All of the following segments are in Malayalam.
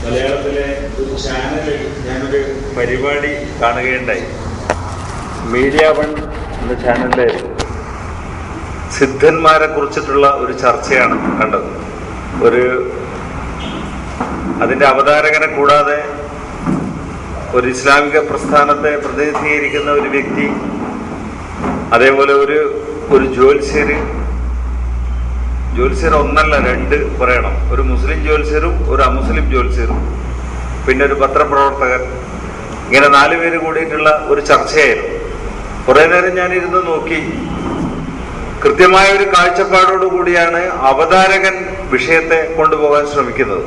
മലയാളത്തിലെ ഒരു ചാനലിൽ ഞാനൊരു പരിപാടി കാണുകയുണ്ടായി. മീഡിയ വൺ എന്ന ചാനലിലെ സിദ്ധന്മാരെ കുറിച്ചിട്ടുള്ള ഒരു ചർച്ചയാണ് കണ്ടത്. അതിൻ്റെ അവതാരകനെ കൂടാതെ ഒരു ഇസ്ലാമിക പ്രസ്ഥാനത്തെ പ്രതിനിധീകരിക്കുന്ന ഒരു വ്യക്തി, അതേപോലെ ഒരു ജ്യോത്സ്യർ ഒന്നല്ല രണ്ട് പറയണം, ഒരു മുസ്ലിം ജ്യോത്സ്യരും ഒരു അമുസ്ലിം ജ്യോത്സ്യരും, പിന്നെ ഒരു പത്രപ്രവർത്തകൻ, ഇങ്ങനെ 4 പേര് കൂടിയിട്ടുള്ള ഒരു ചർച്ചയായിരുന്നു. കുറെ നേരം ഞാനിരുന്ന് നോക്കി. കൃത്യമായ ഒരു കാഴ്ചപ്പാടോടുകൂടിയാണ് അവതാരകൻ വിഷയത്തെ കൊണ്ടുപോകാൻ ശ്രമിക്കുന്നത്.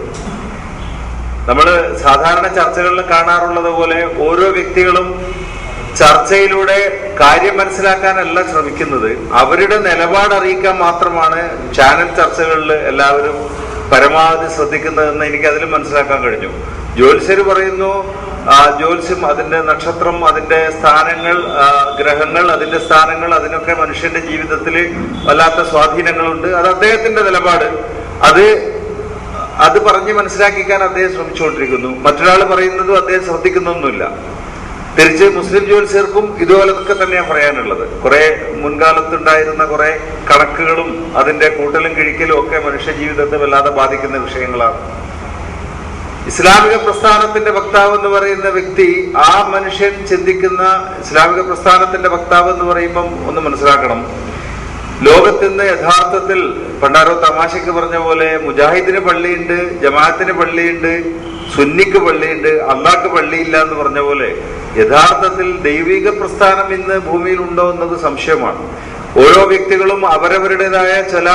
നമ്മൾ സാധാരണ ചർച്ചകളിൽ കാണാറുള്ളത് പോലെ ഓരോ വ്യക്തികളും ചർച്ചയിലൂടെ കാര്യം മനസ്സിലാക്കാനല്ല ശ്രമിക്കുന്നത്, അവരുടെ നിലപാട് അറിയിക്കാൻ മാത്രമാണ് ചാനൽ ചർച്ചകളിൽ എല്ലാവരും പരമാവധി ശ്രദ്ധിക്കുന്നതെന്ന് എനിക്ക് അതിൽ മനസ്സിലാക്കാൻ കഴിഞ്ഞു. ജ്യോത്സ്യർ പറയുന്നു, ജ്യോത്സ്യം, അതിന്റെ നക്ഷത്രം, അതിന്റെ സ്ഥാനങ്ങൾ, ഗ്രഹങ്ങൾ, അതിന്റെ സ്ഥാനങ്ങൾ, അതിനൊക്കെ മനുഷ്യന്റെ ജീവിതത്തിൽ വല്ലാത്ത സ്വാധീനങ്ങളുണ്ട്. അത് അദ്ദേഹത്തിന്റെ നിലപാട്. അത് പറഞ്ഞ് മനസ്സിലാക്കിക്കാൻ അദ്ദേഹം ശ്രമിച്ചുകൊണ്ടിരിക്കുന്നു. മറ്റൊരാൾ പറയുന്നതും അദ്ദേഹം ശ്രദ്ധിക്കുന്നൊന്നുമില്ല. തിരിച്ച് മുസ്ലിം ജ്യോത്സ്യർക്കും ഇതുപോലൊക്കെ തന്നെയാണ് പറയാനുള്ളത്. കുറെ മുൻകാലത്തുണ്ടായിരുന്ന കുറെ കണക്കുകളും അതിന്റെ കൂട്ടലും കിഴിക്കലും ഒക്കെ മനുഷ്യ ജീവിതത്തെ വല്ലാതെ ബാധിക്കുന്ന വിഷയങ്ങളാണ്. ഇസ്ലാമിക പ്രസ്ഥാനത്തിന്റെ വക്താവ് എന്ന് പറയുന്ന വ്യക്തി, ആ മനുഷ്യൻ ചിന്തിക്കുന്ന ഇസ്ലാമിക പ്രസ്ഥാനത്തിന്റെ വക്താവ് എന്ന് പറയുമ്പം ഒന്ന് മനസ്സിലാക്കണം, ലോകത്തിന്ന് യഥാർത്ഥത്തിൽ പണ്ടാരോ തമാശയ്ക്ക് പറഞ്ഞ പോലെ മുജാഹിദിന് പള്ളിയുണ്ട്, ജമാഅത്തിന് പള്ളിയുണ്ട്, സുന്നിക്ക് പള്ളിയുണ്ട്, അള്ളാഹ്ക്ക് പള്ളിയില്ല എന്ന് പറഞ്ഞ പോലെ യഥാർത്ഥത്തിൽ ദൈവിക പ്രസ്ഥാനം ഇന്ന് ഭൂമിയിൽ ഉണ്ടോ എന്നത് സംശയമാണ്. ഓരോ വ്യക്തികളും അവരവരുടേതായ ചില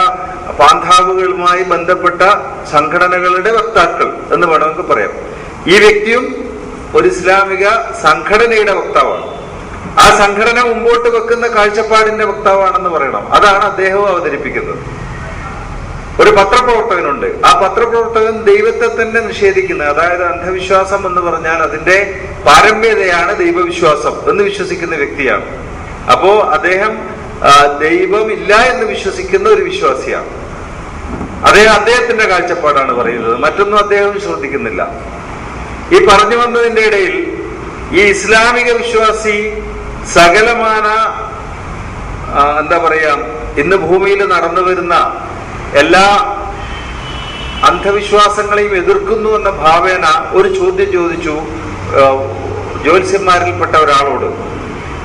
പാന്താവുകളുമായി ബന്ധപ്പെട്ട സംഘടനകളുടെ വക്താക്കൾ എന്ന് വേണമെങ്കിൽ പറയാം. ഈ വ്യക്തിയും ഒരു ഇസ്ലാമിക സംഘടനയുടെ വക്താവാണ്. ആ സംഘടന മുമ്പോട്ട് വെക്കുന്ന കാഴ്ചപ്പാടിന്റെ വക്താവാണെന്ന് പറയണം. അതാണ് അദ്ദേഹവും അവതരിപ്പിക്കുന്നത്. ഒരു പത്രപ്രവർത്തകനുണ്ട്. ആ പത്രപ്രവർത്തകൻ ദൈവത്തെ തന്നെ നിഷേധിക്കുന്നത്, അതായത് അന്ധവിശ്വാസം എന്ന് പറഞ്ഞാൽ അതിന്റെ പാരമ്യതയാണ് ദൈവവിശ്വാസം എന്ന് വിശ്വസിക്കുന്ന വ്യക്തിയാണ്. അപ്പോ അദ്ദേഹം ദൈവമില്ല എന്ന് വിശ്വസിക്കുന്ന ഒരു വിശ്വാസിയാണ്. അദ്ദേഹത്തിന്റെ കാഴ്ചപ്പാടാണ് പറയുന്നത്, മറ്റൊന്നും അദ്ദേഹം ശ്രദ്ധിക്കുന്നില്ല. ഈ പറഞ്ഞു വന്നതിന്റെ ഇടയിൽ ഈ ഇസ്ലാമിക വിശ്വാസി സകലമാന എന്താ പറയാ, ഇന്ന് ഭൂമിയിൽ നടന്നു വരുന്ന എല്ലാ അന്ധവിശ്വാസങ്ങളെയും എതിർക്കുന്നു എന്ന ഭാവേന ഒരു ചോദ്യം ചോദിച്ചു ജ്യോത്സ്യന്മാരിൽപ്പെട്ട ഒരാളോട്.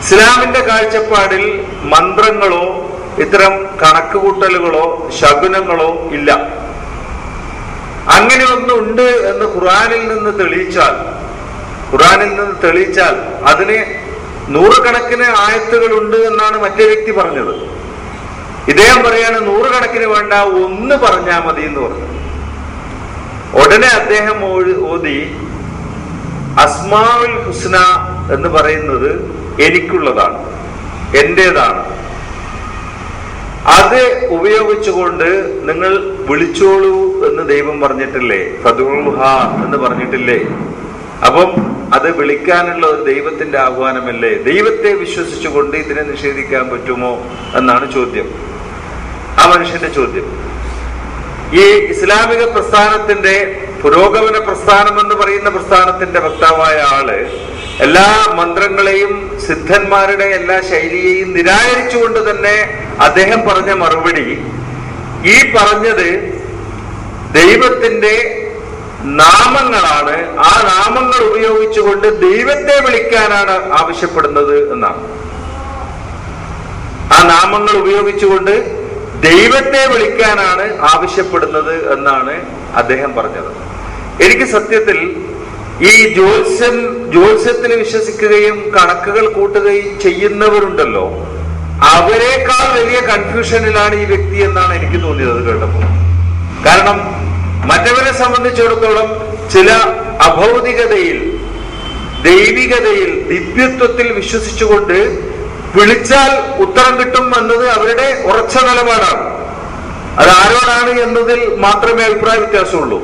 ഇസ്ലാമിന്റെ കാഴ്ചപ്പാടിൽ മന്ത്രങ്ങളോ ഇത്തരം കണക്കുകൂട്ടലുകളോ ശകുനങ്ങളോ ഇല്ല. അങ്ങനെ ഒന്നുണ്ട് എന്ന് ഖുർആനിൽ നിന്ന് തെളിയിച്ചാൽ അതിന് 100 കണക്കിന് ആയത്തുകളുണ്ട് എന്നാണ് മറ്റേ വ്യക്തി പറഞ്ഞത്. ഇദ്ദേഹം പറയാണ് 100 കണക്കിന് വേണ്ട, 1 പറഞ്ഞാൽ മതി എന്ന് പറഞ്ഞു. ഉടനെ അദ്ദേഹം ഓതി, അസ്മാഉൽ ഹുസ്ന എന്ന് പറയുന്നത് എനിക്കുള്ളതാണ്, എന്റേതാണ്. അത് ഉപയോഗിച്ചുകൊണ്ട് നിങ്ങൾ വിളിച്ചോളൂ എന്ന് ദൈവം പറഞ്ഞിട്ടില്ലേ, ഫദ്ഉഹ എന്ന് പറഞ്ഞിട്ടില്ലേ? അപ്പം അത് വിളിക്കാനുള്ള ഒരു ദൈവത്തിന്റെ ആഹ്വാനമല്ലേ? ദൈവത്തെ വിശ്വസിച്ചുകൊണ്ട് ഇതിനെ നിഷേധിക്കാൻ പറ്റുമോ എന്നാണ് ചോദ്യം, ആ മനുഷ്യന്റെ ചോദ്യം. ഈ ഇസ്ലാമിക പ്രസ്ഥാനത്തിന്റെ പുരോഗമന പ്രസ്ഥാനം എന്ന് പറയുന്ന പ്രസ്ഥാനത്തിന്റെ വക്താവായ ആള് എല്ലാ മന്ത്രങ്ങളെയും സിദ്ധന്മാരുടെ എല്ലാ ശൈലിയെയും നിരാകരിച്ചുകൊണ്ട് തന്നെ അദ്ദേഹം പറഞ്ഞ മറുപടി, ഈ പറഞ്ഞത് ദൈവത്തിന്റെ നാമങ്ങളാണ്, ആ നാമങ്ങൾ ഉപയോഗിച്ചുകൊണ്ട് ദൈവത്തെ വിളിക്കാനാണ് ആവശ്യപ്പെടുന്നത് എന്നാണ്. ആ നാമങ്ങൾ ഉപയോഗിച്ചുകൊണ്ട് ദൈവത്തെ വിളിക്കാനാണ് ആവശ്യപ്പെടുന്നത് എന്നാണ് അദ്ദേഹം പറഞ്ഞത്. എനിക്ക് സത്യത്തിൽ ഈ ജ്യോത്സ്യത്തിൽ വിശ്വസിക്കുകയും കണക്കുകൾ കൂട്ടുകയും ചെയ്യുന്നവരുണ്ടല്ലോ, അവരെക്കാൾ വലിയ കൺഫ്യൂഷനിലാണ് ഈ വ്യക്തി എന്നാണ് എനിക്ക് തോന്നിയത് കേട്ടപ്പോൾ. കാരണം മറ്റവരെ സംബന്ധിച്ചിടത്തോളം ചില അഭൗതികതയിൽ, ദൈവികതയിൽ, ദിവ്യത്വത്തിൽ വിശ്വസിച്ചുകൊണ്ട് വിളിച്ചാൽ ഉത്തരം കിട്ടും എന്നത് അവരുടെ ഉറച്ച നിലപാടാണ്. അത് ആരോടാണ് എന്നതിൽ മാത്രമേ അഭിപ്രായ വ്യത്യാസമുള്ളൂ.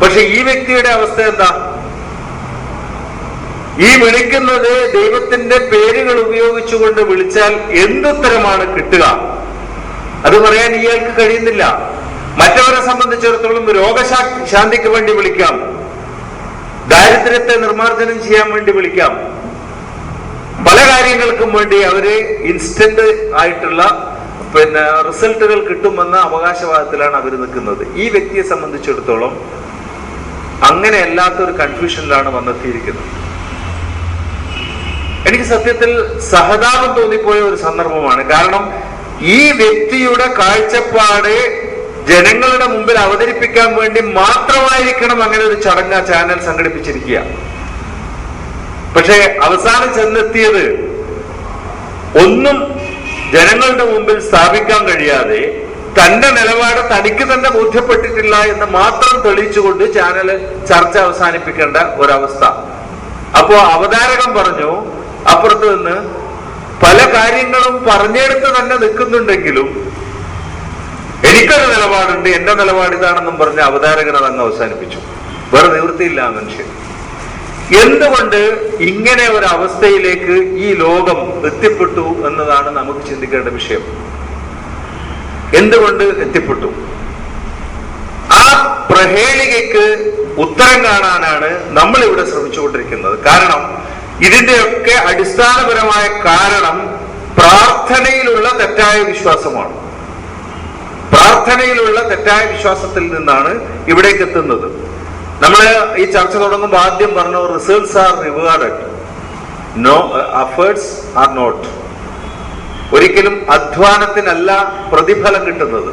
പക്ഷെ ഈ വ്യക്തിയുടെ അവസ്ഥ എന്താ? ഈ വിളിക്കുന്നത് ദൈവത്തിന്റെ പേരുകൾ ഉപയോഗിച്ചുകൊണ്ട് വിളിച്ചാൽ എന്തുത്തരമാണ് കിട്ടുക? അത് പറയാൻ ഇയാൾക്ക് കഴിയുന്നില്ല. മറ്റവരെ സംബന്ധിച്ചിടത്തോളം രോഗശാന്തിക്ക് വേണ്ടി വിളിക്കാം, ദാരിദ്ര്യത്തെ നിർമ്മാർജ്ജനം ചെയ്യാൻ വേണ്ടി വിളിക്കാം. പല കാര്യങ്ങൾക്കും വേണ്ടി അവര് ഇൻസ്റ്റന്റ് ആയിട്ടുള്ള റിസൾട്ടുകൾ കിട്ടുമെന്ന അവകാശവാദത്തിലാണ് അവർ നിൽക്കുന്നത്. ഈ വ്യക്തിയെ സംബന്ധിച്ചിടത്തോളം അങ്ങനെ അല്ലാത്തൊരു കൺഫ്യൂഷനിലാണ് വന്നെത്തിയിരിക്കുന്നത്. എനിക്ക് സത്യത്തിൽ സഹതാപം തോന്നിപ്പോയ ഒരു സന്ദർഭമാണ്. കാരണം ഈ വ്യക്തിയുടെ കാഴ്ചപ്പാട് ജനങ്ങളുടെ മുമ്പിൽ അവതരിപ്പിക്കാൻ വേണ്ടി മാത്രമായിരിക്കണം അങ്ങനെ ഒരു ചടങ്ങ് ആ ചാനൽ സംഘടിപ്പിച്ചിരിക്കുക. പക്ഷെ അവസാനം ചെന്നെത്തിയത് ഒന്നും ജനങ്ങളുടെ മുമ്പിൽ സ്ഥാപിക്കാൻ കഴിയാതെ തന്റെ നിലപാട് തനിക്ക് തന്നെ ബോധ്യപ്പെട്ടിട്ടില്ല എന്ന് മാത്രം തെളിയിച്ചുകൊണ്ട് ചാനല് ചർച്ച അവസാനിപ്പിക്കേണ്ട ഒരവസ്ഥ. അപ്പോ അവതാരകൻ പറഞ്ഞു, അപ്പുറത്ത് നിന്ന് പല കാര്യങ്ങളും പറഞ്ഞെടുത്ത് തന്നെ നിൽക്കുന്നുണ്ടെങ്കിലും എനിക്കൊരു നിലപാടുണ്ട്, എന്റെ നിലപാട് ഇതാണെന്നും പറഞ്ഞ് അവതാരകൻ അതങ്ങ് അവസാനിപ്പിച്ചു. വേറെ നിവൃത്തിയില്ല മനുഷ്യൻ. എന്തുകൊണ്ട് ഇങ്ങനെ ഒരു അവസ്ഥയിലേക്ക് ഈ ലോകം എത്തിപ്പെട്ടു എന്നതാണ് നമുക്ക് ചിന്തിക്കേണ്ട വിഷയം. എന്തുകൊണ്ട് എത്തിപ്പെട്ടു? ആ പ്രഹേളികയ്ക്ക് ഉത്തരം കാണാനാണ് നമ്മൾ ഇവിടെ ശ്രമിച്ചുകൊണ്ടിരിക്കുന്നത്. കാരണം ഇതിന്റെയൊക്കെ അടിസ്ഥാനപരമായ കാരണം പ്രാർത്ഥനയിലുള്ള തെറ്റായ വിശ്വാസമാണ്. പ്രാർത്ഥനയിലുള്ള തെറ്റായ വിശ്വാസത്തിൽ നിന്നാണ് ഇവിടേക്ക് എത്തുന്നത്. നമ്മൾ ഈ ചർച്ച തുടങ്ങുമ്പോൾ ആദ്യം പറഞ്ഞു, results are rewarded, no efforts are not. ഒരിക്കലും അധ്വാനത്തിനല്ല പ്രതിഫലം കിട്ടുന്നത്,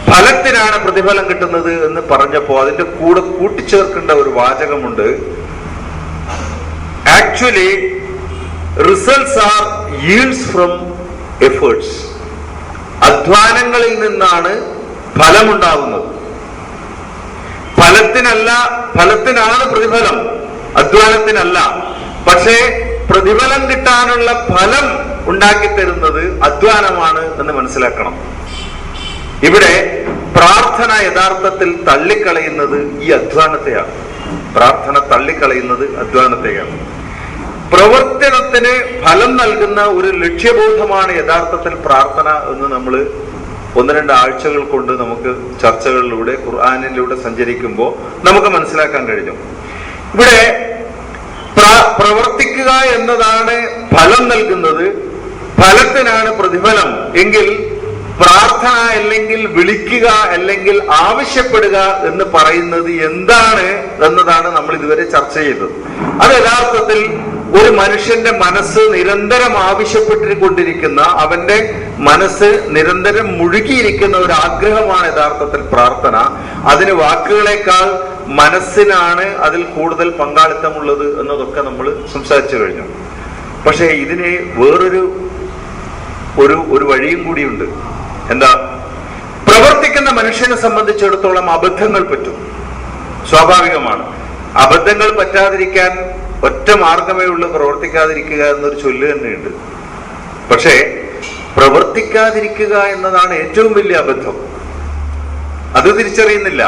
ഫലത്തിനാണ് പ്രതിഫലം കിട്ടുന്നത് എന്ന് പറഞ്ഞപ്പോ അതിന്റെ കൂടെ കൂട്ടിച്ചേർക്കേണ്ട ഒരു വാചകമുണ്ട്. Actually results are yields from efforts. അധ്വാനങ്ങളിൽ നിന്നാണ് ഫലമുണ്ടാകുന്നത്. ഫലത്തിനാണ് പ്രതിഫലം, അധ്വാനത്തിനല്ല. പക്ഷേ പ്രതിഫലം കിട്ടാനുള്ള ഫലം ഉണ്ടാക്കി തരുന്നത് അധ്വാനമാണ് എന്ന് മനസ്സിലാക്കണം. ഇവിടെ പ്രാർത്ഥന യഥാർത്ഥത്തിൽ തള്ളിക്കളയുന്നത് ഈ അധ്വാനത്തെയാണ്. പ്രാർത്ഥന തള്ളിക്കളയുന്നത് അധ്വാനത്തെയാണ്. പ്രവർത്തനത്തിന് ഫലം നൽകുന്ന ഒരു ലക്ഷ്യബോധമാണ് യഥാർത്ഥത്തിൽ പ്രാർത്ഥന എന്ന് നമ്മൾ 1-2 ആഴ്ചകൾ കൊണ്ട് നമുക്ക് ചർച്ചകളിലൂടെ ഖുർആനിലൂടെ സഞ്ചരിക്കുമ്പോൾ നമുക്ക് മനസ്സിലാക്കാൻ കഴിഞ്ഞു. ഇവിടെ പ്രവർത്തിക്കുക എന്നതാണ് ഫലം നൽകുന്നത്, ഫലത്തിനാണ് പ്രതിഫലം എങ്കിൽ പ്രാർത്ഥന അല്ലെങ്കിൽ വിളിക്കുക അല്ലെങ്കിൽ ആവശ്യപ്പെടുക എന്ന് പറയുന്നത് എന്താണ് എന്നതാണ് നമ്മൾ ഇതുവരെ ചർച്ച ചെയ്തത്. അത് യഥാർത്ഥത്തിൽ ഒരു മനുഷ്യന്റെ മനസ്സ് നിരന്തരം ആവശ്യപ്പെട്ടുകൊണ്ടിരിക്കുന്ന, അവന്റെ മനസ്സ് നിരന്തരം മുഴുകിയിരിക്കുന്ന ഒരു ആഗ്രഹമാണ് യഥാർത്ഥത്തിൽ പ്രാർത്ഥന. അതിന് വാക്കുകളെക്കാൾ മനസ്സിനാണ് അതിൽ കൂടുതൽ പങ്കാളിത്തമുള്ളത് എന്നതൊക്കെ നമ്മൾ സംസാരിച്ചു കഴിഞ്ഞു. പക്ഷേ ഇതിന് വേറൊരു ഒരു വഴിയും കൂടിയുണ്ട്. എന്താ? പ്രവർത്തിക്കുന്ന മനുഷ്യനെ സംബന്ധിച്ചിടത്തോളം അബദ്ധങ്ങൾ പറ്റും, സ്വാഭാവികമാണ്. അബദ്ധങ്ങൾ പറ്റാതിരിക്കാൻ ഒറ്റ മാർഗമേ ഉള്ളൂ, പ്രവർത്തിക്കാതിരിക്കുക എന്നൊരു ചൊല്ല് തന്നെയുണ്ട്. പക്ഷേ പ്രവർത്തിക്കാതിരിക്കുക എന്നതാണ് ഏറ്റവും വലിയ അബദ്ധം. അത് തിരിച്ചറിയുന്നില്ല.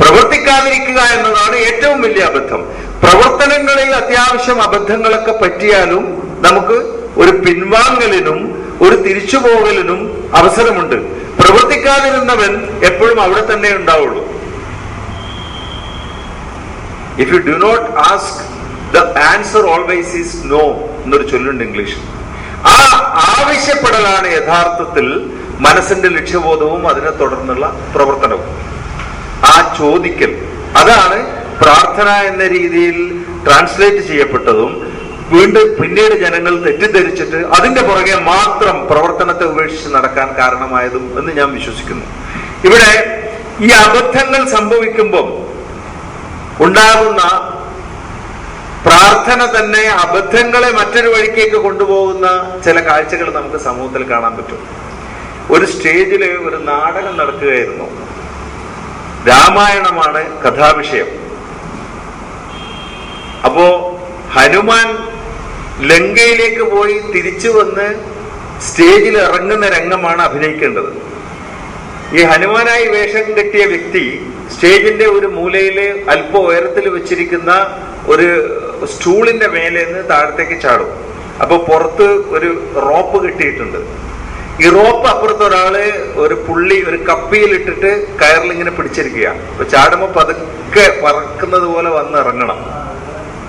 പ്രവർത്തിക്കാതിരിക്കുക എന്നതാണ് ഏറ്റവും വലിയ അബദ്ധം. പ്രവർത്തനങ്ങളിൽ അത്യാവശ്യം അബദ്ധങ്ങളൊക്കെ പറ്റിയാലും നമുക്ക് ഒരു പിൻവാങ്ങലിനും ഒരു തിരിച്ചുപോകലിനും അവസരമുണ്ട്. പ്രവർത്തിക്കാതിരുന്നവൻ എപ്പോഴും അവിടെ തന്നെ ഉണ്ടാവുള്ളൂ. If you do not ask, the answer always is no എന്നൊരു ചൊല്ലുണ്ട് ഇംഗ്ലീഷിൽ. ആ ആവശ്യപ്പെടലാണ് യഥാർത്ഥത്തിൽ മനസ്സിന്റെ ലക്ഷ്യബോധവും അതിനെ തുടർന്നുള്ള പ്രവർത്തനവും. ആ ചോദിക്കൽ, അതാണ് പ്രാർത്ഥന എന്ന രീതിയിൽ ട്രാൻസ്ലേറ്റ് ചെയ്യപ്പെട്ടതും പിന്നീട് ജനങ്ങൾ തെറ്റിദ്ധരിച്ചിട്ട് അതിന്റെ പുറകെ മാത്രം പ്രവർത്തനത്തെ ഉപേക്ഷിച്ച് നടക്കാൻ കാരണമായതും എന്ന് ഞാൻ വിശ്വസിക്കുന്നു. ഇവിടെ ഈ അബദ്ധങ്ങൾ സംഭവിക്കുമ്പം ഉണ്ടാകുന്ന പ്രാർത്ഥന തന്നെ അബദ്ധങ്ങളെ മറ്റൊരു വഴിക്കേക്ക് കൊണ്ടുപോകുന്ന ചില കാഴ്ചകൾ നമുക്ക് സമൂഹത്തിൽ കാണാൻ പറ്റും. ഒരു സ്റ്റേജില് ഒരു നാടകം നടക്കുകയായിരുന്നു. രാമായണമാണ് കഥാവിഷയം. അപ്പോ ഹനുമാൻ ലങ്കയിലേക്ക് പോയി തിരിച്ചു വന്ന് സ്റ്റേജിൽ ഇറങ്ങുന്ന രംഗമാണ് അഭിനയിക്കേണ്ടത്. ഈ ഹനുമാനായി വേഷം കെട്ടിയ വ്യക്തി സ്റ്റേജിന്റെ ഒരു മൂലയില് അല്പം ഉയരത്തിൽ വെച്ചിരിക്കുന്ന ഒരു സ്റ്റൂളിന്റെ മേലെ നിന്ന് താഴത്തേക്ക് ചാടും. അപ്പൊ പുറത്ത് ഒരു റോപ്പ് കെട്ടിയിട്ടുണ്ട്. ഈ റോപ്പ് അപ്പുറത്ത് ഒരാള് ഒരു പുള്ളി ഒരു കപ്പിയിലിട്ടിട്ട് കയറിലിങ്ങനെ പിടിച്ചിരിക്കുക. അപ്പൊ ചാടുമ്പോ പതുക്കെ പറക്കുന്നത് പോലെ വന്നിറങ്ങണം.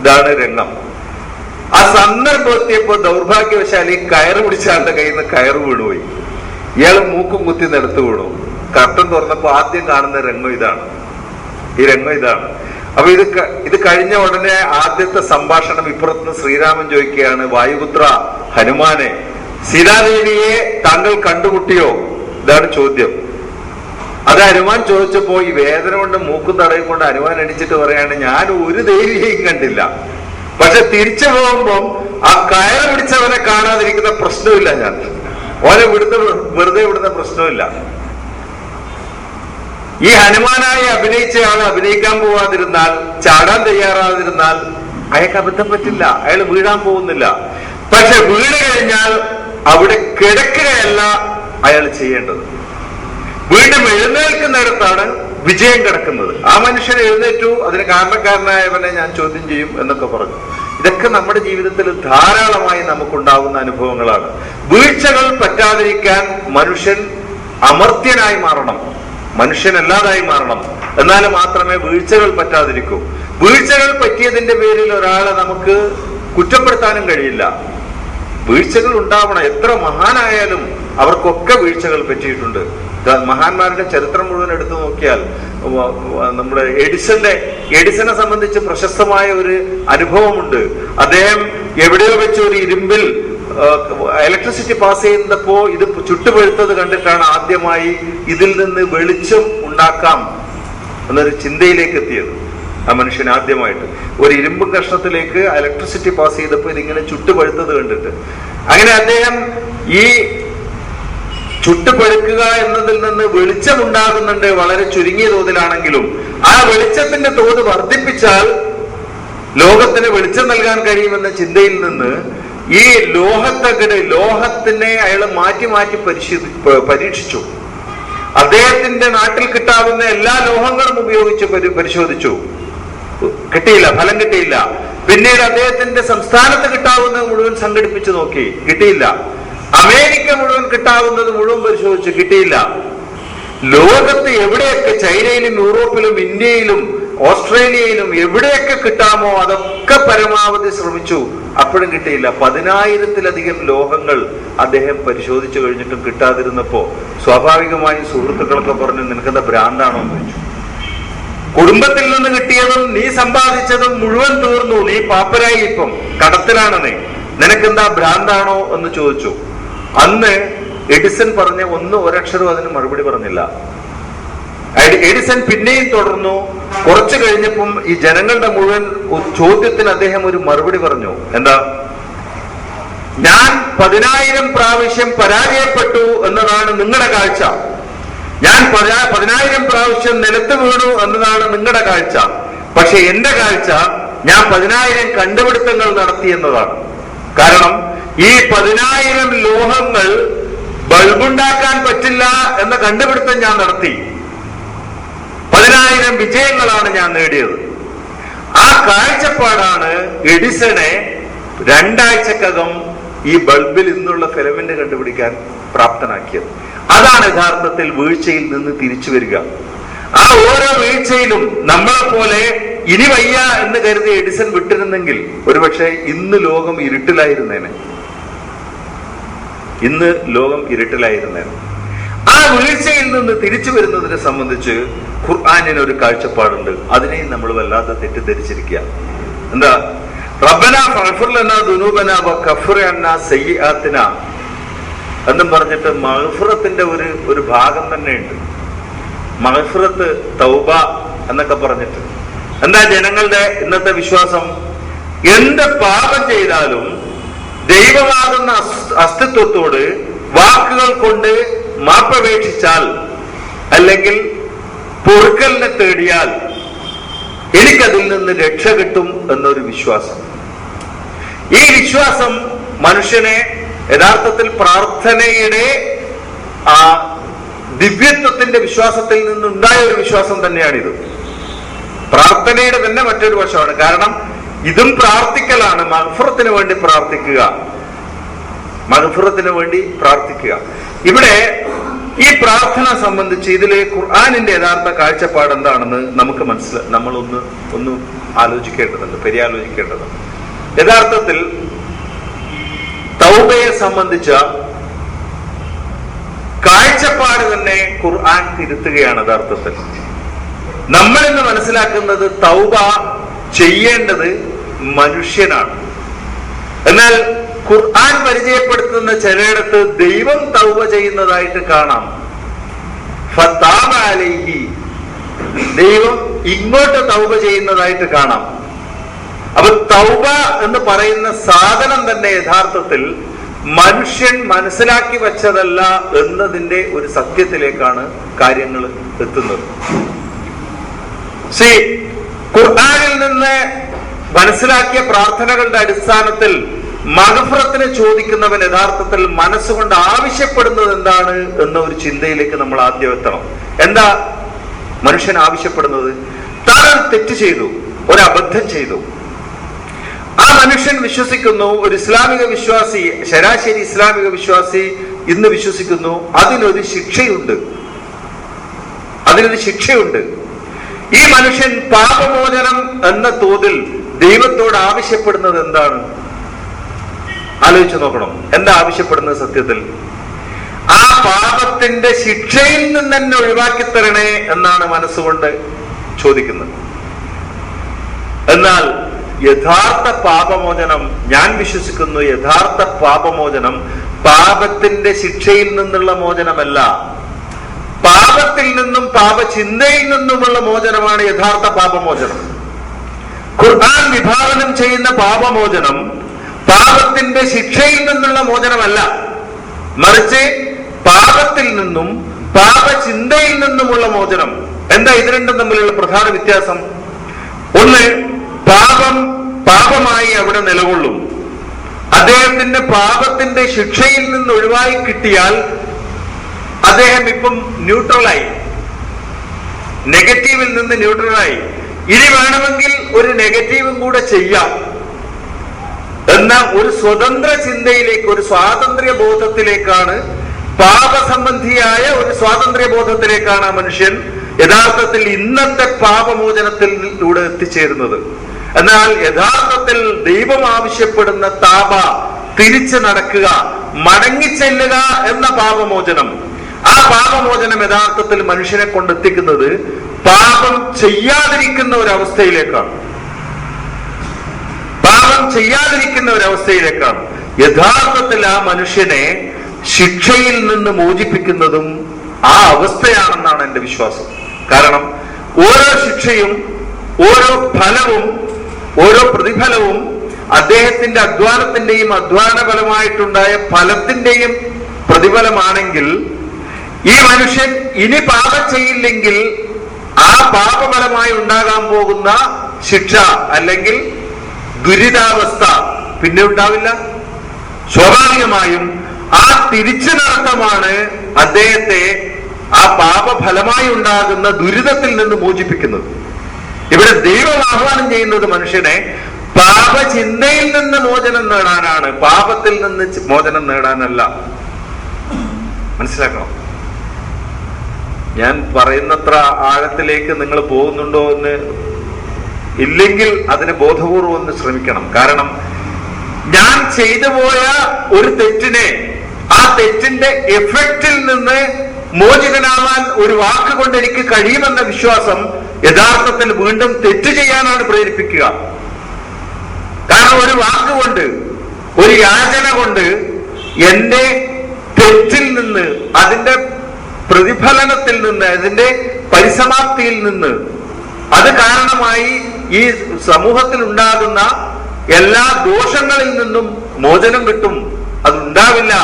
ഇതാണ് രംഗം. ആ സന്ദർഭം എത്തിയപ്പോ ദൗർഭാഗ്യവശാൽ ഈ കയറ് പിടിച്ച ആളുടെ കയ്യിൽ നിന്ന് കയറ് വീണുപോയി. ഇയാള് മൂക്കും കുത്തി നിലത്ത് വീണു. കർട്ടൻ തുറന്നപ്പോ ആദ്യം കാണുന്ന രംഗം ഇതാണ്. ഈ രംഗം ഇതാണ്. അപ്പൊ ഇത് കഴിഞ്ഞ ഉടനെ ആദ്യത്തെ സംഭാഷണം ഇപ്പുറത്തുനിന്ന് ശ്രീരാമൻ ചോദിക്കുകയാണ്, വായുപുത്ര ഹനുമാനെ, സീതാദേവിയെ താങ്കൾ കണ്ടുമുട്ടിയോ? ഇതാണ് ചോദ്യം. അത് ഹനുമാൻ ചോദിച്ചപ്പോ ഈ വേദന കൊണ്ട് മൂക്കും തടയും കൊണ്ട് ഹനുമാൻ എണിച്ചിട്ട് പറയാണ്, ഞാൻ ഒരു ദേവിയെയും കണ്ടില്ല. പക്ഷെ തിരിച്ചു പോകുമ്പം ആ കയറ് പിടിച്ചവനെ കാണാതിരിക്കുന്ന പ്രശ്നമില്ല. ഞാൻ ഓനെ വെറുതെ വിടുന്ന പ്രശ്നമില്ല. ഈ ഹനുമാനായി അഭിനയിച്ച ആൾ അഭിനയിക്കാൻ പോവാതിരുന്നാൽ, ചാടാൻ തയ്യാറാതിരുന്നാൽ അയാൾക്ക് അബദ്ധം പറ്റില്ല. അയാൾ വീഴാൻ പോകുന്നില്ല. പക്ഷെ വീണ് കഴിഞ്ഞാൽ അവിടെ കിടക്കുകയല്ല അയാൾ ചെയ്യേണ്ടത്. വീണ്ടും എഴുന്നേൽക്കുന്നിടത്താണ് വിജയം കിടക്കുന്നത്. ആ മനുഷ്യൻ എഴുന്നേറ്റു, അതിന് കാരണക്കാരനായവനെ ഞാൻ ചോദ്യം ചെയ്യും എന്നൊക്കെ പറഞ്ഞു. ഇതൊക്കെ നമ്മുടെ ജീവിതത്തിൽ ധാരാളമായി നമുക്കുണ്ടാകുന്ന അനുഭവങ്ങളാണ്. വീഴ്ചകൾ പറ്റാതിരിക്കാൻ മനുഷ്യൻ അമർത്യനായി മാറണം, മനുഷ്യനല്ലാതായി മാറണം. എന്നാൽ മാത്രമേ വീഴ്ചകൾ പറ്റാതിരിക്കൂ. വീഴ്ചകൾ പറ്റിയതിന്റെ പേരിൽ ഒരാളെ നമുക്ക് കുറ്റപ്പെടുത്താനും കഴിയില്ല. വീഴ്ചകൾ ഉണ്ടാവണം. എത്ര മഹാനായാലും അവർക്കൊക്കെ വീഴ്ചകൾ പറ്റിയിട്ടുണ്ട്. മഹാന്മാരുടെ ചരിത്രം മുഴുവൻ എടുത്തു നോക്കിയാൽ നമ്മുടെ എഡിസനെ സംബന്ധിച്ച് പ്രശസ്തമായ ഒരു അനുഭവമുണ്ട്. അദ്ദേഹം എവിടെയോ വെച്ച് ഒരു ഇരുമ്പിൽ ഇലക്ട്രിസിറ്റി പാസ് ചെയ്യുന്നപ്പോ ഇത് ചുട്ടുപഴുത്തത് കണ്ടിട്ടാണ് ആദ്യമായി ഇതിൽ നിന്ന് വെളിച്ചം ഉണ്ടാക്കാം എന്നൊരു ചിന്തയിലേക്ക് എത്തിയത്. ആ മനുഷ്യൻ ആദ്യമായിട്ട് ഒരു ഇരുമ്പ് കഷ്ണത്തിലേക്ക് ഇലക്ട്രിസിറ്റി പാസ് ചെയ്തപ്പോ ഇതിങ്ങനെ ചുട്ടുപഴുത്തത് കണ്ടിട്ട്, അങ്ങനെ അദ്ദേഹം ഈ ചുട്ടുപഴുക്കുക എന്നതിൽ നിന്ന് വെളിച്ചം ഉണ്ടാകുന്നുണ്ട്, വളരെ ചുരുങ്ങിയ തോതിലാണെങ്കിലും. ആ വെളിച്ചത്തിന്റെ തോത് വർദ്ധിപ്പിച്ചാൽ ലോകത്തിന് വെളിച്ചം നൽകാൻ കഴിയുമെന്ന ചിന്തയിൽ നിന്ന് ഈ ലോഹത്തിനെ അയാൾ മാറ്റി മാറ്റി പരീക്ഷിച്ചു. അദ്ദേഹത്തിന്റെ നാട്ടിൽ കിട്ടാവുന്ന എല്ലാ ലോഹങ്ങളും ഉപയോഗിച്ച് പരിശോധിച്ചു. കിട്ടിയില്ല, ഫലം കിട്ടിയില്ല. പിന്നീട് അദ്ദേഹത്തിന്റെ സംസ്ഥാനത്ത് കിട്ടാവുന്നത് മുഴുവൻ സംഘടിപ്പിച്ചു നോക്കി, കിട്ടിയില്ല. അമേരിക്ക മുഴുവൻ കിട്ടാവുന്നത് മുഴുവൻ പരിശോധിച്ചു, കിട്ടിയില്ല. ലോകത്ത് എവിടെയൊക്കെ, ചൈനയിലും യൂറോപ്പിലും ഇന്ത്യയിലും ഓസ്ട്രേലിയയിലും എവിടെയൊക്കെ കിട്ടാമോ അതൊക്കെ പരമാവധി ശ്രമിച്ചു, അപ്പോഴും കിട്ടിയില്ല. 10,000-ലധികം ലോഹങ്ങൾ അദ്ദേഹം പരിശോധിച്ചു കഴിഞ്ഞിട്ടും കിട്ടാതിരുന്നപ്പോ സ്വാഭാവികമായും സുഹൃത്തുക്കളൊക്കെ പറഞ്ഞു, നിനക്കെന്താ ഭ്രാന്താണോ എന്ന് ചോദിച്ചു. കുടുംബത്തിൽ നിന്ന് കിട്ടിയതും നീ സമ്പാദിച്ചതും മുഴുവൻ തീർന്നു, നീ പാപ്പരായി, ഇപ്പം കടത്തിലാണ് നീ, നിനക്കെന്താ ഭ്രാന്താണോ എന്ന് ചോദിച്ചു. അന്ന് എഡിസൺ പറഞ്ഞ ഒരക്ഷരവും അതിന് മറുപടി പറഞ്ഞില്ല. എഡിസൺ പിന്നെയും തുടർന്നു. കുറച്ചു കഴിഞ്ഞപ്പം ഈ ജനങ്ങളുടെ മുഴുവൻ ചോദ്യത്തിന് അദ്ദേഹം ഒരു മറുപടി പറഞ്ഞു. എന്താ? ഞാൻ 10,000 പ്രാവശ്യം പരാജയപ്പെട്ടു എന്നതാണ് നിങ്ങളുടെ കാഴ്ച, ഞാൻ 10,000 പ്രാവശ്യം നിലത്ത് വീണു എന്നതാണ് നിങ്ങളുടെ കാഴ്ച. പക്ഷെ എന്റെ കാഴ്ച ഞാൻ 10,000 കണ്ടുപിടുത്തങ്ങൾ നടത്തി എന്നതാണ്. കാരണം ഈ 10,000 ലോഹങ്ങൾ ബൾബുണ്ടാക്കാൻ പറ്റില്ല എന്ന കണ്ടുപിടുത്തം ഞാൻ നടത്തി. 10,000 വിജയങ്ങളാണ് ഞാൻ നേടിയത്. ആ കാഴ്ചപ്പാടാണ് എഡിസനെ 2 ആഴ്ചക്കകം ഈ ബൾബിൽ നിന്നുള്ള ഫിലമെന്റ് കണ്ടുപിടിക്കാൻ പ്രാപ്തനാക്കിയത്. അതാണ് യഥാർത്ഥത്തിൽ വീഴ്ചയിൽ നിന്ന് തിരിച്ചു വരിക. ആ ഓരോ വീഴ്ചയിലും നമ്മളെ പോലെ ഇനി വയ്യ എന്ന് കരുതി എഡിസൺ വിട്ടിരുന്നെങ്കിൽ ഒരുപക്ഷെ ഇന്ന് ലോകം ഇരുട്ടിലായിരുന്നേനെ. ആ വീഴ്ചയിൽ നിന്ന് തിരിച്ചു വരുന്നതിനെ സംബന്ധിച്ച് ഖുർആനിന് ഒരു കാഴ്ചപ്പാടുണ്ട്. അതിനെയും നമ്മൾ വല്ലാതെ തെറ്റിദ്ധരിച്ചിരിക്കുക. എന്താ? റബ്ബനാ ഫഗ്ഫിർ ലനാ ദുനൂബനാ വകഫിർ അന്നാ സയ്യിആതിനാ എന്നും പറഞ്ഞിട്ട് മഗ്ഫിറത്തിന്റെ ഒരു ഭാഗം തന്നെയുണ്ട്. മഗ്ഫിറത്ത്, തൗബ എന്നൊക്കെ പറഞ്ഞിട്ട്. എന്താ ജനങ്ങളുടെ ഇന്നത്തെ വിശ്വാസം? എന്ത് പാപം ചെയ്താലും ദൈവമാകുന്ന അസ്തിത്വത്തോട് വാക്കുകൾ കൊണ്ട് മാപ്പപേക്ഷിച്ചാൽ, അല്ലെങ്കിൽ പൊറുക്കലിനെ തേടിയാൽ എനിക്കതിൽ നിന്ന് രക്ഷ കിട്ടും എന്നൊരു വിശ്വാസം. ഈ വിശ്വാസം മനുഷ്യനെ യഥാർത്ഥത്തിൽ പ്രാർത്ഥനയുടെ ആ ദിവ്യത്വത്തിന്റെ വിശ്വാസത്തിൽ നിന്നുണ്ടായ ഒരു വിശ്വാസം തന്നെയാണിത്. പ്രാർത്ഥനയുടെ തന്നെ മറ്റൊരു വശമാണ്. കാരണം ഇതും പ്രാർത്ഥിക്കലാണ്. മഗ്ഫിറത്തിന് വേണ്ടി പ്രാർത്ഥിക്കുക. ഇവിടെ ഈ പ്രാർത്ഥന സംബന്ധിച്ച് ഇതിലെ ഖുർആനിന്റെ യഥാർത്ഥ കാഴ്ചപ്പാട് എന്താണെന്ന് നമുക്ക് നമ്മളൊന്ന് ആലോചിക്കേണ്ടതുണ്ട്, പര്യാലോചിക്കേണ്ടതുണ്ട്. യഥാർത്ഥത്തിൽ തൗബയെ സംബന്ധിച്ച കാഴ്ചപ്പാട് തന്നെ ഖുർആൻ തിരുത്തുകയാണ്. യഥാർത്ഥത്തിൽ നമ്മൾ ഇന്ന് മനസ്സിലാക്കുന്നത് തൗബ ചെയ്യേണ്ടത് മനുഷ്യനാണ്. എന്നാൽ ഖുർആൻ പരിചയപ്പെടുത്തുന്ന ചിലയിടത്ത് ദൈവം തൗബ ചെയ്യുന്നതായിട്ട് കാണാം. ഫതാബ അലൈഹി, ദൈവം ഇങ്ങോട്ട് തൗബ ചെയ്യുന്നതായിട്ട് കാണാം. അപ്പൊ തൗബ എന്ന് പറയുന്ന സാധനം തന്നെ യഥാർത്ഥത്തിൽ മനുഷ്യൻ മനസ്സിലാക്കി വെച്ചതല്ല എന്നതിന്റെ ഒരു സത്യത്തിലേക്കാണ് കാര്യങ്ങൾ എത്തുന്നത്. ഖുർആനിൽ നിന്ന് മനസ്സിലാക്കിയ പ്രാർത്ഥനകളുടെ അടിസ്ഥാനത്തിൽ മഗ്ഫിറത്തിനെ ചോദിക്കുന്നവൻ യഥാർത്ഥത്തിൽ മനസ്സുകൊണ്ട് ആവശ്യപ്പെടുന്നത് എന്താണ് എന്ന ഒരു ചിന്തയിലേക്ക് നമ്മൾ ആദ്യം എത്തണം. എന്താ മനുഷ്യൻ ആവശ്യപ്പെടുന്നത്? താൻ തെറ്റ് ചെയ്തു, ഒരു അബദ്ധം ചെയ്തു. ആ മനുഷ്യൻ വിശ്വസിക്കുന്നു, ഒരു ഇസ്ലാമിക വിശ്വാസി, ശരാശരി ഇസ്ലാമിക വിശ്വാസി ഇന്ന് വിശ്വസിക്കുന്നു അതിനൊരു ശിക്ഷയുണ്ട്. ഈ മനുഷ്യൻ പാപമോചനം എന്ന തോതിൽ ദൈവത്തോട് ആവശ്യപ്പെടുന്നത് എന്താണ്? ആലോചിച്ചു നോക്കണം. എന്താ ആവശ്യപ്പെടുന്നത്? സത്യത്തിൽ ആ പാപത്തിന്റെ ശിക്ഷയിൽ നിന്ന് തന്നെ ഒഴിവാക്കി തരണേ എന്നാണ് മനസ്സുകൊണ്ട് ചോദിക്കുന്നത്. എന്നാൽ യഥാർത്ഥ പാപമോചനം, ഞാൻ വിശ്വസിക്കുന്നു, യഥാർത്ഥ പാപമോചനം പാപത്തിന്റെ ശിക്ഷയിൽ നിന്നുള്ള മോചനമല്ല, പാപത്തിൽ നിന്നും പാപചിന്തയിൽ നിന്നുമുള്ള മോചനമാണ് യഥാർത്ഥ പാപമോചനം. ഖുർആൻ വിഭാവനം ചെയ്യുന്ന പാപമോചനം പാപത്തിന്റെ ശിക്ഷയിൽ നിന്നുള്ള മോചനമല്ല, മറിച്ച് പാപത്തിൽ നിന്നും പാപചിന്തയിൽ നിന്നുമുള്ള മോചനം. എന്താ ഇത് രണ്ടും തമ്മിലുള്ള പ്രധാന വ്യത്യാസം? ഒന്ന്, പാപമായി അവിടെ നിലകൊള്ളും. അദ്ദേഹത്തിന്റെ പാപത്തിന്റെ ശിക്ഷയിൽ നിന്ന് ഒഴിവായി കിട്ടിയാൽ അദ്ദേഹം ഇപ്പം ന്യൂട്രലായി, നെഗറ്റീവിൽ നിന്ന് ന്യൂട്രലായി. ഇനി വേണമെങ്കിൽ ഒരു നെഗറ്റീവും കൂടെ ചെയ്യാം എന്ന ഒരു സ്വതന്ത്ര ചിന്തയിലേക്ക്, ഒരു സ്വാതന്ത്ര്യ ബോധത്തിലേക്കാണ്, പാപസംബന്ധിയായ ഒരു സ്വാതന്ത്ര്യ ബോധത്തിലേക്കാണ് ആ മനുഷ്യൻ യഥാർത്ഥത്തിൽ ഇന്നത്തെ പാപമോചനത്തിലൂടെ എത്തിച്ചേരുന്നത്. എന്നാൽ യഥാർത്ഥത്തിൽ ദൈവം ആവശ്യപ്പെടുന്ന താബ, തിരിച്ചു നടക്കുക, മടങ്ങിച്ചെല്ലുക എന്ന പാപമോചനം, ആ പാപമോചനം യഥാർത്ഥത്തിൽ മനുഷ്യനെ കൊണ്ടെത്തിക്കുന്നത് പാപം ചെയ്യാതിരിക്കുന്ന ഒരവസ്ഥയിലേക്കാണ്. യഥാർത്ഥത്തിൽ ആ മനുഷ്യനെ ശിക്ഷയിൽ നിന്ന് മോചിപ്പിക്കുന്നതും ആ അവസ്ഥയാണെന്നാണ് എന്റെ വിശ്വാസം. കാരണം ഓരോ ശിക്ഷയും, ഓരോ ഫലവും, ഓരോ പ്രതിഫലവും അദ്ദേഹത്തിന്റെ അധ്വാനത്തിന്റെയും അധ്വാനഫലമായിട്ടുണ്ടായ ഫലത്തിന്റെയും പ്രതിഫലമാണെങ്കിൽ ഈ മനുഷ്യൻ ഇനി പാപം ചെയ്യില്ലെങ്കിൽ ആ പാപഫലമായി ഉണ്ടാകാൻ പോകുന്ന ശിക്ഷ അല്ലെങ്കിൽ ദുരിതാവസ്ഥ പിന്നെ ഉണ്ടാവില്ല. സ്വാഭാവികമായും ആ തിരിച്ചു നടത്തമാണ് അദ്ദേഹത്തെ ആ പാപഫലമായി ഉണ്ടാകുന്ന ദുരിതത്തിൽ നിന്ന് മോചിപ്പിക്കുന്നത്. ഇവിടെ ദൈവം ആഹ്വാനം ചെയ്യുന്നത് മനുഷ്യനെ പാപചിന്തയിൽ നിന്ന് മോചനം നേടാനാണ്, പാപത്തിൽ നിന്ന് മോചനം നേടാനല്ല. മനസ്സിലാക്കണം. ഞാൻ പറയുന്നത്ര ആഴത്തിലേക്ക് നിങ്ങൾ പോകുന്നുണ്ടോ എന്ന് ഇല്ലെങ്കിൽ അതിന് ബോധപൂർവം ഒന്ന് ശ്രമിക്കണം. കാരണം ഞാൻ ചെയ്തു പോയ ഒരു തെറ്റിനെ, ആ തെറ്റിന്റെ എഫക്റ്റിൽ നിന്ന് മോചിതനാവാൻ ഒരു വാക്ക് കൊണ്ട് എനിക്ക് കഴിയുമെന്ന വിശ്വാസം യഥാർത്ഥത്തിൽ വീണ്ടും തെറ്റ് ചെയ്യാനാണ് പ്രേരിപ്പിക്കുക. കാരണം ഒരു വാക്കുകൊണ്ട്, ഒരു യാചന കൊണ്ട് എന്റെ തെറ്റിൽ നിന്ന്, അതിന്റെ പ്രതിഫലനത്തിൽ നിന്ന്, അതിന്റെ പരിസമാപ്തിയിൽ നിന്ന്, അത് കാരണമായി ഈ സമൂഹത്തിൽ ഉണ്ടാകുന്ന എല്ലാ ദോഷങ്ങളിൽ നിന്നും മോചനം കിട്ടും, അതുണ്ടാവില്ല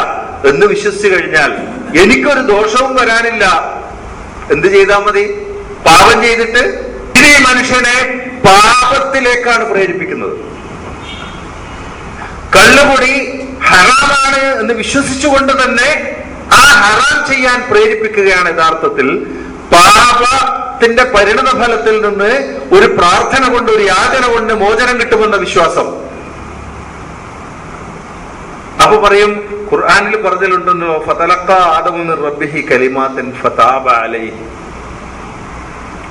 എന്ന് വിശ്വസിച്ചു കഴിഞ്ഞാൽ എനിക്കൊരു ദോഷവും വരാനില്ല. എന്ത് ചെയ്താൽ മതി? പാപം ചെയ്തിട്ട് ഇത് ഈ മനുഷ്യനെ പാപത്തിലേക്കാണ് പ്രേരിപ്പിക്കുന്നത്. കള്ളുകുടി ഹറാമാണ് എന്ന് വിശ്വസിച്ചുകൊണ്ട് തന്നെ ആ ഹറാം ചെയ്യാൻ പ്രേരിപ്പിക്കുകയാണ് യഥാർത്ഥത്തിൽ. പാപത്തിന്റെ പരിണത ഫലത്തിൽ നിന്ന് ഒരു പ്രാർത്ഥന കൊണ്ട്, ഒരു യാചന കൊണ്ട് മോചനം കിട്ടുമെന്ന വിശ്വാസം. അപ്പൊ പറയും ഖുർആനിൽ പറഞ്ഞിട്ടുണ്ടല്ലോ, ഫതലഖ ആദമു മിർ റബ്ബിഹി കലിമാത്തിൻ ഫതാബ അലൈഹി.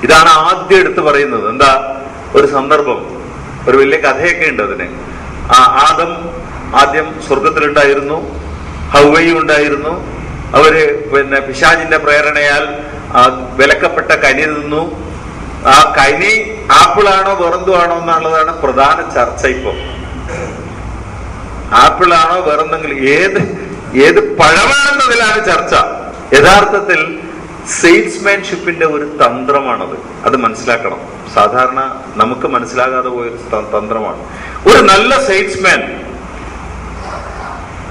ഇതാണ് ആദ്യം എടുത്ത് പറയുന്നത്. എന്താ? ഒരു സന്ദർഭം, ഒരു വലിയ കഥയൊക്കെ ഉണ്ട് അതിന്. ആദം ആദ്യം സ്വർഗത്തിലുണ്ടായിരുന്നു, ഹവ്വയും ഉണ്ടായിരുന്നു. അവര് പിശാചിന്റെ പ്രേരണയാൽ വിലക്കപ്പെട്ട കനി തിന്നു. ആ കനി ആപ്പിളാണോ വേറെന്തുവാണോ എന്നുള്ളതാണ് പ്രധാന ചർച്ച. ഇപ്പൊ ആപ്പിളാണോ വേറെന്തെങ്കിലും ഏത് പഴമാണെന്നതിലാണ് ചർച്ച. യഥാർത്ഥത്തിൽ സെയിൽസ്മാൻഷിപ്പിന്റെ ഒരു തന്ത്രമാണത്. അത് മനസ്സിലാക്കണം. സാധാരണ നമുക്ക് മനസ്സിലാകാതെ പോയൊരു തന്ത്രമാണ്. ഒരു നല്ല സെയിൽസ്മാൻ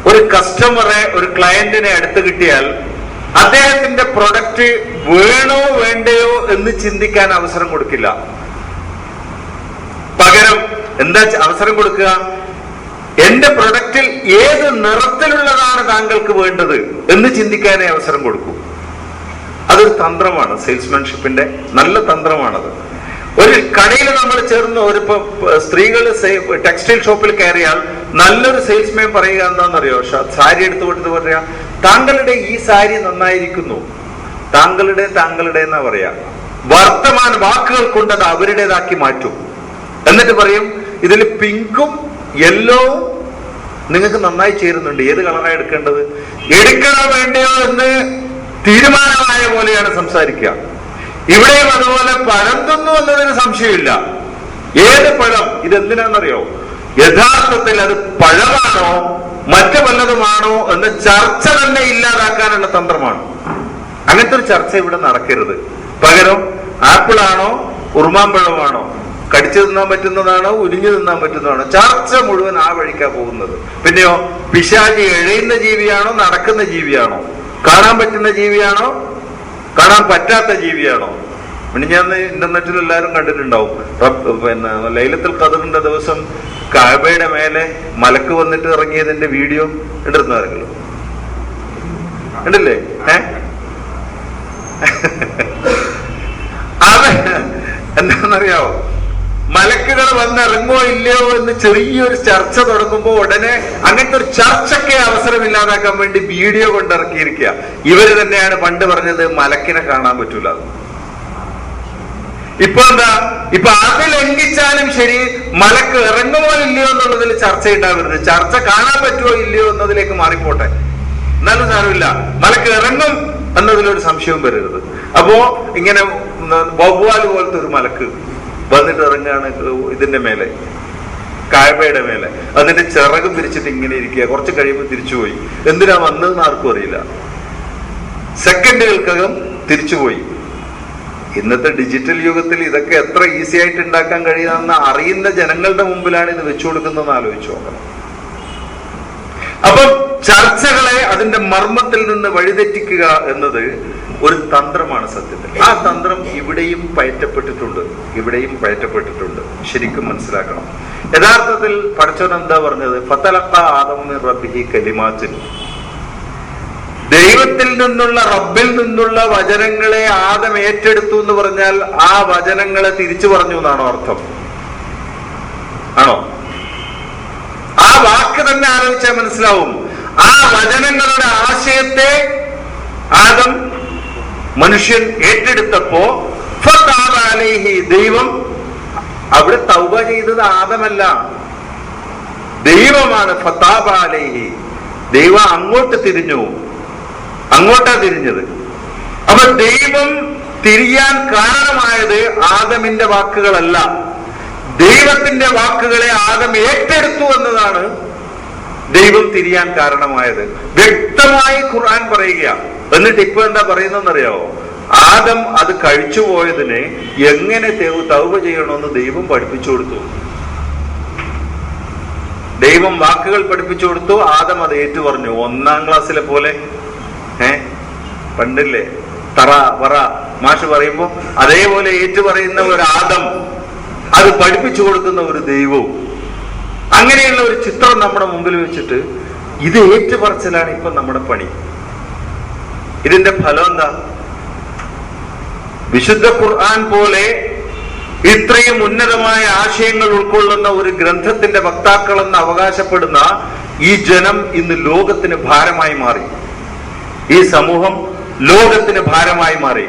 ഒരു കസ്റ്റമറെ, ഒരു ക്ലയന്റിനെ അടുത്ത് കിട്ടിയാൽ അദ്ദേഹത്തിന്റെ പ്രൊഡക്റ്റ് വേണോ വേണ്ടയോ എന്ന് ചിന്തിക്കാൻ അവസരം കൊടുക്കില്ല. പകരം എന്താ അവസരം കൊടുക്കുക? എന്റെ പ്രൊഡക്റ്റിൽ ഏത് നിറത്തിലുള്ളതാണ് താങ്കൾക്ക് വേണ്ടത് എന്ന് ചിന്തിക്കാനേ അവസരം കൊടുക്കൂ. അതൊരു തന്ത്രമാണ്, സെയിൽസ്മാൻഷിപ്പിന്റെ നല്ല തന്ത്രമാണത്. ഒരു കടയിൽ നമ്മൾ ചേർന്ന് ഇപ്പൊ സ്ത്രീകൾ ടെക്സ്റ്റൈൽ ഷോപ്പിൽ കയറിയാൽ നല്ലൊരു സെയിൽസ്മാൻ പറയുക എന്താണെന്നറിയോ? സാരി എടുത്തു കൊടുത്ത് പറയാ, താങ്കളുടെ ഈ സാരി നന്നായിരിക്കുന്നു. താങ്കളുടെ എന്നാ പറയാ. വർത്തമാന വാക്കുകൾ കൊണ്ട് അത് അവരുടേതാക്കി മാറ്റും. എന്നിട്ട് പറയും, ഇതിൽ പിങ്കും യെല്ലോവും നിങ്ങൾക്ക് നന്നായി ചേരുന്നുണ്ട്, ഏത് കളറാണ് എടുക്കേണ്ടത്, എടുക്കണോ വേണ്ടയോ എന്ന് തീരുമാനമായ പോലെയാണ് സംസാരിക്കുക. ഇവിടെയും അതുപോലെ പഴം തിന്നു എന്നതിന് സംശയമില്ല. ഏത് പഴം, ഇതെന്തിനാണെന്നറിയോ? യഥാർത്ഥത്തിൽ അത് പഴമാണോ മറ്റു വല്ലതുമാണോ എന്ന ചർച്ച തന്നെ ഇല്ലാതാക്കാനുള്ള തന്ത്രമാണ്. അങ്ങനത്തെ ഒരു ചർച്ച ഇവിടെ നടക്കരുത്. പകരം ആപ്പിളാണോ ഉറുമാമ്പഴമാണോ, കടിച്ചു തിന്നാൻ പറ്റുന്നതാണോ ഉരിഞ്ഞു തിന്നാൻ പറ്റുന്നതാണോ, ചർച്ച മുഴുവൻ ആ വഴിക്കാ പോകുന്നത്. പിന്നെയോ, പിശാചി എഴയുന്ന ജീവിയാണോ നടക്കുന്ന ജീവിയാണോ, കാണാൻ പറ്റുന്ന ജീവിയാണോ കാണാൻ പറ്റാത്ത ജീവിയാണോ? പിന്നെ ഞാൻ ഇന്റർനെറ്റിൽ എല്ലാവരും കണ്ടിട്ടുണ്ടാവും, ലൈലത്തുൽ ഖദറിന്റെ ദിവസം കഅബയുടെ മേലെ മലക്ക് വന്നിട്ട് ഇറങ്ങിയതിന്റെ വീഡിയോ ഇടുന്നവരെങ്കിലും ഉണ്ടല്ലേ? എന്താണെന്നറിയാവോ? മലക്കുകൾ വന്നിറങ്ങോ ഇല്ലയോ എന്ന് ചെറിയൊരു ചർച്ച തുടങ്ങുമ്പോ ഉടനെ അങ്ങനത്തെ ഒരു ചർച്ചയ്ക്ക് അവസരമില്ലാതാക്കാൻ വേണ്ടി വീഡിയോ കൊണ്ടിറക്കിയിരിക്കുക. ഇവര് തന്നെയാണ് പണ്ട് പറഞ്ഞത് മലക്കിനെ കാണാൻ പറ്റൂല. ഇപ്പൊ എന്താ? ഇപ്പൊ അത് ലംഘിച്ചാലും ശരി, മലക്ക് ഇറങ്ങുമോ ഇല്ലയോ എന്നുള്ളതിൽ ചർച്ച ഉണ്ടാവരുത്. ചർച്ച കാണാൻ പറ്റുമോ ഇല്ലയോ എന്നതിലേക്ക് മാറിപ്പോട്ടെ, എന്നാലും സാരമില്ല. മലക്ക് ഇറങ്ങും എന്നതിലൊരു സംശയവും വരരുത്. അപ്പോ ഇങ്ങനെ വവ്വാല് പോലത്തെ ഒരു മലക്ക് വന്നിട്ട് ഇറങ്ങാണ് ഇതിന്റെ മേലെ, കഅബയുടെ മേലെ. അതിന്റെ ചിറക് പിരിച്ചിട്ട് ഇങ്ങനെ ഇരിക്കുക. കുറച്ച് കഴിയുമ്പോൾ തിരിച്ചുപോയി. എന്തിനാ വന്നതെന്ന് ആർക്കും അറിയില്ല. സെക്കൻഡുകൾക്കകം തിരിച്ചുപോയി. ഇന്നത്തെ ഡിജിറ്റൽ യുഗത്തിൽ ഇതൊക്കെ എത്ര ഈസി ആയിട്ട് ഉണ്ടാക്കാൻ കഴിയാമെന്ന് അറിയുന്ന ജനങ്ങളുടെ മുമ്പിലാണ് ഇത് വെച്ചു കൊടുക്കുന്നതെന്ന് ആലോചിച്ചു നോക്കണം. അപ്പം ചർച്ചകളെ അതിന്റെ മർമ്മത്തിൽ നിന്ന് വഴിതെറ്റിക്കുക എന്നത് ഒരു തന്ത്രമാണ് സത്യത്തിൽ. ആ തന്ത്രം ഇവിടെയും പയറ്റപ്പെട്ടിട്ടുണ്ട്. ശരിക്കും മനസ്സിലാക്കണം. യഥാർത്ഥത്തിൽ പടച്ചോൻ എന്താ പറഞ്ഞത്? ഫതലഖ ആദമു മിർ റബ്ബിഹി കലിമാത്തിൻ. ദൈവത്തിൽ നിന്നുള്ള, റബ്ബിൽ നിന്നുള്ള വചനങ്ങളെ ആദം ഏറ്റെടുത്തു എന്ന് പറഞ്ഞാൽ ആ വചനങ്ങളെ തിരിച്ചു പറഞ്ഞു എന്നാണോ അർത്ഥം? ആണോ? ആ വാക്ക് തന്നെ ആലോചിച്ചാൽ മനസ്സിലാവും. ആ വചനങ്ങളുടെ ആശയത്തെ ആദം മനുഷ്യൻ ഏറ്റെടുത്തപ്പോ ഫതഅബ അലൈഹി, ദൈവം അവിടെ തൗബ ചെയ്തത് ആദമല്ല, ദൈവമാണ്. ഫതഅബ അലൈഹി, ദൈവം അങ്ങോട്ടാ തിരിഞ്ഞത്. അപ്പൊ ദൈവം തിരിയാൻ കാരണമായത് ആദമിന്റെ വാക്കുകളല്ല, ദൈവത്തിന്റെ വാക്കുകളെ ആദം ഏറ്റെടുത്തു എന്നതാണ് ദൈവം തിരിയാൻ കാരണമായത്. വ്യക്തമായി ഖുർആൻ പറയുക. എന്നിട്ട് ഇപ്പൊ എന്താ പറയുന്നതെന്നറിയാവോ? ആദം അത് കഴിച്ചു പോയതിന് എങ്ങനെ തൗബ ചെയ്യണമെന്ന് ദൈവം പഠിപ്പിച്ചു കൊടുത്തു. ദൈവം വാക്കുകൾ പഠിപ്പിച്ചു കൊടുത്തു. ആദം അത് ഏറ്റു പറഞ്ഞു. 1ാം ക്ലാസ്സിലെ പോലെ പണ്ടില്ലേ തറ പറ മാഷ് പറയുമ്പോ അതേപോലെ ഏറ്റു പറയുന്ന ഒരു ആദം, അത് പഠിപ്പിച്ചു കൊടുക്കുന്ന ഒരു ദൈവവും. അങ്ങനെയുള്ള ഒരു ചിത്രം നമ്മുടെ മുമ്പിൽ വെച്ചിട്ട് ഇത് ഏറ്റുപറച്ചിലാണ് ഇപ്പൊ നമ്മുടെ പണി. ഇതിന്റെ ഫലം എന്താ? വിശുദ്ധ ഖുർആൻ പോലെ ഇത്രയും ഉന്നതമായ ആശയങ്ങൾ ഉൾക്കൊള്ളുന്ന ഒരു ഗ്രന്ഥത്തിന്റെ വക്താക്കളെന്ന് അവകാശപ്പെടുന്ന ഈ ജനം ഇന്ന് ലോകത്തിന് ഭാരമായി മാറി. ഈ സമൂഹം ലോകത്തിന് ഭാരമായി മാറി.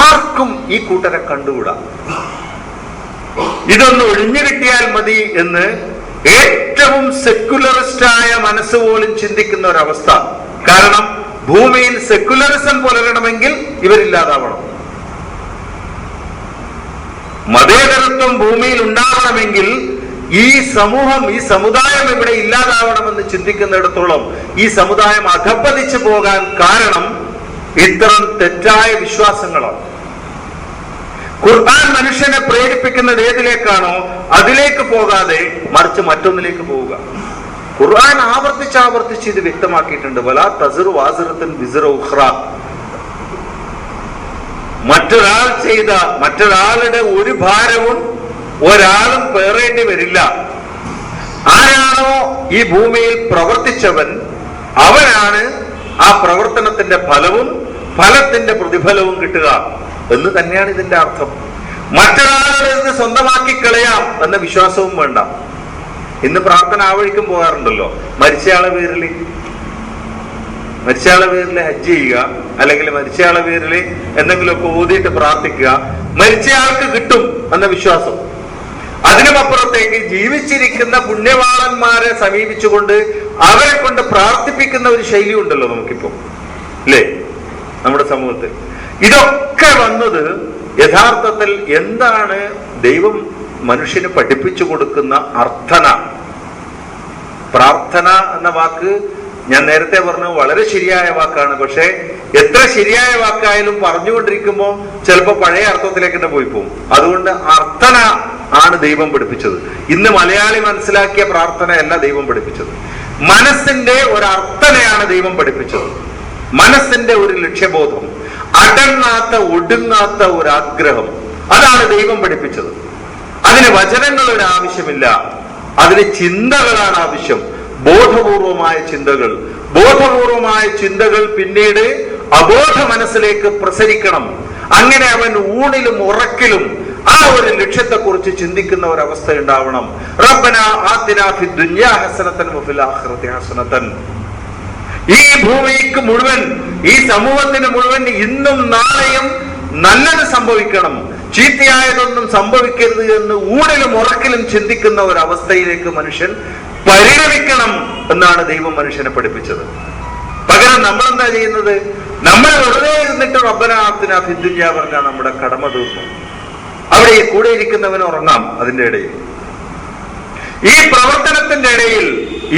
ആർക്കും ഈ കൂട്ടരെ കണ്ടുകൂടാ. ഇതൊന്ന് ഒഴിഞ്ഞു കിട്ടിയാൽ മതി എന്ന് ഏറ്റവും സെക്യുലറിസ്റ്റായ മനസ്സ് പോലും ചിന്തിക്കുന്ന ഒരവസ്ഥ. കാരണം ഭൂമിയിൽ സെക്യുലറിസം പുലരണമെങ്കിൽ ഇവരില്ലാതാവണം. മതേതരത്വം ഭൂമിയിൽ ഉണ്ടാവണമെങ്കിൽ ഈ സമൂഹം, ഈ സമുദായം ഇവിടെ ഇല്ലാതാവണമെന്ന് ചിന്തിക്കുന്നിടത്തോളം ഈ സമുദായം അധപ്പതിച്ചു പോകാൻ കാരണം ഇത്തരം തെറ്റായ വിശ്വാസങ്ങളാണ്. ഖുർആൻ മനുഷ്യനെ പ്രേരിപ്പിക്കുന്നത് ഏതിലേക്കാണോ അതിലേക്ക് പോകാതെ മറിച്ച് മറ്റൊന്നിലേക്ക് പോവുക. ഖുർആൻ ആവർത്തിച്ച് ഇത് വ്യക്തമാക്കിയിട്ടുണ്ട്. വലാ തസിറു വാസിറത്തുൻ വിസ്റ ഉഖ്റ. മറ്റൊരാൾ ചെയ്ത മറ്റൊരാളുടെ ഒരു ഭാരവും ഒരാളും പേറേണ്ടി വരില്ല. ആരാണോ ഈ ഭൂമിയിൽ പ്രവർത്തിച്ചവൻ അവനാണ് ആ പ്രവർത്തനത്തിന്റെ ഫലവും ഫലത്തിന്റെ പ്രതിഫലവും കിട്ടുക എന്ന് തന്നെയാണ് ഇതിന്റെ അർത്ഥം. മറ്റൊരാളുടെ ഇത് സ്വന്തമാക്കി കളയാം എന്ന വിശ്വാസവും വേണ്ട. ഇന്ന് പ്രാർത്ഥന ആവഴിക്കും പോകാറുണ്ടല്ലോ. മരിച്ചയാളെ പേരിൽ ഹജ്ജ് ചെയ്യുക, അല്ലെങ്കിൽ മരിച്ചയാളെ പേരിൽ എന്തെങ്കിലുമൊക്കെ ഓതിയിട്ട് പ്രാർത്ഥിക്കുക. മരിച്ചയാൾക്ക് കിട്ടും എന്ന വിശ്വാസം. അതിനുമപ്പുറത്തേക്ക് ജീവിച്ചിരിക്കുന്ന പുണ്യവാളന്മാരെ സമീപിച്ചുകൊണ്ട് അവരെ കൊണ്ട് പ്രാർത്ഥിപ്പിക്കുന്ന ഒരു ശൈലി ഉണ്ടല്ലോ നമുക്കിപ്പോ, അല്ലേ, നമ്മുടെ സമൂഹത്തിൽ. ഇതൊക്കെ വന്നത് യഥാർത്ഥത്തിൽ എന്താണ് ദൈവം മനുഷ്യന് പഠിപ്പിച്ചു കൊടുക്കുന്ന അർത്ഥന. പ്രാർത്ഥന എന്ന വാക്ക് ഞാൻ നേരത്തെ പറഞ്ഞു വളരെ ശരിയായ വാക്കാണ്. പക്ഷെ എത്ര ശരിയായ വാക്കായാലും പറഞ്ഞുകൊണ്ടിരിക്കുമ്പോൾ ചിലപ്പോൾ പഴയ അർത്ഥത്തിലേക്ക് തന്നെ പോയി പോകും. അതുകൊണ്ട് അർത്ഥന ആണ് ദൈവം പഠിപ്പിച്ചത്. ഇന്ന് മലയാളി മനസ്സിലാക്കിയ പ്രാർത്ഥനയല്ല ദൈവം പഠിപ്പിച്ചത്. മനസ്സിന്റെ ഒരു അർത്ഥനയാണ് ദൈവം പഠിപ്പിച്ചത്. മനസ്സിന്റെ ഒരു ലക്ഷ്യബോധം, അടങ്ങാത്ത ഒടുങ്ങാത്ത ഒരു ആഗ്രഹം, അതാണ് ദൈവം പഠിപ്പിച്ചത്. അതിന് വചനങ്ങളുടെ ആവശ്യമില്ല, അതിന് ചിന്തകളാണ് ആവശ്യം. ബോധപൂർവമായ ചിന്തകൾ. ബോധപൂർവമായ ചിന്തകൾ പിന്നീട് അബോധ മനസ്സിലേക്ക് പ്രസരിക്കണം. അങ്ങനെ അവൻ ഊണിലും ഉറക്കിലും ആ ഒരു ലക്ഷ്യത്തെക്കുറിച്ച് ചിന്തിക്കുന്ന ഒരവസ്ഥ ഉണ്ടാവണം. റബ്ബനാ ആതിനാ ഫിദ് ദുനിയാ ഹസനതൻ വഫിൽ ആഖിറതി ഹസനതൻ. ഈ ഭൂമിക്ക് മുഴുവൻ, ഈ സമൂഹത്തിന് മുഴുവൻ ഇന്നും നാളെയും നല്ലത് സംഭവിക്കണം, ചീത്തയായതൊന്നും സംഭവിക്കരുത് എന്ന് ഊണിലും ഉറക്കിലും ചിന്തിക്കുന്ന ഒരവസ്ഥയിലേക്ക് മനുഷ്യൻ പരിണമിക്കണം എന്നാണ് ദൈവം മനുഷ്യനെ പഠിപ്പിച്ചത്. പകരം നമ്മൾ എന്താ ചെയ്യുന്നത്? നമ്മൾ വെറുതെ ഇരുന്നിട്ട് റബ്ബനാ ആതിനാ ഫിദ് ദുനിയാ പറഞ്ഞാൽ നമ്മുടെ കടമ തീർന്നു. അവിടെ ഈ കൂടെ ഇരിക്കുന്നവന് ഉറങ്ങാം. അതിന്റെ ഇടയിൽ, ഈ പ്രവർത്തനത്തിന്റെ ഇടയിൽ,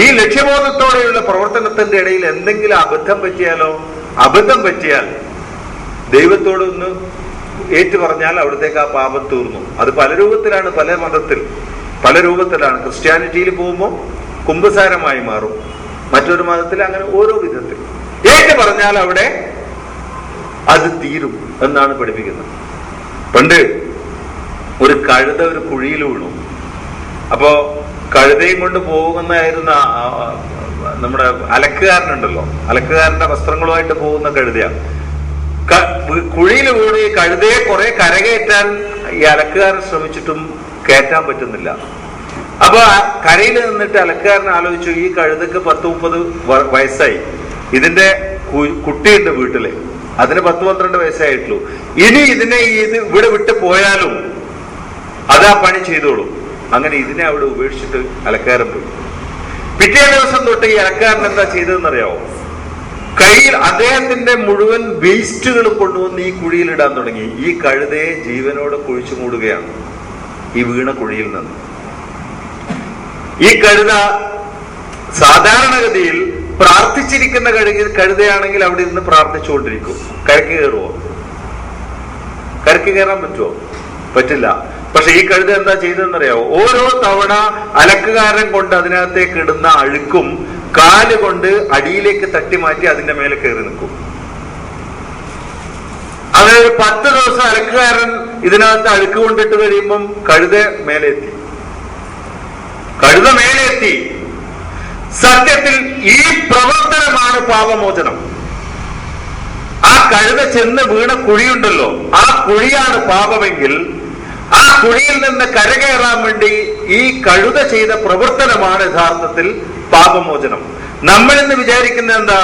ഈ ലക്ഷ്യബോധത്തോടെയുള്ള പ്രവർത്തനത്തിന്റെ ഇടയിൽ എന്തെങ്കിലും അബദ്ധം പറ്റിയാൽ ദൈവത്തോടൊന്ന് ഏറ്റു പറഞ്ഞാൽ അവിടത്തേക്ക് ആ പാപം തീർന്നു. അത് പല രൂപത്തിലാണ്, പല മതത്തിൽ പല രൂപത്തിലാണ്. ക്രിസ്ത്യാനിറ്റിയിൽ പോകുമ്പോൾ കുമ്പസാരമായി മാറും, മറ്റൊരു മതത്തിൽ അങ്ങനെ ഓരോ വിധത്തിൽ ഏറ്റു പറഞ്ഞാൽ അവിടെ അത് തീരും എന്നാണ് പഠിപ്പിക്കുന്നത്. പണ്ട് ഒരു കഴുത ഒരു കുഴിയിൽ വീണു. അപ്പോ കഴുതയും കൊണ്ട് പോകുന്നതായിരുന്ന നമ്മുടെ അലക്കുകാരനുണ്ടല്ലോ, അലക്കുകാരന്റെ വസ്ത്രങ്ങളുമായിട്ട് പോകുന്ന കഴുതയാണ്. കുഴിയിൽ വീണ് ഈ കഴുതയെ കുറെ കരകയറ്റാൻ ഈ അലക്കുകാരൻ ശ്രമിച്ചിട്ടും കയറ്റാൻ പറ്റുന്നില്ല. അപ്പൊ കരയിൽ നിന്നിട്ട് അലക്കുകാരൻ ആലോചിച്ചു, ഈ കഴുതക്ക് 10-30 വയസ്സായി, ഇതിന്റെ കുട്ടിയുണ്ട് വീട്ടില്, അതിന് 10-12 വയസ്സായിട്ടുള്ളൂ. ഇനി ഇതിനെ ഇവിടെ വിട്ട് പോയാലും അതാ പണി ചെയ്തോളൂ. അങ്ങനെ ഇതിനെ അവിടെ ഉപേക്ഷിച്ചിട്ട് അലക്കാരൻ പോയി. പിറ്റേ ദിവസം തൊട്ട് ഈ അലക്കാരൻ എന്താ ചെയ്തതെന്നറിയാവോ? കയ്യിൽ അദ്ദേഹത്തിന്റെ മുഴുവൻ വേസ്റ്റുകളും കൊണ്ടുവന്ന് ഈ കുഴിയിൽ ഇടാൻ തുടങ്ങി. ഈ കഴുതയെ ജീവനോടെ കുഴിച്ചു മൂടുകയാണ് ഈ വീണ കുഴിയിൽ നിന്ന്. ഈ കഴുത സാധാരണഗതിയിൽ പ്രാർത്ഥിച്ചിരിക്കുന്ന കഴുതയാണെങ്കിൽ അവിടെ ഇരുന്ന് പ്രാർത്ഥിച്ചുകൊണ്ടിരിക്കും. കരക്ക് കയറുമോ? കരക്ക് കയറാൻ പറ്റുമോ? പറ്റില്ല. പക്ഷെ ഈ കഴുത എന്താ ചെയ്തതെന്നറിയാവോ? ഓരോ തവണ അലക്കുകാരൻ കൊണ്ട് അതിനകത്തേക്ക് ഇടുന്ന അഴുക്കും കാല് കൊണ്ട് അടിയിലേക്ക് തട്ടി മാറ്റി അതിന്റെ മേലെ കയറി നിൽക്കും. അങ്ങനെ ഒരു 10 ദിവസം അലക്കുകാരൻ ഇതിനകത്ത് അഴുക്ക് കൊണ്ടിട്ട് കഴിയുമ്പം കഴുത മേലെ എത്തി. സത്യത്തിൽ ഈ പ്രവർത്തനമാണ് പാപമോചനം. ആ കഴുത ചെന്ന് വീണ കുഴിയുണ്ടല്ലോ, ആ കുഴിയാണ് പാപമെങ്കിൽ ആ കുഴിയിൽ നിന്ന് കരകയറാൻ വേണ്ടി ഈ കഴുത ചെയ്ത പ്രവർത്തനമാണ് യഥാർത്ഥത്തിൽ പാപമോചനം. നമ്മൾ ഇന്ന് വിചാരിക്കുന്നത് എന്താ?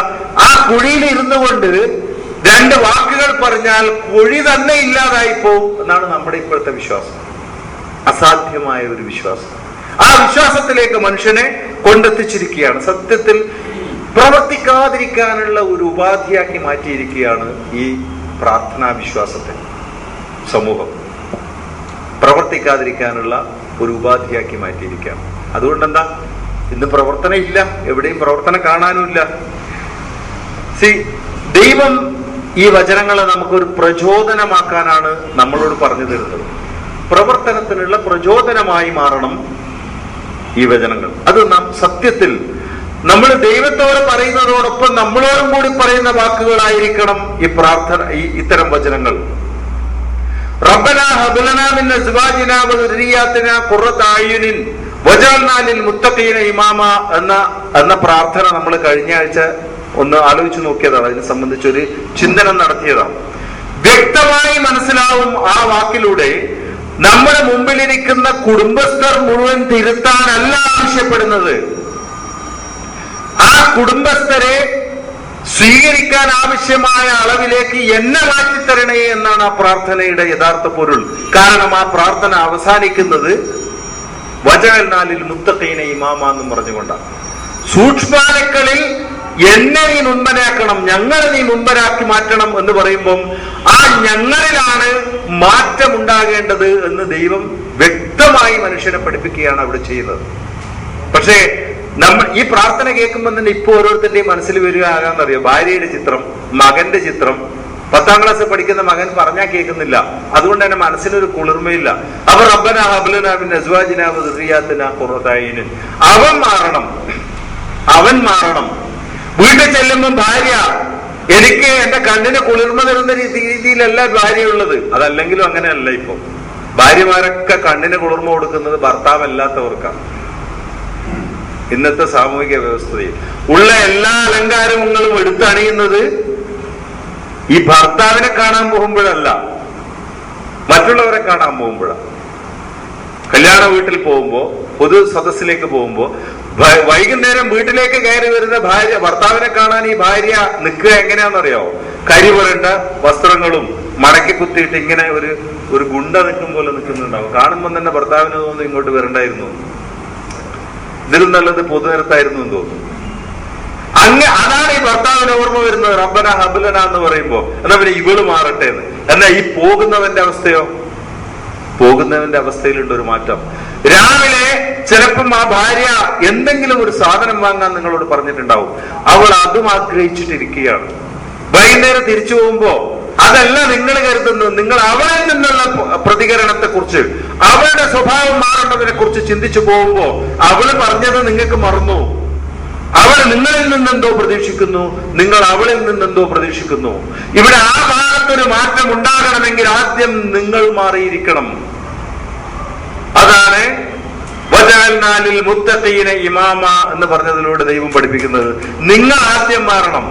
ആ കുഴിയിൽ ഇരുന്നു കൊണ്ട് രണ്ട് വാക്കുകൾ പറഞ്ഞാൽ കുഴി തന്നെ ഇല്ലാതായിപ്പോവും എന്നാണ് നമ്മുടെ ഇപ്പോഴത്തെ വിശ്വാസം. അസാധ്യമായ ഒരു വിശ്വാസം. ആ വിശ്വാസത്തിലേക്ക് മനുഷ്യനെ കൊണ്ടെത്തിച്ചിരിക്കുകയാണ്. സത്യത്തിൽ പ്രവർത്തിക്കാതിരിക്കാനുള്ള ഒരു ഉപാധിയാക്കി മാറ്റിയിരിക്കുകയാണ് ഈ പ്രാർത്ഥനാ വിശ്വാസത്തെ. സമൂഹം പ്രവർത്തിക്കാതിരിക്കാനുള്ള ഒരു ഉപാധിയാക്കി മാറ്റിയിരിക്കുകയാണ്. അതുകൊണ്ടെന്താ? ഇന്ന് പ്രവർത്തനം ഇല്ല, എവിടെയും പ്രവർത്തനം കാണാനുമില്ല. ദൈവം ഈ വചനങ്ങളെ നമുക്കൊരു പ്രചോദനമാക്കാനാണ് നമ്മളോട് പറഞ്ഞു തരുന്നത്. പ്രവർത്തനത്തിനുള്ള പ്രചോദനമായി മാറണം ഈ വചനങ്ങൾ. അത് നാം സത്യത്തിൽ നമ്മൾ ദൈവത്തോട് പറയുന്നതോടൊപ്പം നമ്മളോടും കൂടി പറയുന്ന വാക്കുകളായിരിക്കണം ഈ പ്രാർത്ഥന, ഇത്തരം വചനങ്ങൾ. റബ്ബനാ ഹബ് ലനാ മിൻ അസ്വാജിനാ വ ദുർരിയ്യാതിനാ ഖുർറത അയ്യുനിൻ വജഅൽനാ ലിൽ മുത്തഖീന ഇമാമ എന്ന പ്രാർത്ഥന നമ്മൾ കഴിഞ്ഞ ആഴ്ച ഒന്ന് ആലോചിച്ച് നോക്കിയതാണ്. അതിനെ സംബന്ധിച്ചൊരു ചിന്തനം നടത്തിയതാണ്. വ്യക്തമായി മനസ്സിലാവും ആ വാക്കിലൂടെ നമ്മുടെ മുമ്പിലിരിക്കുന്ന കുടുംബസ്ഥർ മുഴുവൻ തിരുത്താനല്ല ആവശ്യപ്പെടുന്നത്. ആ കുടുംബസ്ഥരെ സ്വീകരിക്കാൻ ആവശ്യമായ അളവിലേക്ക് എന്നെ മാറ്റിത്തരണേ എന്നാണ് ആ പ്രാർത്ഥനയുടെ യഥാർത്ഥ പൊരുൾ. കാരണം ആ പ്രാർത്ഥന അവസാനിക്കുന്നത് വജഅൽനാ ലിൽ മുത്തഖീന ഇമാമ എന്നും പറഞ്ഞുകൊണ്ടാണ്. സൂക്ഷ്മാണുക്കളിൽ എന്നെ നീ മുൻപനാക്കണം, ഞങ്ങളെ നീ മുൻപനാക്കി മാറ്റണം എന്ന് പറയുമ്പം ആ ഞങ്ങളിലാണ് മാറ്റമുണ്ടാകേണ്ടത് എന്ന് ദൈവം വ്യക്തമായി മനുഷ്യനെ പഠിപ്പിക്കുകയാണ് അവിടെ ചെയ്യുന്നത്. പക്ഷേ നമ്മൾ ഈ പ്രാർത്ഥന കേൾക്കുമ്പോൾ തന്നെ ഇപ്പൊ ഓരോരുത്തരുടെയും മനസ്സിൽ വരിക ആകാന്നറിയോ? ഭാര്യയുടെ ചിത്രം, മകന്റെ ചിത്രം. 10ാം ക്ലാസ് പഠിക്കുന്ന മകൻ പറഞ്ഞാൽ കേൾക്കുന്നില്ല, അതുകൊണ്ട് തന്നെ മനസ്സിനൊരു കുളിർമയില്ല. അവർ റബ്ബനാ ഹബ് ലനാ മിൻ അസ്വാജിനാ വ ദുർരിയ്യാതിനാ ഖുർറത അയ്യുനിൻ. അവൻ മാറണം. വീട്ടിൽ ചെല്ലുമ്പോൾ ഭാര്യ, എനിക്ക് എന്റെ കണ്ണിന് കുളിർമ തരുന്ന രീതിയിലല്ല ഭാര്യയുള്ളത്. അതല്ലെങ്കിലും അങ്ങനെയല്ല. ഇപ്പൊ ഭാര്യമാരൊക്കെ കണ്ണിന് കുളിർമ കൊടുക്കുന്നത് ഭർത്താവല്ലാത്തവർക്കാണ്. ഇന്നത്തെ സാമൂഹിക വ്യവസ്ഥയിൽ ഉള്ള എല്ലാ അലങ്കാരങ്ങളും എടുത്തണിയുന്നത് ഈ ഭർത്താവിനെ കാണാൻ പോകുമ്പോഴല്ല, മറ്റുള്ളവരെ കാണാൻ പോകുമ്പോഴാണ്. കല്യാണ വീട്ടിൽ പോകുമ്പോ, പൊതു സദസ്സിലേക്ക് പോകുമ്പോ, വൈകുന്നേരം വീട്ടിലേക്ക് കയറി വരുന്ന ഭാര്യ, ഭർത്താവിനെ കാണാൻ ഈ ഭാര്യ നിൽക്കുക എങ്ങനെയാണെന്നറിയാവോ? കരി പുരണ്ട വസ്ത്രങ്ങളും മടക്കി കുത്തിയിട്ട് ഇങ്ങനെ ഒരു ഗുണ്ട നിൽക്കും പോലെ നിൽക്കുന്നുണ്ടാവും. കാണുമ്പോൾ തന്നെ ഭർത്താവിന് തോന്നുന്നു ഇങ്ങോട്ട് വരണ്ടായിരുന്നു, ഇതിലും നല്ലത് പൊതുനിരത്തായിരുന്നു എന്ന് തോന്നുന്നു. അതാണ് ഈ ഭർത്താവിന് ഓർമ്മ വരുന്നത്. റബ്ബനാ ഹബ് ലനാ എന്ന് പറയുമ്പോ എന്നാ പിന്നെ ഇവള് മാറട്ടെ എന്ന്. എന്നാ ഈ പോകുന്നവന്റെ അവസ്ഥയോ? പോകുന്നവന്റെ അവസ്ഥയിലുണ്ട് ഒരു മാറ്റം. രാവിലെ ചിലപ്പം ആ ഭാര്യ എന്തെങ്കിലും ഒരു സാധനം വാങ്ങാൻ നിങ്ങളോട് പറഞ്ഞിട്ടുണ്ടാവും, അവൾ അതും ആഗ്രഹിച്ചിട്ടിരിക്കുകയാണ്. വൈകുന്നേരം തിരിച്ചു പോകുമ്പോ അതല്ല നിങ്ങൾ കരുതുന്നത്. നിങ്ങൾ അവളിൽ നിന്നുള്ള പ്രതികരണത്തെ കുറിച്ച്, അവളുടെ സ്വഭാവം മാറേണ്ടതിനെ കുറിച്ച് ചിന്തിച്ചു പോകുമ്പോ അവള് പറഞ്ഞത് നിങ്ങൾക്ക് മറന്നു. അവൾ നിങ്ങളിൽ നിന്നെന്തോ പ്രതീക്ഷിക്കുന്നു, നിങ്ങൾ അവളിൽ നിന്നെന്തോ പ്രതീക്ഷിക്കുന്നു. ഇവിടെ ആ ഭാഗത്തൊരു മാറ്റം ഉണ്ടാകണമെങ്കിൽ ആദ്യം നിങ്ങൾ മാറിയിരിക്കണം. അതാണ് വജഅൽനാ ലിൽ മുത്തഖീന ഇമാമ എന്ന് പറഞ്ഞതിലൂടെ ദൈവം പഠിപ്പിക്കുന്നത്. നിങ്ങൾ ആദ്യം മാറണം.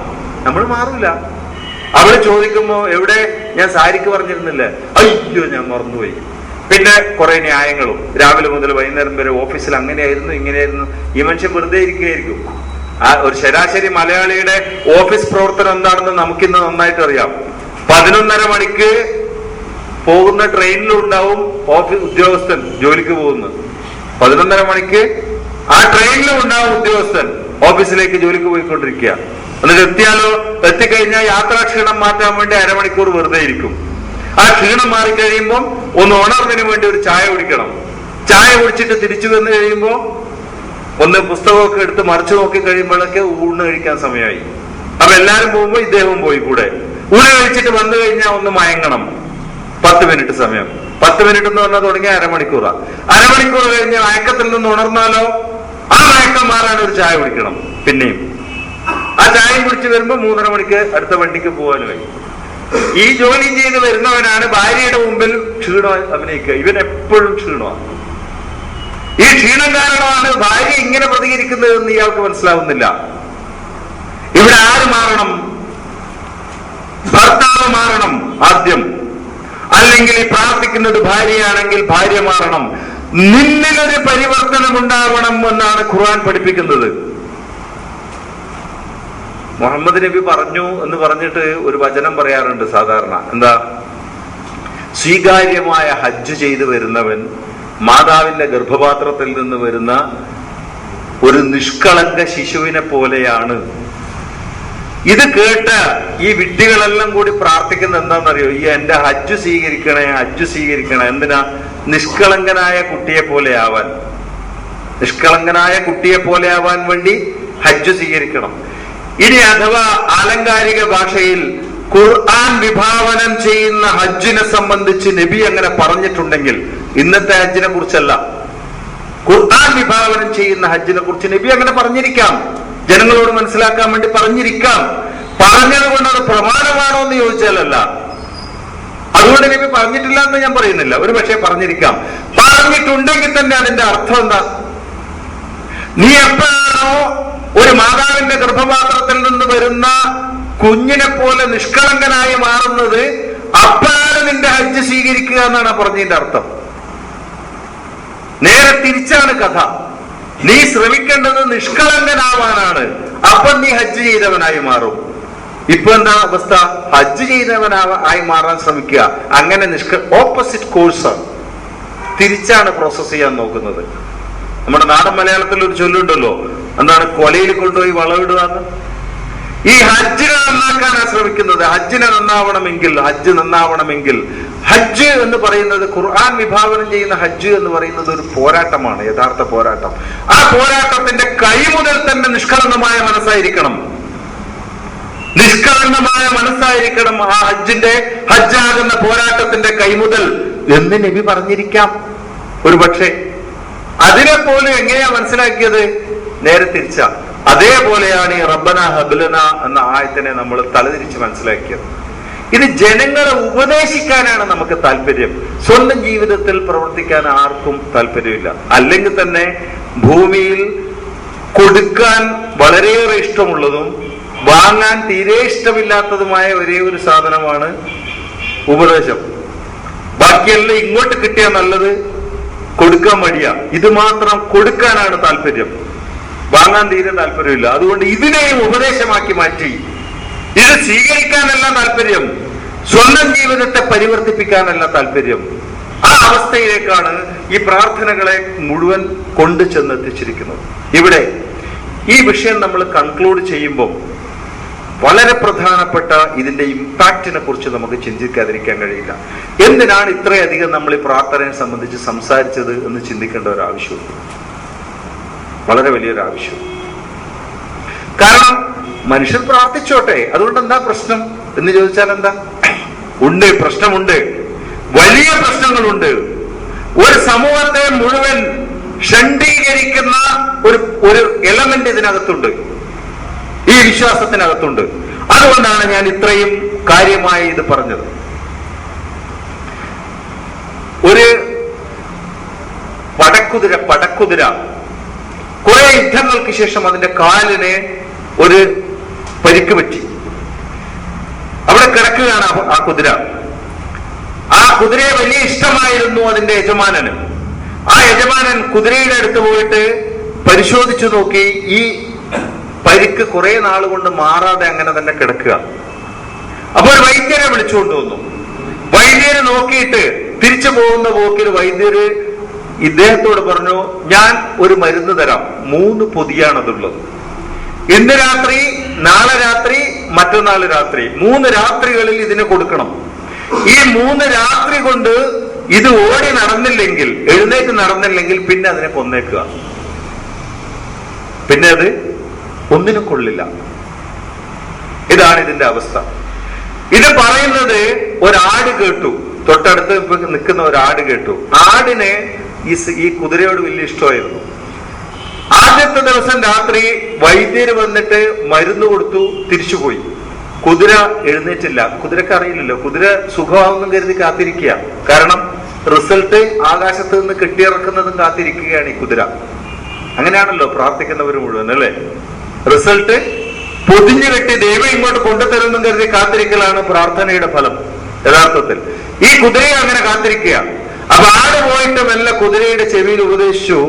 നമ്മൾ മാറില്ല. അവള് ചോദിക്കുമ്പോ എവിടെ, ഞാൻ സാരിക്ക് പറഞ്ഞിരുന്നില്ലേ, അയ്യോ ഞാൻ മറന്നുപോയി. പിന്നെ കുറെ ന്യായങ്ങളും, രാവിലെ മുതൽ വൈകുന്നേരം വരെ ഓഫീസിൽ അങ്ങനെയായിരുന്നു ഇങ്ങനെയായിരുന്നു. ഈ മനുഷ്യൻ വെറുതെ ഇരിക്കുകയായിരിക്കും. ആ ഒരു ശരാശരി മലയാളിയുടെ ഓഫീസ് പ്രവർത്തനം എന്താണെന്ന് നമുക്കിന്ന് നന്നായിട്ട് അറിയാം. 11:30 മണിക്ക് പോകുന്ന ട്രെയിനിലുണ്ടാവും ഓഫീസ് ഉദ്യോഗസ്ഥൻ ജോലിക്ക് പോകുന്നത്. 11:30 മണിക്ക് ആ ട്രെയിനിലും ഉണ്ടാവും ഉദ്യോഗസ്ഥൻ ഓഫീസിലേക്ക് ജോലിക്ക് പോയിക്കൊണ്ടിരിക്കുക. എന്നിട്ട് എത്തിക്കഴിഞ്ഞാൽ യാത്രാക്ഷീണം മാറ്റാൻ വേണ്ടി അരമണിക്കൂർ വെറുതെ ഇരിക്കും. ആ ക്ഷീണം മാറിക്കഴിയുമ്പോൾ ഒന്ന് ഉണർവിന് വേണ്ടി ഒരു ചായ കുടിക്കണം. ചായ കുടിച്ചിട്ട് തിരിച്ചു വന്നു കഴിയുമ്പോൾ ഒന്ന് പുസ്തകമൊക്കെ എടുത്ത് മറിച്ചു നോക്കി കഴിയുമ്പോഴൊക്കെ ഊണ് കഴിക്കാൻ സമയമായി. അപ്പൊ എല്ലാരും പോകുമ്പോ ഇദ്ദേഹവും പോയി കൂടെ. ഊണ് കഴിച്ചിട്ട് വന്നു കഴിഞ്ഞാൽ ഒന്ന് മയങ്ങണം. 10 മിനിറ്റ് സമയം. 10 മിനിറ്റ് എന്ന് പറഞ്ഞാൽ തുടങ്ങിയ അരമണിക്കൂറാ. അരമണിക്കൂർ കഴിഞ്ഞ് മയക്കത്തിൽ നിന്ന് ഉണർന്നാലോ ആ മയക്കം മാറാൻ ഒരു ചായ കുടിക്കണം. പിന്നെയും ആ ചായ കുടിച്ച് വരുമ്പോ 3:30 മണിക്ക് അടുത്ത വണ്ടിക്ക് പോകാനുമായി. ഈ ജോലി ചെയ്ത് വരുന്നവനാണ് ഭാര്യയുടെ മുമ്പിൽ ക്ഷീണം അഭിനയിക്കുക. ഇവൻ എപ്പോഴും ക്ഷീണമാണ്. ഈ ക്ഷീണം കാരണമാണ് ഭാര്യ ഇങ്ങനെ പ്രതികരിക്കുന്നത് എന്ന് ഇയാൾക്ക് മനസ്സിലാവുന്നില്ല. ഇവിടെ ആര് മാറണം? ഭർത്താവ് മാറണം ആദ്യം. അല്ലെങ്കിൽ ഈ പ്രാർത്ഥിക്കുന്നത് ഭാര്യയാണെങ്കിൽ ഭാര്യ മാറണം. നിന്നിലൊരു പരിവർത്തനം ഉണ്ടാവണം എന്നാണ് ഖുർആൻ പഠിപ്പിക്കുന്നത്. മുഹമ്മദ് നബി പറഞ്ഞു എന്ന് പറഞ്ഞിട്ട് ഒരു വചനം പറയാറുണ്ട് സാധാരണ. എന്താ? സ്വീകാര്യമായ ഹജ്ജ് ചെയ്തു വരുന്നവൻ മാതാവിന്റെ ഗർഭപാത്രത്തിൽ നിന്ന് വരുന്ന ഒരു നിഷ്കളങ്ക ശിശുവിനെ പോലെയാണ്. ഇത് കേട്ട് ഈ വിഡ്ഢികളെല്ലാം കൂടി പ്രാർത്ഥിക്കുന്ന എന്താണെന്നറിയോ? ഈ എന്റെ ഹജ്ജ് സ്വീകരിക്കണേ, ഹജ്ജ് സ്വീകരിക്കണേ. എന്തിനാ? നിഷ്കളങ്കനായ കുട്ടിയെ പോലെ ആവാൻ, നിഷ്കളങ്കനായ കുട്ടിയെ പോലെ ആവാൻ വേണ്ടി ഹജ്ജ് സ്വീകരിക്കണം. ഇനി അഥവാ ആലങ്കാരിക ഭാഷയിൽ ഖുർആൻ വിഭാവനം ചെയ്യുന്ന ഹജ്ജിനെ സംബന്ധിച്ച് നബി അങ്ങനെ പറഞ്ഞിട്ടുണ്ടെങ്കിൽ, ഇന്നത്തെ ഹജ്ജിനെ കുറിച്ചല്ല, ഖുർആൻ വിഭാവനം ചെയ്യുന്ന ഹജ്ജിനെ കുറിച്ച് നബി അങ്ങനെ പറഞ്ഞിരിക്കാം, ജനങ്ങളോട് മനസ്സിലാക്കാൻ വേണ്ടി പറഞ്ഞിരിക്കാം. പറഞ്ഞത് കൊണ്ട് അത് പ്രമാണമാണോ എന്ന് ചോദിച്ചാലല്ല. അതുകൊണ്ട് നബി പറഞ്ഞിട്ടില്ല എന്ന് ഞാൻ പറയുന്നില്ല, ഒരു പക്ഷേ പറഞ്ഞിരിക്കാം. പറഞ്ഞിട്ടുണ്ടെങ്കിൽ തന്നെ അതിന്റെ അർത്ഥം എന്താ? നീ എപ്പോഴാണോ ഒരു മാതാവിന്റെ ഗർഭപാത്രത്തിൽ നിന്ന് വരുന്ന കുഞ്ഞിനെ പോലെ നിഷ്കളങ്കനായി മാറുന്നത്, അപ്പോഴാണ് നിന്റെ ഹജ്ജ് സ്വീകരിക്കുക എന്നാണ് പറഞ്ഞതിന്റെ അർത്ഥം. നേരെ തിരിച്ചാണ് കഥ. നീ ശ്രമിക്കേണ്ടത് നിഷ്കളങ്കനാവാനാണ്, അപ്പൊ നീ ഹജ്ജ് ചെയ്തവനായി മാറും. ഇപ്പൊ എന്താ അവസ്ഥ? ഹജ്ജ് ചെയ്തവനായി മാറാൻ ശ്രമിക്കുക, അങ്ങനെ ഓപ്പോസിറ്റ് കോഴ്സാണ്, തിരിച്ചാണ് പ്രോസസ് ചെയ്യാൻ നോക്കുന്നത്. നമ്മുടെ നാടൻ മലയാളത്തിൽ ഒരു ചൊല്ലുണ്ടല്ലോ, എന്താണ്? കൊലയിൽ കൊണ്ടുപോയി വളവിടുക. ഈ ഹജ്ജിനെ നന്നാക്കാനാണ് ശ്രമിക്കുന്നത്. ഹജ്ജിനെ നന്നാവണമെങ്കിൽ, ഹജ്ജ് നന്നാവണമെങ്കിൽ, ഹജ്ജ് എന്ന് പറയുന്നത്, ഖുർആൻ വിഭാവനം ചെയ്യുന്ന ഹജ്ജ് എന്ന് പറയുന്നത് ഒരു പോരാട്ടമാണ്, യഥാർത്ഥ പോരാട്ടം. ആ പോരാട്ടത്തിന്റെ കൈമുതൽ തന്നെ നിഷ്കളങ്കമായ മനസ്സായിരിക്കണം, നിഷ്കളങ്കമായ മനസ്സായിരിക്കണം ആ ഹജ്ജാകുന്ന പോരാട്ടത്തിന്റെ കൈമുതൽ എന്ന് നബി പറഞ്ഞിരിക്കാം ഒരു പക്ഷേ. അതിനെപ്പോലും എങ്ങനെയാ മനസ്സിലാക്കിയത്? നേരെ തിരിച്ച. അതേപോലെയാണ് ഈ റബ്ബന ഹബ്ലന എന്ന ആയത്തിനെ നമ്മൾ തലതിരിച്ച് മനസ്സിലാക്കിയത്. ഇത് ജനങ്ങളെ ഉപദേശിക്കാനാണ് നമുക്ക് താല്പര്യം, സ്വന്തം ജീവിതത്തിൽ പ്രവർത്തിക്കാൻ ആർക്കും താല്പര്യമില്ല. അല്ലെങ്കിൽ തന്നെ ഭൂമിയിൽ കൊടുക്കാൻ വളരെയേറെ ഇഷ്ടമുള്ളതും വാങ്ങാൻ തീരെ ഇഷ്ടമില്ലാത്തതുമായ ഒരേ ഒരു സാധനമാണ് ഉപദേശം. ബാക്കിയെല്ലാം ഇങ്ങോട്ട് കിട്ടിയാൽ നല്ലത്, കൊടുക്കാൻ മടിയാ. ഇത് മാത്രം കൊടുക്കാനാണ് താല്പര്യം, വാങ്ങാൻ തീരെ താല്പര്യമില്ല. അതുകൊണ്ട് ഇതിനെയും ഉപദേശമാക്കി മാറ്റി. ഇത് സ്വീകരിക്കാനല്ല താല്പര്യം, സ്വന്തം ജീവിതത്തെ പരിവർത്തിപ്പിക്കാനല്ല താല്പര്യം. ആ അവസ്ഥയിലേക്കാണ് ഈ പ്രാർത്ഥനകളെ മുഴുവൻ കൊണ്ടു ചെന്നെത്തിച്ചിരിക്കുന്നത്. ഇവിടെ ഈ വിഷയം നമ്മൾ കൺക്ലൂഡ് ചെയ്യുമ്പോൾ വളരെ പ്രധാനപ്പെട്ട ഇതിന്റെ ഇമ്പാക്റ്റിനെ കുറിച്ച് നമുക്ക് ചിന്തിക്കാതിരിക്കാൻ കഴിയില്ല. എന്തിനാണ് ഇത്രയധികം നമ്മൾ ഈ പ്രാർത്ഥനയെ സംബന്ധിച്ച് സംസാരിച്ചത് എന്ന് ചിന്തിക്കേണ്ട ഒരു ആവശ്യമുണ്ട്, വളരെ വലിയൊരു ആവശ്യം. കാരണം മനുഷ്യർ പ്രാർത്ഥിച്ചോട്ടെ, അതുകൊണ്ട് എന്താ പ്രശ്നം എന്ന് ചോദിച്ചാൽ എന്താ? ഉണ്ട്, പ്രശ്നമുണ്ട്, വലിയ പ്രശ്നങ്ങളുണ്ട്. ഒരു സമൂഹത്തെ മുഴുവൻ ഷണ്ഡീകരിക്കുന്ന ഒരു എലമെന്റ് ഇതിനകത്തുണ്ട്, ഈ വിശ്വാസത്തിനകത്തുണ്ട്. അതുകൊണ്ടാണ് ഞാൻ ഇത്രയും കാര്യമായി ഇത് പറഞ്ഞത്. ഒരു പടക്കുതിര കുറെ യുദ്ധങ്ങൾക്ക് ശേഷം അതിന്റെ കാലിന് ഒരു പരിക്ക് പറ്റി, അവിടെ കിടക്കുകയാണ് ആ കുതിര. ആ കുതിരയെ വലിയ ഇഷ്ടമായിരുന്നു അതിന്റെ യജമാനന്. ആ യജമാനൻ കുതിരയുടെ അടുത്ത് പോയിട്ട് പരിശോധിച്ചു നോക്കി, ഈ പരിക്ക് കുറെ നാളുകൊണ്ട് മാറാതെ അങ്ങനെ തന്നെ കിടക്കുക. അപ്പോൾ വൈദ്യരെ വിളിച്ചുകൊണ്ട് വന്നു. വൈദ്യര് നോക്കിയിട്ട് തിരിച്ചു പോകുന്ന പോക്കിൽ വൈദ്യര് ഇദ്ദേഹത്തോട് പറഞ്ഞു, ഞാൻ ഒരു മരുന്ന് തരാം, 3 പൊതിയാണതുള്ളത്. ഇന്ന് രാത്രി, നാളെ രാത്രി, മറ്റന്നാൾ രാത്രി, 3 രാത്രികളിൽ ഇതിന് കൊടുക്കണം. ഈ 3 രാത്രി കൊണ്ട് ഇത് ഓടി നടന്നില്ലെങ്കിൽ, എഴുന്നേറ്റ് നടന്നില്ലെങ്കിൽ പിന്നെ അതിനെ കൊന്നേക്കുക, പിന്നെ അത് ഒന്നിനും കൊള്ളില്ല. ഇതാണ് ഇതിന്റെ അവസ്ഥ. ഇത് പറയുന്നത് ഒരാട് കേട്ടു, തൊട്ടടുത്ത് നിൽക്കുന്ന ഒരാട് കേട്ടു. ആടിനെ ഈ കുതിരയോട് വലിയ ഇഷ്ടമായിരുന്നു. ആദ്യത്തെ ദിവസം രാത്രി വൈദ്യര് വന്നിട്ട് മരുന്ന് കൊടുത്തു, തിരിച്ചുപോയി. കുതിര എഴുന്നേറ്റില്ല. കുതിരക്ക് അറിയില്ലല്ലോ, കുതിര സുഖമാവുന്നും കരുതി കാത്തിരിക്കുക. കാരണം റിസൾട്ട് ആകാശത്ത് നിന്ന് കെട്ടിയിറക്കുന്നതും കാത്തിരിക്കുകയാണ് ഈ കുതിര. അങ്ങനെയാണല്ലോ പ്രാർത്ഥിക്കുന്നവർ മുഴുവൻ, അല്ലേ? റിസൾട്ട് പൊതിഞ്ഞു കെട്ടി ദൈവം ഇങ്ങോട്ട് കൊണ്ടുതരുമെന്നും കരുതി കാത്തിരിക്കലാണ് പ്രാർത്ഥനയുടെ ഫലം യഥാർത്ഥത്തിൽ. ഈ കുതിരയെ അങ്ങനെ കാത്തിരിക്കുക. അപ്പൊ ആട് പോയിട്ട് മെല്ലെ കുതിരയുടെ ചെവിയിൽ ഉപദേശിച്ചു,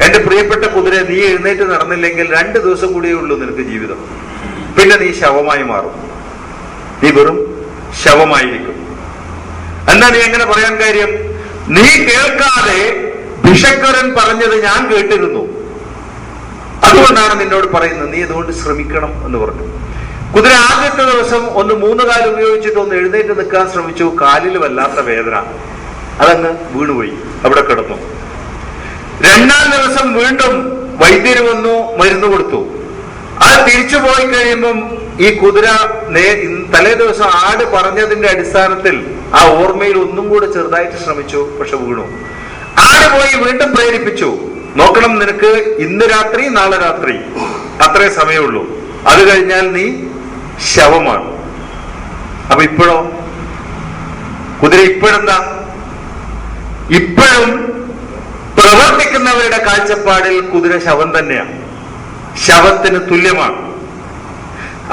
എന്റെ പ്രിയപ്പെട്ട കുതിര, നീ എഴുന്നേറ്റ് നടന്നില്ലെങ്കിൽ 2 ദിവസം കൂടിയേ ഉള്ളൂ നിനക്ക് ജീവിതം. പിന്നെ നീ ശവമായി മാറും, നീ വെറും ശവമായിരിക്കും. എന്താ നീ എങ്ങനെ പറയാൻ കാര്യം? നീ കേൾക്കാതെ ഭിഷഗ്വരൻ പറഞ്ഞത് ഞാൻ കേട്ടിരുന്നു, അതുകൊണ്ടാണ് നിന്നോട് പറയുന്നത്, നീ അതുകൊണ്ട് ശ്രമിക്കണം എന്ന് പറഞ്ഞു. കുതിര ആദ്യത്തെ ദിവസം 3 കാല് ഉപയോഗിച്ചിട്ട് ഒന്ന് എഴുന്നേറ്റ് നിൽക്കാൻ ശ്രമിച്ചു. കാലിൽ വല്ലാത്ത വേദന, അതങ്ങ് വീണുപോയി, അവിടെ കിടന്നു. 2ാം ദിവസം വീണ്ടും വൈദ്യര് വന്നു, മരുന്ന് കൊടുത്തു. അത് തിരിച്ചു പോയി കഴിയുമ്പം ഈ കുതിര തലേ ദിവസം ആട് പറഞ്ഞതിന്റെ അടിസ്ഥാനത്തിൽ ആ ഓർമ്മയിൽ ഒന്നും കൂടെ ചെറുതായിട്ട് ശ്രമിച്ചു, പക്ഷെ വീണു. ആട് പോയി വീണ്ടും പ്രേരിപ്പിച്ചു, നോക്കണം, നിനക്ക് ഇന്ന് രാത്രി നാളെ രാത്രി അത്രേ സമയമുള്ളൂ, അത് കഴിഞ്ഞാൽ നീ ശവമാണ്. അപ്പൊ ഇപ്പോഴോ കുതിര ഇപ്പോഴെന്താ? ഇപ്പോഴും പ്രവർത്തിക്കുന്നവരുടെ കാഴ്ചപ്പാടിൽ കുതിര ശവം തന്നെയാണ്, ശവത്തിന് തുല്യമാണ്.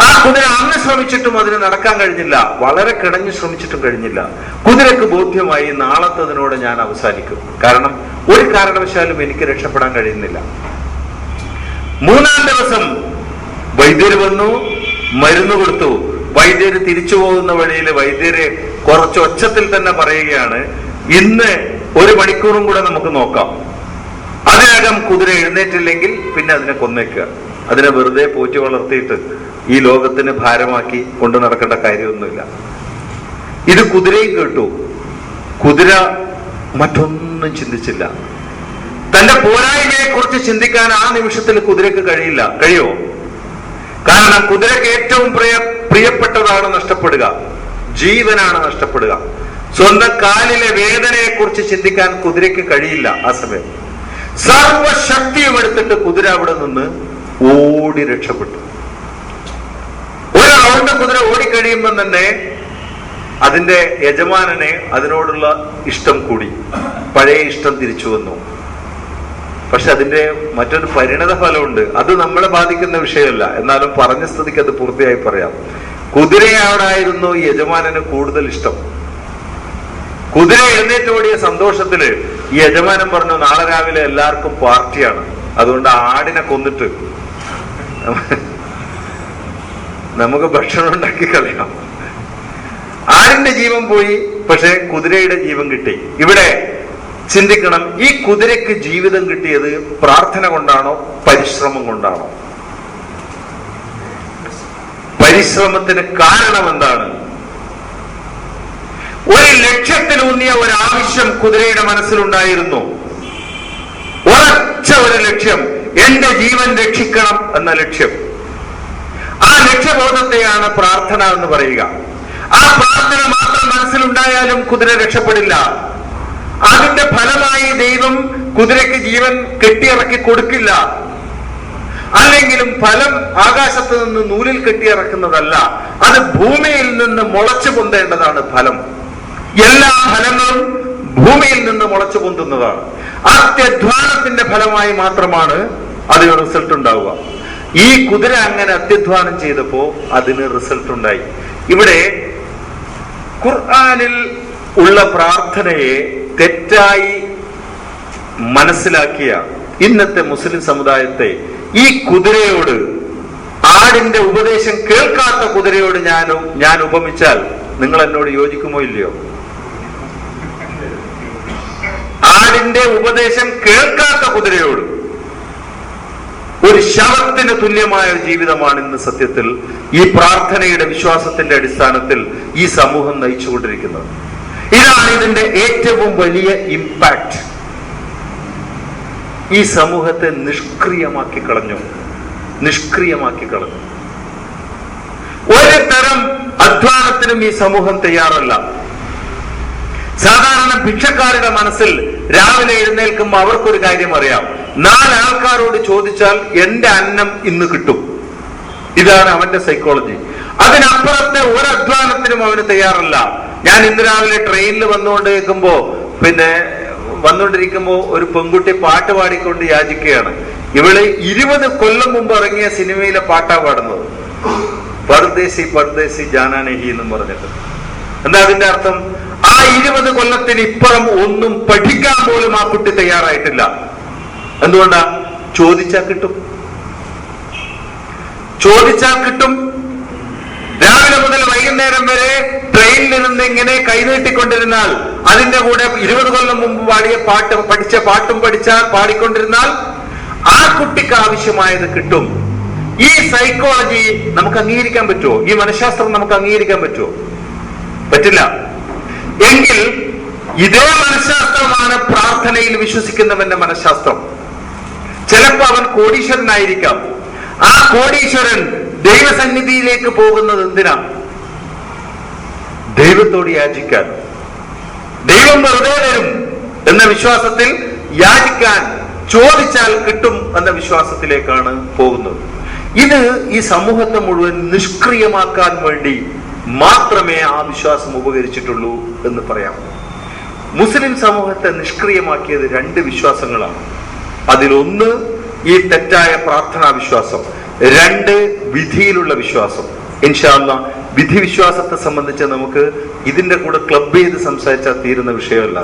ആ കുതിര അന്ന് ശ്രമിച്ചിട്ടും അതിന് നടക്കാൻ കഴിഞ്ഞില്ല, വളരെ കിടഞ്ഞു ശ്രമിച്ചിട്ടും കഴിഞ്ഞില്ല. കുതിരക്ക് ബോധ്യമായി, നാളത്തതിനോട് ഞാൻ അവസാനിക്കും, കാരണം ഒരു കാരണവശാലും എനിക്ക് രക്ഷപ്പെടാൻ കഴിയുന്നില്ല. 3ാം ദിവസം വൈദ്യര് വന്നു, മരുന്ന് കൊടുത്തു. വൈദ്യര് തിരിച്ചു പോകുന്ന വഴിയിൽ വൈദ്യര് കുറച്ച് ഒച്ചത്തിൽ തന്നെ പറയുകയാണ്, ഇന്ന് 1 മണിക്കൂറും കൂടെ നമുക്ക് നോക്കാം, അതിനകം കുതിര എഴുന്നേറ്റില്ലെങ്കിൽ പിന്നെ അതിനെ കൊന്നേക്കുക, അതിനെ വെറുതെ പോറ്റി വളർത്തിയിട്ട് ഈ ലോകത്തിന് ഭാരമാക്കി കൊണ്ടു നടക്കേണ്ട കാര്യമൊന്നുമില്ല. ഇത് കുതിരയും കേട്ടു. കുതിര മറ്റൊന്നും ചിന്തിച്ചില്ല. തന്റെ പോരായ്മയെ കുറിച്ച് ചിന്തിക്കാൻ ആ നിമിഷത്തിൽ കുതിരക്ക് കഴിയോ? കാരണം കുതിരക്ക് ഏറ്റവും പ്രിയപ്പെട്ടതാണ് നഷ്ടപ്പെടുക, ജീവനാണ് നഷ്ടപ്പെടുക. സ്വന്തം കാലിലെ വേദനയെ കുറിച്ച് ചിന്തിക്കാൻ കുതിരക്ക് കഴിയില്ല. ആ സമയം സർവശക്തിയും എടുത്തിട്ട് കുതിര അവിടെ നിന്ന് ഓടി രക്ഷപ്പെട്ടു. ഒരു റൗണ്ട് കുതിര ഓടിക്കഴിയുമ്പോൾ തന്നെ അതിന്റെ യജമാനനെ അതിനോടുള്ള ഇഷ്ടം കൂടി, പഴയ ഇഷ്ടം തിരിച്ചു വന്നു. പക്ഷെ അതിന്റെ മറ്റൊരു പരിണത ഫലമുണ്ട്, അത് നമ്മളെ ബാധിക്കുന്ന വിഷയമല്ല, എന്നാലും പറഞ്ഞ സ്ഥിതിക്ക് അത് പൂർത്തിയായി പറയാം. കുതിരയോടായിരുന്നു യജമാനന് കൂടുതൽ ഇഷ്ടം. കുതിര എഴുന്നേറ്റോടിയ സന്തോഷത്തില് ഈ യജമാനൻ പറഞ്ഞു, നാളെ രാവിലെ എല്ലാവർക്കും പാർട്ടിയാണ്, അതുകൊണ്ട് ആടിനെ കൊന്നിട്ട് നമുക്ക് ഭക്ഷണം ഉണ്ടാക്കി കളയാം. ആടിന്റെ ജീവൻ പോയി, പക്ഷെ കുതിരയുടെ ജീവൻ കിട്ടി. ഇവിടെ ചിന്തിക്കണം, ഈ കുതിരക്ക് ജീവിതം കിട്ടിയത് പ്രാർത്ഥന കൊണ്ടാണോ പരിശ്രമം കൊണ്ടാണോ? പരിശ്രമത്തിന് കാരണം എന്താണ്? ഒരു ലക്ഷ്യത്തിലൂന്നിയ ഒരു ആവശ്യം കുതിരയുടെ മനസ്സിലുണ്ടായിരുന്നു. ഉറച്ച ഒരു ലക്ഷ്യം, എന്റെ ജീവൻ രക്ഷിക്കണം എന്ന ലക്ഷ്യം. ആ ലക്ഷ്യബോധത്തെയാണ് പ്രാർത്ഥന എന്ന് പറയുക. ആ പ്രാർത്ഥന മാത്രം മനസ്സിലുണ്ടായാലും കുതിര രക്ഷപ്പെടില്ല. അതിന്റെ ഫലമായി ദൈവം കുതിരയ്ക്ക് ജീവൻ കെട്ടിയിറക്കി കൊടുക്കില്ല. അല്ലെങ്കിലും ഫലം ആകാശത്ത് നിന്ന് നൂലിൽ കെട്ടിയിറക്കുന്നതല്ല, അത് ഭൂമിയിൽ നിന്ന് മുളച്ചു പൊന്തേണ്ടതാണ് ഫലം. എല്ലാ ഫലങ്ങളും ഭൂമിയിൽ നിന്ന് മുളച്ചു പൊന്തുന്നതാണ്. അത്യധ്വാനത്തിന്റെ ഫലമായി മാത്രമാണ് അതിന് റിസൾട്ട് ഉണ്ടാവുക. ഈ കുതിര അങ്ങനെ അത്യധ്വാനം ചെയ്തപ്പോ അതിന് റിസൾട്ട് ഉണ്ടായി. ഇവിടെ ഖുർആനിൽ ഉള്ള പ്രാർത്ഥനയെ തെറ്റായി മനസ്സിലാക്കിയ ഇന്നത്തെ മുസ്ലിം സമുദായത്തെ ഈ കുതിരയോട്, ആടിന്റെ ഉപദേശം കേൾക്കാത്ത കുതിരയോട് ഞാൻ ഉപമിച്ചാൽ നിങ്ങൾ എന്നോട് യോജിക്കുമോ ഇല്ലയോ? ആടിന്റെ ഉപദേശം കേൾക്കാത്ത കുതിരയോട് ഒരു ശവത്തിന് തുല്യമായ ജീവിതമാണ് ഇന്ന് സത്യത്തിൽ ഈ പ്രാർത്ഥനയുടെ വിശ്വാസത്തിന്റെ അടിസ്ഥാനത്തിൽ ഈ സമൂഹം നയിച്ചുകൊണ്ടിരിക്കുന്നത്. ഇതാണ് ഇതിന്റെ ഏറ്റവും വലിയ ഇമ്പാക്ട്. ഈ സമൂഹത്തെ നിഷ്ക്രിയമാക്കി കളഞ്ഞു. ഒരു തരം അധ്വാനത്തിനും ഈ സമൂഹം തയ്യാറല്ല. സാധാരണ ഭിക്ഷക്കാരുടെ മനസ്സിൽ രാവിലെ എഴുന്നേൽക്കുമ്പോൾ അവർക്കൊരു കാര്യം അറിയാം, 4 ആൾക്കാരോട് ചോദിച്ചാൽ എന്റെ അന്നം ഇന്ന് കിട്ടും. ഇതാണ് അവന്റെ സൈക്കോളജി. അതിനപ്പുറത്തെ ഒരു അധ്വാനത്തിനും അവന് തയ്യാറല്ല. ഞാൻ ഇന്ന് രാവിലെ ട്രെയിനിൽ വന്നുകൊണ്ടിരിക്കുമ്പോ ഒരു പെൺകുട്ടി പാട്ട് പാടിക്കൊണ്ട് യാചിക്കുകയാണ്. ഇവള് 20 കൊല്ലം മുമ്പ് ഇറങ്ങിയ സിനിമയിലെ പാട്ടാ പാടുന്നത്, പർദേശി പർദേശി ജാനാനഹി എന്നും പറഞ്ഞിട്ട്. എന്താ അതിന്റെ അർത്ഥം? ആ 20 കൊല്ലത്തിന് ഇപ്പുറം ഒന്നും പഠിക്കാൻ പോലും ആ കുട്ടി തയ്യാറായിട്ടില്ല. എന്തുകൊണ്ടാ? ചോദിച്ചാൽ കിട്ടും. ചോദിച്ചാൽ കിട്ടും. രാവിലെ മുതൽ വൈകുന്നേരം വരെ ട്രെയിനിലിരുന്ന് ഇങ്ങനെ കൈനീട്ടിക്കൊണ്ടിരുന്നാൽ, അതിന്റെ കൂടെ 20 കൊല്ലം മുമ്പ് പഠിച്ച പാട്ടും പാടിക്കൊണ്ടിരുന്നാൽ ആ കുട്ടിക്ക് ആവശ്യമായത് കിട്ടും. ഈ സൈക്കോളജി നമുക്ക് അംഗീകരിക്കാൻ പറ്റുമോ? ഈ മനഃശാസ്ത്രം നമുക്ക് അംഗീകരിക്കാൻ പറ്റുമോ? പറ്റില്ല. എങ്കിൽ ഇതേ മനഃശാസ്ത്രമാണ് പ്രാർത്ഥനയിൽ വിശ്വസിക്കുന്നവന്റെ മനഃശാസ്ത്രം. ചിലപ്പോ അവൻ കോടീശ്വരനായിരിക്കാം. ആ കോടീശ്വരൻ ദൈവസന്നിധിയിലേക്ക് പോകുന്നത് എന്തിനാ? ദൈവത്തോട് യാചിക്കാൻ. ദൈവം വെറുതെ തരും എന്ന വിശ്വാസത്തിൽ യാചിക്കാൻ, ചോദിച്ചാൽ കിട്ടും എന്ന വിശ്വാസത്തിലേക്കാണ് പോകുന്നത്. ഇത് ഈ സമൂഹത്തെ മുഴുവൻ നിഷ്ക്രിയമാക്കാൻ വേണ്ടി മാത്രമേ ആ വിശ്വാസം ഉപകരിച്ചിട്ടുള്ളൂ എന്ന് പറയാം. മുസ്ലിം സമൂഹത്തെ നിഷ്ക്രിയമാക്കിയത് 2 വിശ്വാസങ്ങളാണ്. അതിലൊന്ന് ഈ തെറ്റായ പ്രാർത്ഥനാ വിശ്വാസം, 2 വിധിയിലുള്ള വിശ്വാസം. ഇൻഷാ അല്ലാഹ് വിധി വിശ്വാസത്തെ സംബന്ധിച്ച് നമുക്ക് ഇതിന്റെ കൂടെ ക്ലബ് ചെയ്ത് സംസാരിച്ചാൽ തീരുന്ന വിഷയമല്ല.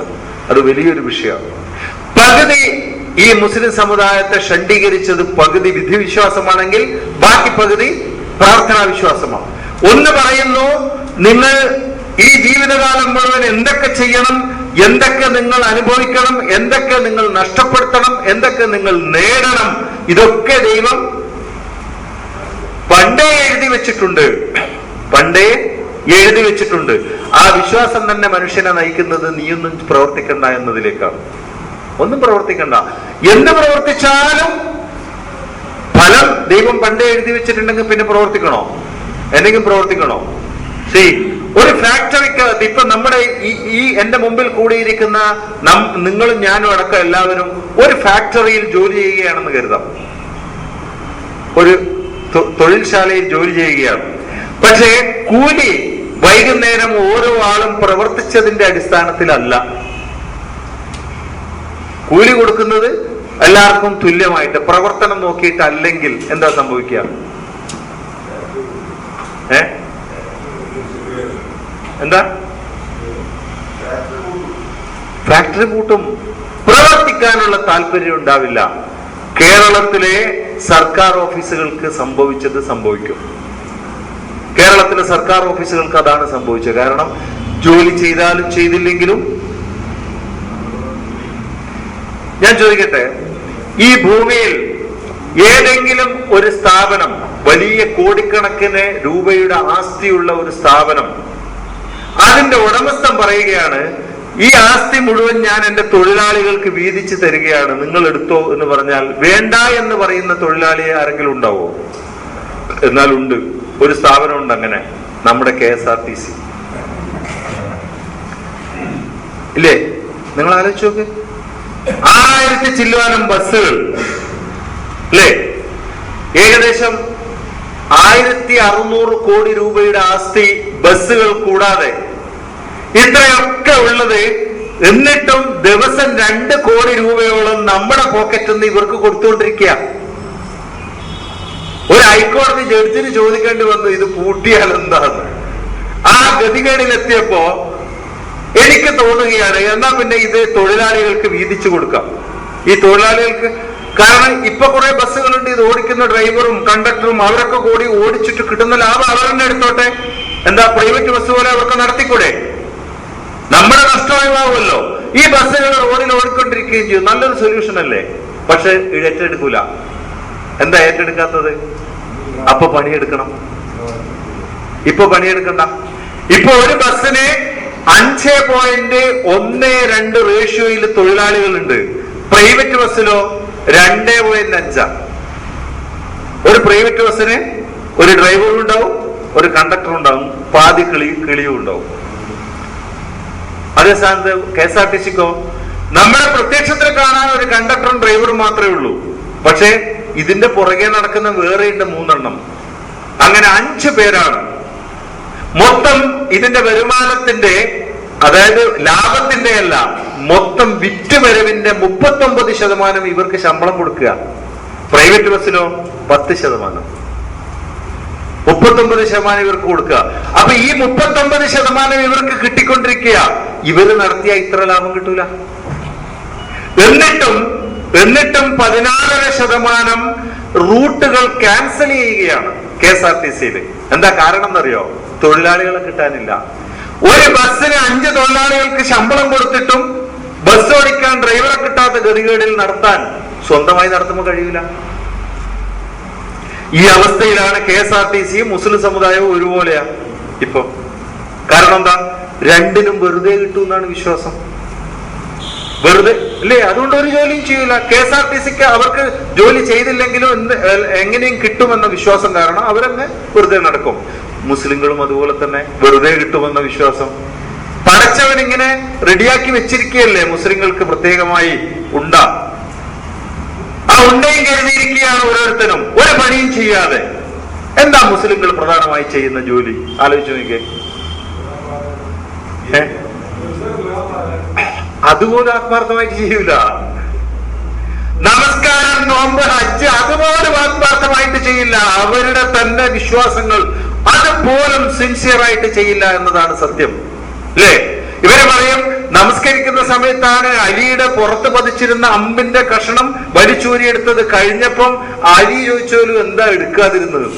അത് വലിയൊരു വിഷയമാണ്. പകുതി ഈ മുസ്ലിം സമുദായത്തെ ഷണ്ഡീകരിച്ചത് പകുതി വിധി വിശ്വാസമാണെങ്കിൽ ബാക്കി പകുതി പ്രാർത്ഥനാ വിശ്വാസമാണ്. ഒന്ന് പറയുന്നു, നിങ്ങൾ ഈ ജീവിതകാലം മുഴുവൻ എന്തൊക്കെ ചെയ്യണം, എന്തൊക്കെ നിങ്ങൾ അനുഭവിക്കണം, എന്തൊക്കെ നിങ്ങൾ നഷ്ടപ്പെടുത്തണം, എന്തൊക്കെ നിങ്ങൾ നേടണം, ഇതൊക്കെ ദൈവം പണ്ടേ എഴുതി വെച്ചിട്ടുണ്ട്. ആ വിശ്വാസം തന്നെ മനുഷ്യനെ നയിക്കുന്നത് നീയൊന്നും പ്രവർത്തിക്കണ്ട എന്നതിലേക്കാണ്. ഒന്നും പ്രവർത്തിക്കണ്ട. എന്ത് പ്രവർത്തിച്ചാലും ഫലം ദൈവം പണ്ടേ എഴുതി വെച്ചിട്ടുണ്ടെങ്കിൽ പിന്നെ പ്രവർത്തിക്കണോ? എന്തെങ്കിലും പ്രവർത്തിക്കണോ? ഒരു ഫാക്ടറിക്കകത്ത് ഇപ്പൊ നമ്മുടെ ഈ എന്റെ മുമ്പിൽ കൂടിയിരിക്കുന്ന നിങ്ങളും ഞാനും അടക്കം എല്ലാവരും ഒരു ഫാക്ടറിയിൽ ജോലി ചെയ്യുകയാണെന്ന് കരുതാം. ഒരു തൊഴിൽശാലയിൽ ജോലി ചെയ്യുകയാണ്. പക്ഷേ കൂലി വൈകുന്നേരം ഓരോ ആളും പ്രവർത്തിച്ചതിന്റെ അടിസ്ഥാനത്തിലല്ല. കൂലി കൊടുക്കുന്നത് എല്ലാവർക്കും തുല്യമായിട്ട് പ്രവർത്തനം നോക്കിയിട്ട് അല്ലെങ്കിൽ എന്താ സംഭവിക്കുക? എന്താ? ഫാക്ടറി പൂട്ടും. പ്രവർത്തിക്കാനുള്ള താല്പര്യം ഉണ്ടാവില്ല. കേരളത്തിലെ സർക്കാർ ഓഫീസുകൾക്ക് സംഭവിച്ചത് സംഭവിക്കും. കേരളത്തിലെ സർക്കാർ ഓഫീസുകൾക്ക് അതാണ് സംഭവിച്ചത്. കാരണം ജോലി ചെയ്താലും ചെയ്തില്ലെങ്കിലും. ഞാൻ ചോദിക്കട്ടെ, ഈ ഭൂമിയിൽ ഏതെങ്കിലും ഒരു സ്ഥാപനം, വലിയ കോടിക്കണക്കിന് രൂപയുടെ ആസ്തിയുള്ള ഒരു സ്ഥാപനം, അതിന്റെ ഉടമസ്ഥൻ പറയുകയാണ്, ഈ ആസ്തി മുഴുവൻ ഞാൻ എന്റെ തൊഴിലാളികൾക്ക് വീതിച്ചു തരികയാണ്, നിങ്ങൾ എടുത്തോ എന്ന് പറഞ്ഞാൽ വേണ്ട എന്ന് പറയുന്ന തൊഴിലാളിയെ ആരെങ്കിലും ഉണ്ടാവോ? എന്നാൽ ഉണ്ട്. ഒരു സ്ഥാപനമുണ്ട് അങ്ങനെ, നമ്മുടെ KSRTC. ഇല്ലേ? നിങ്ങൾ ആലോചിച്ച് നോക്ക്. 1000 ചില്ലുവാനും ബസ്സുകൾ അല്ലേ? ഏകദേശം 1600 കോടി രൂപയുടെ ആസ്തി ബസ്സുകൾ കൂടാതെ ഇത്രയൊക്കെ ഉള്ളത്. എന്നിട്ടും ദിവസം 2 കോടി രൂപയോളം നമ്മുടെ പോക്കറ്റിൽ നിന്ന് ഇവർക്ക് കൊടുത്തുകൊണ്ടിരിക്കുക. ഒരു ഹൈക്കോടതി ജഡ്ജിന് ചോദിക്കേണ്ടി വന്നു, ഇത് പൂട്ടിയാൽ എന്താന്ന്. ആ ഗതികേടിലെത്തിയപ്പോ എനിക്ക് തോന്നുകയാണ്, എന്നാ പിന്നെ ഇത് തൊഴിലാളികൾക്ക് വീതിച്ചു കൊടുക്കാം. ഈ തൊഴിലാളികൾക്ക്, കാരണം ഇപ്പൊ കുറെ ബസ്സുകളുണ്ട്, ഇത് ഓടിക്കുന്ന ഡ്രൈവറും കണ്ടക്ടറും അവരൊക്കെ കൂടി ഓടിച്ചിട്ട് കിട്ടുന്ന ലാഭം അവരെന്നെ എടുത്തോട്ടെ. എന്താ, പ്രൈവറ്റ് ബസ് പോലെ അവർക്ക് നടത്തിക്കൂടെ? നമ്മുടെ നഷ്ടം ഒഴിവാകുമല്ലോ. ഈ ബസ്സുകൾ റോഡിൽ ഓടിക്കൊണ്ടിരിക്കുകയും ചെയ്യും. നല്ലൊരു സൊല്യൂഷൻ അല്ലേ? പക്ഷെ ഏറ്റെടുക്കൂല. എന്താ ഏറ്റെടുക്കാത്തത്? അപ്പൊ പണിയെടുക്കണം. ഇപ്പൊ പണിയെടുക്കണ്ട. ഇപ്പൊ ഒരു ബസ്സിന് 5.12 റേഷ്യോയിൽ തൊഴിലാളികളുണ്ട്. പ്രൈവറ്റ് ബസ്സിലോ 2.5. ഒരു പ്രൈവറ്റ് ബസ്സിന് ഒരു ഡ്രൈവറും ഉണ്ടാവും, ഒരു കണ്ടക്ടറും ഉണ്ടാവും, പാതി കിളിയും ഉണ്ടാവും. അതേ സ്ഥാനത്ത് KSRTCക്കോ നമ്മുടെ പ്രത്യക്ഷത്തിൽ കാണാൻ ഒരു കണ്ടക്ടറും ഡ്രൈവറും മാത്രമേ ഉള്ളൂ. പക്ഷേ ഇതിന്റെ പുറകെ നടക്കുന്ന വേറെയുണ്ട് 3 എണ്ണം. അങ്ങനെ 5 പേരാണ്. മൊത്തം ഇതിന്റെ വരുമാനത്തിന്റെ, അതായത് ലാഭത്തിന്റെ അല്ല, മൊത്തം വിറ്റുവരവിന്റെ 39% ഇവർക്ക് ശമ്പളം കൊടുക്കുക. പ്രൈവറ്റ് ബസ്സിലോ 10%. 39% ഇവർക്ക് കൊടുക്കുക. അപ്പൊ ഈ 39% ഇവർക്ക് കിട്ടിക്കൊണ്ടിരിക്കുക. ഇവര് നടത്തിയ ഇത്ര ലാഭം കിട്ടൂല. എന്നിട്ടും എന്നിട്ടും 14% റൂട്ടുകൾ ക്യാൻസൽ ചെയ്യുകയാണ് KSRTC-യിൽ. എന്താ കാരണം എന്നറിയോ? തൊഴിലാളികളെ കിട്ടാനില്ല. ഒരു ബസ്സിന് 5 തൊഴിലാളികൾക്ക് ശമ്പളം കൊടുത്തിട്ടും ബസ് ഓടിക്കാൻ ഡ്രൈവറെ കിട്ടാത്ത ഗതികേടിൽ നടത്താൻ സ്വന്തമായി നടത്തുമ്പോൾ കഴിയില്ല. ഈ അവസ്ഥയിലാണ് KSRTC-യും മുസ്ലിം സമുദായവും ഒരുപോലെയാ ഇപ്പൊ. കാരണം എന്താ? രണ്ടിനും വെറുതെ കിട്ടുമെന്നാണ് വിശ്വാസം. വെറുതെ അല്ലേ? അതുകൊണ്ട് ഒരു ജോലിയും ചെയ്യില്ല. KSRTC-ക്ക് അവർക്ക് ജോലി ചെയ്തില്ലെങ്കിലും എങ്ങനെയും കിട്ടുമെന്ന വിശ്വാസം കാരണം അവരങ്ങ് വെറുതെ നടക്കും. മുസ്ലിങ്ങളും അതുപോലെ തന്നെ വെറുതെ കിട്ടുമെന്ന വിശ്വാസം. പടച്ചവനിങ്ങനെ റെഡിയാക്കി വെച്ചിരിക്കുകയല്ലേ മുസ്ലിങ്ങൾക്ക് പ്രത്യേകമായി ഉണ്ടാ. ആ ഉണ്ടയും കരുതിയിരിക്കുകയാണ് ഓരോരുത്തരും, ഒരു പണിയും ചെയ്യാതെ. എന്താ മുസ്ലിങ്ങൾ പ്രധാനമായി ചെയ്യുന്ന ജോലി? ആലോചിച്ചു നോക്കിയേ. അതുപോലും ആത്മാർത്ഥമായിട്ട് ചെയ്യൂല. നമസ്കാരം, നോമ്പ്, ഹജ്ജ് അതുപോലും ആത്മാർത്ഥമായിട്ട് ചെയ്യില്ല. അവരുടെ തന്നെ വിശ്വാസങ്ങൾ അതുപോലും സിൻസിയറായിട്ട് ചെയ്യില്ല എന്നതാണ് സത്യം, അല്ലേ? ഇവര് പറയും നമസ്കരിക്കുന്ന സമയത്താണ് അലിയുടെ പുറത്ത് പതിച്ചിരുന്ന അമ്പിന്റെ കഷണം വലിച്ചൂരിയെടുത്തത്. കഴിഞ്ഞപ്പം അലി ചോദിച്ചോലും എന്താ എടുക്കാതിരുന്നത്?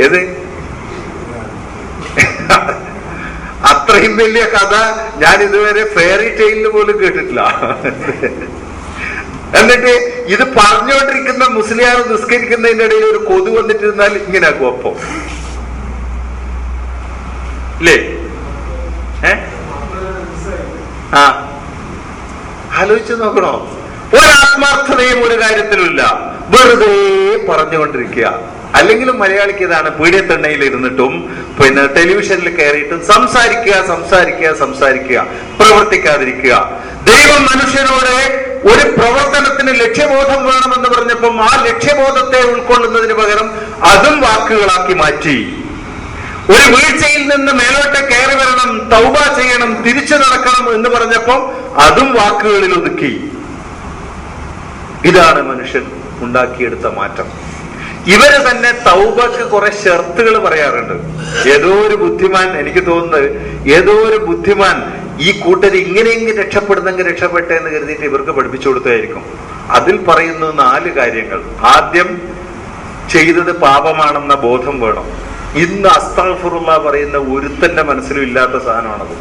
ഏത്? അത്രയും വലിയ കഥ ഞാൻ ഇതുവരെ ഫെയറി ടെയിലിന് പോലും കേട്ടിട്ടില്ല. എന്നിട്ട് ഇത് പറഞ്ഞുകൊണ്ടിരിക്കുന്ന മുസ്ലിയാർ നിസ്കരിക്കുന്നതിന്റെ ഇടയിൽ ഒരു കൊതു വന്നിട്ടിരുന്നാൽ ഇങ്ങനെ ആക്കും. അപ്പം ഇല്ലേ? ആ ആലോചിച്ച് നോക്കണോ? ഒരാത്മാർത്ഥതയും ഒരു കാര്യത്തിലുമില്ല, വെറുതെ പറഞ്ഞുകൊണ്ടിരിക്കുക. അല്ലെങ്കിലും മലയാളിക്ക് ഇതാണ്, പീഡിയത്തെണ്ണയിൽ ഇരുന്നിട്ടും പിന്നെ ടെലിവിഷനിൽ കയറിയിട്ടും സംസാരിക്കുക, പ്രവർത്തിക്കാതിരിക്കുക. ദൈവം മനുഷ്യനോട് ഒരു പ്രവർത്തനത്തിന് ലക്ഷ്യബോധം വേണമെന്ന് പറഞ്ഞപ്പം ആ ലക്ഷ്യബോധത്തെ ഉൾക്കൊള്ളുന്നതിന് പകരം അതും വാക്കുകളാക്കി മാറ്റി. ഒരു വീഴ്ചയിൽ നിന്ന് മേലോട്ട് കയറി വരണം, തൗബ ചെയ്യണം, തിരിച്ചു നടക്കണം എന്ന് പറഞ്ഞപ്പം അതും വാക്കുകളിൽ ഒതുക്കി. ഇതാണ് മനുഷ്യൻ ഉണ്ടാക്കിയെടുത്ത മാറ്റം. ഇവര് തന്നെ തൗബക്ക് കുറെ ഷർത്തുകൾ പറയാറുണ്ട്. ഏതോ ഒരു ബുദ്ധിമാൻ, എനിക്ക് തോന്നുന്നത് ഏതോ ഒരു ബുദ്ധിമാൻ ഈ കൂട്ടര് ഇങ്ങനെയെങ്കിലും രക്ഷപ്പെടുന്നെങ്കിൽ രക്ഷപ്പെട്ടെ എന്ന് കരുതിയിട്ട് ഇവർക്ക് പഠിപ്പിച്ചു കൊടുത്തായിരിക്കും. അതിൽ പറയുന്നു 4 കാര്യങ്ങൾ. ആദ്യം, ചെയ്തത് പാപമാണെന്ന ബോധം വേണം. ഇന്ന് അസ്തഗ്ഫിറുല്ലാ പറയുന്ന ഒരുത്തന്റെ മനസ്സിലും ഇല്ലാത്ത സാധനമാണത്,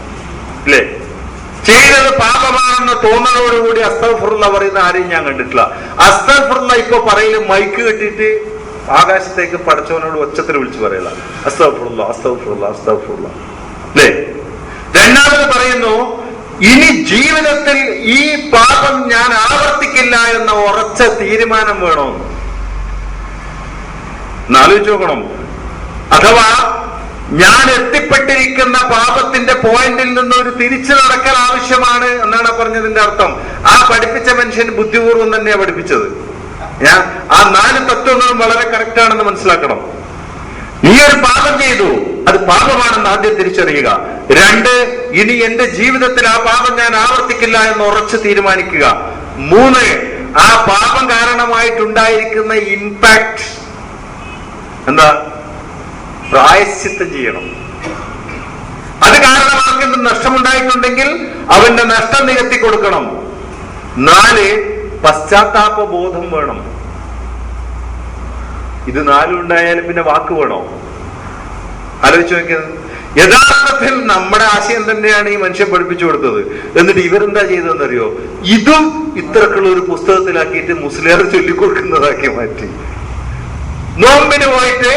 അല്ലേ? ചെയ്തത് പാപമാണെന്ന തോന്നലോടുകൂടി അസ്തഗ്ഫിറുല്ലാ പറയുന്ന ആരെയും ഞാൻ കണ്ടിട്ടില്ല. അസ്തഗ്ഫിറുല്ലാ ഇപ്പൊ പറയലും മൈക്ക് കെട്ടിയിട്ട് ആകാശത്തേക്ക് പടച്ചവനോട് ഒച്ചത്തിൽ വിളിച്ചു പറയല, അസ്തഗ്ഫിറുല്ലാ അസ്തഗ്ഫിറുല്ലാ അസ്തഗ്ഫിറുല്ലാ, അല്ലേ? രണ്ടാമത് പറയുന്നു, ഇനി ജീവിതത്തിൽ ഈ പാപം ഞാൻ ആവർത്തിക്കില്ല എന്ന ഉറച്ച തീരുമാനം വേണമെന്ന്. ആലോചിച്ച് നോക്കണം. അഥവാ ഞാൻ എത്തിപ്പെട്ടിരിക്കുന്ന പാപത്തിന്റെ പോയിന്റിൽ നിന്ന് ഒരു തിരിച്ചു നടക്കൽ ആവശ്യമാണ് എന്നാണ് പറഞ്ഞതിന്റെ അർത്ഥം. ആ പഠിപ്പിച്ച മനുഷ്യൻ ബുദ്ധിപൂർവ്വം തന്നെയാണ് പഠിപ്പിച്ചത്. ഞാൻ ആ 4 തത്വങ്ങളും വളരെ കറക്റ്റ് ആണെന്ന് മനസ്സിലാക്കണം. നീ ഒരു പാപം ചെയ്തു, അത് പാപമാണെന്ന് ആദ്യം തിരിച്ചറിയുക. 2, ഇനി എന്റെ ജീവിതത്തിൽ ആ പാപം ഞാൻ ആവർത്തിക്കില്ല എന്ന് ഉറച്ചു തീരുമാനിക്കുക. 3, ആ പാപം കാരണമായിട്ടുണ്ടായിരിക്കുന്ന ഇമ്പാക്ട് എന്താ? പ്രായശ്ചിത്തം ചെയ്യണം. അത് കാരണമാക്കുന്ന നഷ്ടമുണ്ടായിട്ടുണ്ടെങ്കിൽ അവന്റെ നഷ്ടം നികത്തി കൊടുക്കണം. 4, പശ്ചാത്താപ ബോധം വേണം. ഇത് 4 ഉണ്ടായാലും പിന്നെ വാക്ക് വേണോ? ആലോചിച്ച് നോക്കിയത്. യഥാർത്ഥത്തിൽ നമ്മുടെ ആശയം തന്നെയാണ് ഈ മനുഷ്യൻ പഠിപ്പിച്ചു കൊടുത്തത്. എന്നിട്ട് ഇവരെന്താ ചെയ്തതെന്നറിയോ? ഇതും ഇത്രക്കുള്ള ഒരു പുസ്തകത്തിലാക്കിയിട്ട് മുസ്ലിയാർ ചൊല്ലിക്കൊടുക്കുന്നതാക്കി മാറ്റി. നോമ്പിന് പോയിട്ട്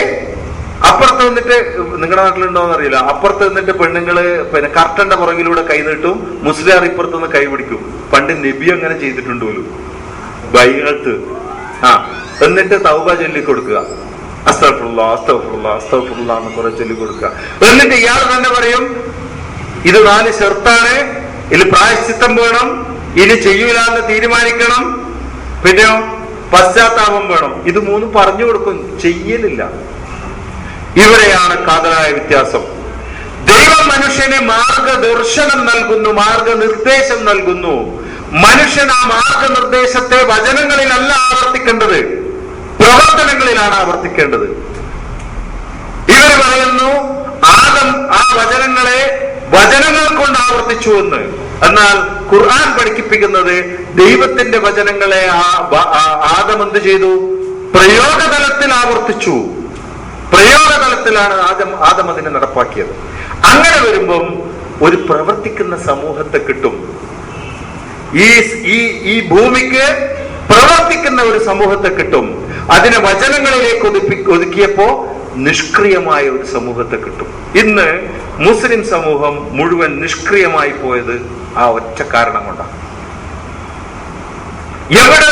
അപ്പുറത്ത് നിന്നിട്ട്, നിങ്ങളുടെ നാട്ടിലുണ്ടോന്ന് അറിയില്ല, അപ്പുറത്ത് നിന്നിട്ട് പെണ്ണുങ്ങള് പിന്നെ കർട്ടന്റെ പുറകിലൂടെ കൈ നീട്ടും, മുസ്ലിയാർ ഇപ്പുറത്തുനിന്ന് കൈ പിടിക്കും. പണ്ട് നബി അങ്ങനെ ചെയ്തിട്ടുണ്ട് പോലും ബൈഅത്ത്. എന്നിട്ട് തൗബ ചൊല്ലിക്കൊടുക്കുക, അസ്തഗ്ഫിറുല്ലാ അസ്തഗ്ഫിറുല്ലാ അസ്തഗ്ഫിറുല്ലാ എന്ന് കുറെ ചൊല്ലിക്കൊടുക്കുക. എന്നിട്ട് ഇയാൾ തന്നെ പറയും, ഇത് 4 ഷർത്താണ്, ഇതിൽ പ്രായശ്ചിത്തം വേണം, ഇനി ചെയ്യൂലെന്ന് തീരുമാനിക്കണം, പിന്നെയോ പശ്ചാത്താപം വേണം. ഇത് 3 പറഞ്ഞു കൊടുക്കും, ചെയ്യലില്ല. ഇവിടെയാണ് കാതലായ വ്യത്യാസം. ദൈവം മനുഷ്യന് മാർഗദർശനം നൽകുന്നു, മാർഗനിർദ്ദേശം നൽകുന്നു. മനുഷ്യൻ ആ മാർഗനിർദ്ദേശത്തെ വചനങ്ങളിലല്ല ആവർത്തിക്കേണ്ടത്, പ്രവർത്തനങ്ങളിലാണ് ആവർത്തിക്കേണ്ടത്. ഇവർ പറയുന്നു ആദം ആ വചനങ്ങളെ വചനങ്ങൾ കൊണ്ട് ആവർത്തിച്ചു എന്ന്. എന്നാൽ ഖുർആൻ പഠിപ്പിക്കുന്നത് ദൈവത്തിന്റെ വചനങ്ങളെ ആദം എന്ത് ചെയ്തു? പ്രയോഗതലത്തിൽ ആവർത്തിച്ചു. പ്രയോഗതലത്തിലാണ് ആദം അതിനെ നടപ്പാക്കിയത്. അങ്ങനെ വരുമ്പം ഒരു പ്രവർത്തിക്കുന്ന സമൂഹത്തെ കിട്ടും. ഈ ഭൂമിക്ക് പ്രവർത്തിക്കുന്ന ഒരു സമൂഹത്തെ കിട്ടും. അതിനെ വചനങ്ങളിലേക്ക് ഒതുക്കിയപ്പോ നിഷ്ക്രിയമായ ഒരു സമൂഹത്തെ കിട്ടും. ഇന്ന് മുസ്ലിം സമൂഹം മുഴുവൻ നിഷ്ക്രിയമായി പോയത് ആ ഒറ്റ കാരണം കൊണ്ടാണ്. എവിടെ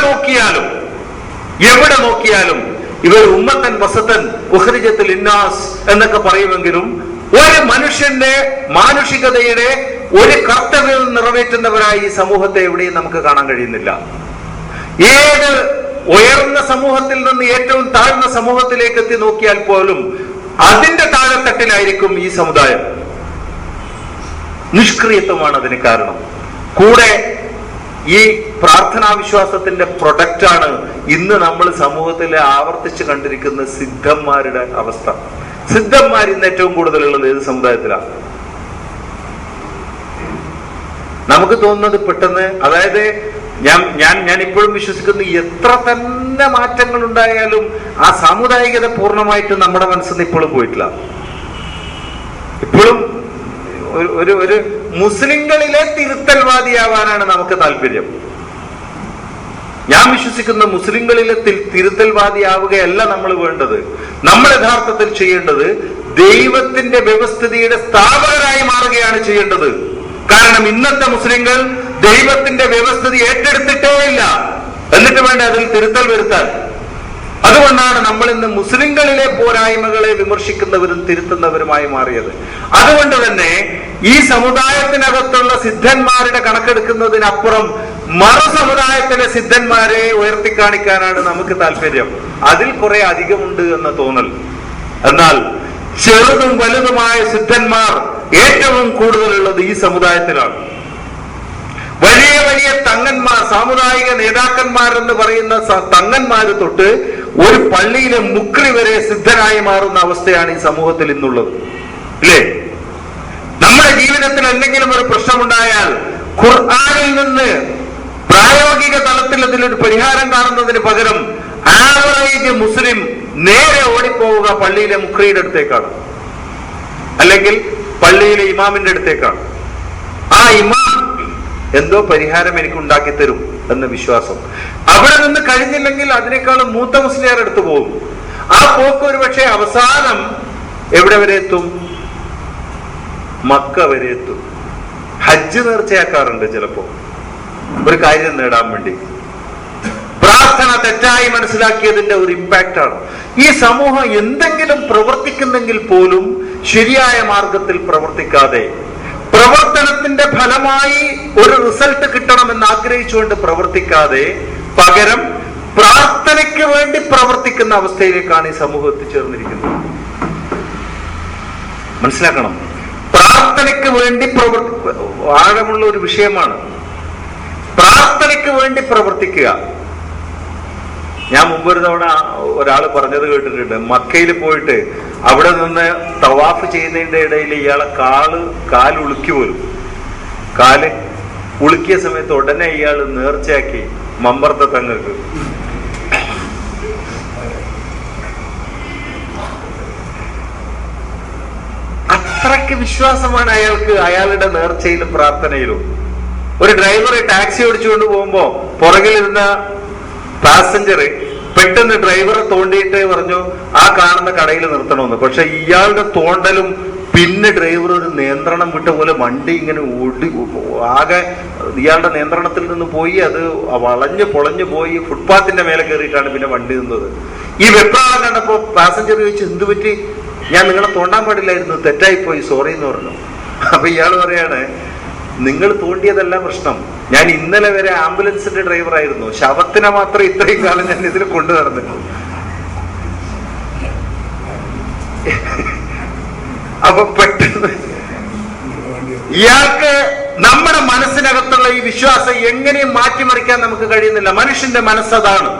നോക്കിയാലും ഇവർ ഉമ്മത്തൻ വസത്തൻ ഉഖ്രിജത്തുൽ ലിന്നാസ് എന്നൊക്കെ പറയുമെങ്കിലും ഒരു മനുഷ്യന്റെ മാനുഷികതയുടെ ഒരു കർത്തവ്യം നിറവേറ്റുന്നവരായി ഈ സമൂഹത്തെ എവിടെയും നമുക്ക് കാണാൻ കഴിയുന്നില്ല. ഏത് ഉയർന്ന സമൂഹത്തിൽ നിന്ന് ഏറ്റവും താഴ്ന്ന സമൂഹത്തിലേക്ക് എത്തി നോക്കിയാൽ പോലും അതിന്റെ താഴെത്തട്ടിലായിരിക്കും ഈ സമുദായം. നിഷ്ക്രിയത്വമാണ് അതിന് കാരണം. കൂടെ ഈ പ്രാർത്ഥനാ വിശ്വാസത്തിന്റെ പ്രൊഡക്റ്റാണ് ഇന്ന് നമ്മൾ സമൂഹത്തിൽ ആവർത്തിച്ച് കണ്ടിരിക്കുന്ന സിദ്ധന്മാരുടെ അവസ്ഥ. സിദ്ധന്മാർ ഇന്ന് ഏറ്റവും കൂടുതലുള്ളത് ഏത് സമുദായത്തിലാണ്? നമുക്ക് തോന്നുന്നത് പെട്ടെന്ന്, അതായത് ഞാൻ ഇപ്പോഴും വിശ്വസിക്കുന്നു, എത്ര തന്നെ മാറ്റങ്ങൾ ഉണ്ടായാലും ആ സാമുദായികത പൂർണ്ണമായിട്ട് നമ്മുടെ മനസ്സിൽ നിന്ന് ഇപ്പോഴും പോയിട്ടില്ല. ഇപ്പോഴും ഒരു മുസ്ലിങ്ങളിലെ തിരുത്തൽവാദിയാവാനാണ് നമുക്ക് താല്പര്യം. ഞാൻ വിശ്വസിക്കുന്ന മുസ്ലിങ്ങളിലെ തിരുത്തൽവാദിയാവുകയല്ല നമ്മൾ വേണ്ടത്. നമ്മൾ യഥാർത്ഥത്തിൽ ചെയ്യേണ്ടത് ദൈവത്തിന്റെ വ്യവസ്ഥിതിയുടെ സ്ഥാപകരായി മാറുകയാണ് ചെയ്യേണ്ടത്. കാരണം ഇന്നത്തെ മുസ്ലിങ്ങൾ ദൈവത്തിന്റെ വ്യവസ്ഥിതി ഏറ്റെടുത്തിട്ടേ ഇല്ല. എന്നിട്ട് വേണ്ട അതിൽ തിരുത്തൽ വരുത്താൻ. അതുകൊണ്ടാണ് നമ്മൾ ഇന്ന് മുസ്ലിങ്ങളിലെ പോരായ്മകളെ വിമർശിക്കുന്നവരും തിരുത്തുന്നവരുമായി മാറിയത്. അതുകൊണ്ട് തന്നെ ഈ സമുദായത്തിനകത്തുള്ള സിദ്ധന്മാരുടെ കണക്കെടുക്കുന്നതിനപ്പുറം മറു സമുദായത്തിലെ സിദ്ധന്മാരെ ഉയർത്തിക്കാണിക്കാനാണ് നമുക്ക് താല്പര്യം. അതിൽ കുറെ അധികമുണ്ട് എന്ന തോന്നൽ. എന്നാൽ ചെറുതും വലുതുമായ സിദ്ധന്മാർ ഏറ്റവും കൂടുതലുള്ളത് ഈ സമുദായത്തിലാണ്. വലിയ വലിയ തങ്ങന്മാർ, സാമുദായിക നേതാക്കന്മാരെന്ന് പറയുന്ന തങ്ങന്മാര് തൊട്ട് ഒരു പള്ളിയിലെ മുക്രി വരെ സിദ്ധനായി മാറുന്ന അവസ്ഥയാണ് ഈ സമൂഹത്തിൽ ഇന്നുള്ളത്. ഇല്ലേ? നമ്മുടെ ജീവിതത്തിൽ എന്തെങ്കിലും ഒരു പ്രശ്നമുണ്ടായാൽ ഖുർആനിൽ നിന്ന് പ്രായോഗിക തലത്തിൽ അതിലൊരു പരിഹാരം കാണുന്നതിന് പകരം ആവറേജ് മുസ്ലിം നേരെ ഓടിപ്പോവുക പള്ളിയിലെ മുക്രിയുടെ അടുത്തേക്കാണ്, അല്ലെങ്കിൽ പള്ളിയിലെ ഇമാമിന്റെ അടുത്തേക്കാണ്. ആ ഇമാം എന്തോ പരിഹാരം എനിക്ക് ഉണ്ടാക്കി തരും എന്ന വിശ്വാസം. അവിടെ നിന്ന് കഴിഞ്ഞില്ലെങ്കിൽ അതിനേക്കാളും മൂത്ത മുസ്ലിയാർ അടുത്ത് പോകും. ആ പോക്ക് ഒരു പക്ഷേ അവസാനം എവിടെ വരെ എത്തും? മക്ക വരെ എത്തും. ഹജ്ജ് നേർച്ചയാക്കാറുണ്ട് ചിലപ്പോ ഒരു കാര്യം നേടാൻ വേണ്ടി. പ്രാർത്ഥന തെറ്റായി മനസ്സിലാക്കിയതിന്റെ ഒരു ഇമ്പാക്റ്റ് ആണ്. ഈ സമൂഹം എന്തെങ്കിലും പ്രവർത്തിക്കുന്നെങ്കിൽ പോലും ശരിയായ മാർഗത്തിൽ പ്രവർത്തിക്കാതെ, പ്രവർത്തനത്തിന്റെ ഫലമായി ഒരു റിസൾട്ട് കിട്ടണമെന്ന് ആഗ്രഹിച്ചുകൊണ്ട് പ്രവർത്തിക്കാതെ, പകരം പ്രാർത്ഥനയ്ക്ക് വേണ്ടി പ്രവർത്തിക്കുന്ന അവസ്ഥയിലേക്കാണ് ഈ സമൂഹം എത്തിച്ചേർന്നിരിക്കുന്നത്. മനസ്സിലാക്കണം. പ്രാർത്ഥനയ്ക്ക് വേണ്ടി ആഴമുള്ള ഒരു വിഷയമാണ്. പ്രാർത്ഥനയ്ക്ക് വേണ്ടി പ്രവർത്തിക്കുക. ഞാൻ മുമ്പൊരു തവണ ഒരാള് പറഞ്ഞത് കേട്ടിട്ടുണ്ട്. മക്കയിൽ പോയിട്ട് അവിടെ നിന്ന് തവാഫ് ചെയ്യുന്നതിന്റെ ഇടയിൽ ഇയാളെ കാല് ഉളുക്കി പോലും. കാല് ഉളുക്കിയ സമയത്ത് ഉടനെ ഇയാൾ നേർച്ചയാക്കി മമ്പർത്ത തങ്ങൾക്ക്. അത്രയ്ക്ക് വിശ്വാസമാണ് അയാൾക്ക് അയാളുടെ നേർച്ചയിലും പ്രാർത്ഥനയിലും. ഒരു ഡ്രൈവർ ടാക്സി ഓടിച്ചുകൊണ്ട് പോകുമ്പോ പുറകിലിരുന്ന പാസഞ്ചർ പെട്ടെന്ന് ഡ്രൈവറെ തോണ്ടിയിട്ട് പറഞ്ഞു ആ കാണുന്ന കടയിൽ നിർത്തണമെന്ന്. പക്ഷെ ഇയാളുടെ തോണ്ടലും പിന്നെ ഡ്രൈവർ ഒരു നിയന്ത്രണം വിട്ട പോലെ വണ്ടി ഇങ്ങനെ ആകെ ഇയാളുടെ നിയന്ത്രണത്തിൽ നിന്ന് പോയി അത് വളഞ്ഞു പൊളഞ്ഞു പോയി ഫുട്പാത്തിന്റെ മേലെ കയറിയിട്ടാണ് പിന്നെ വണ്ടി നിന്നത്. ഈ വെപ്രാളം കണ്ടപ്പോ പാസഞ്ചർ ചോദിച്ചു, എന്ത് പറ്റി? ഞാൻ നിങ്ങളെ തോണ്ടാൻ പാടില്ലായിരുന്നു, തെറ്റായിപ്പോയി, സോറി എന്ന് പറഞ്ഞു. അപ്പൊ ഇയാൾ പറയാണ്, നിങ്ങൾ തോണ്ടിയതല്ല പ്രശ്നം, ഞാൻ ഇന്നലെ വരെ ആംബുലൻസിന്റെ ഡ്രൈവറായിരുന്നു, ശവത്തിനെ മാത്രം ഇത്രയും കാലം ഞാൻ ഇതിൽ കൊണ്ടു നടന്നിരുന്നു. അപ്പൊ പെട്ടെന്ന് ഇയാൾക്ക് നമ്മുടെ മനസ്സിനകത്തുള്ള ഈ വിശ്വാസം എങ്ങനെയും മാറ്റിമറിക്കാൻ നമുക്ക് കഴിയുന്നില്ല. മനുഷ്യന്റെ മനസ്സതാണ്.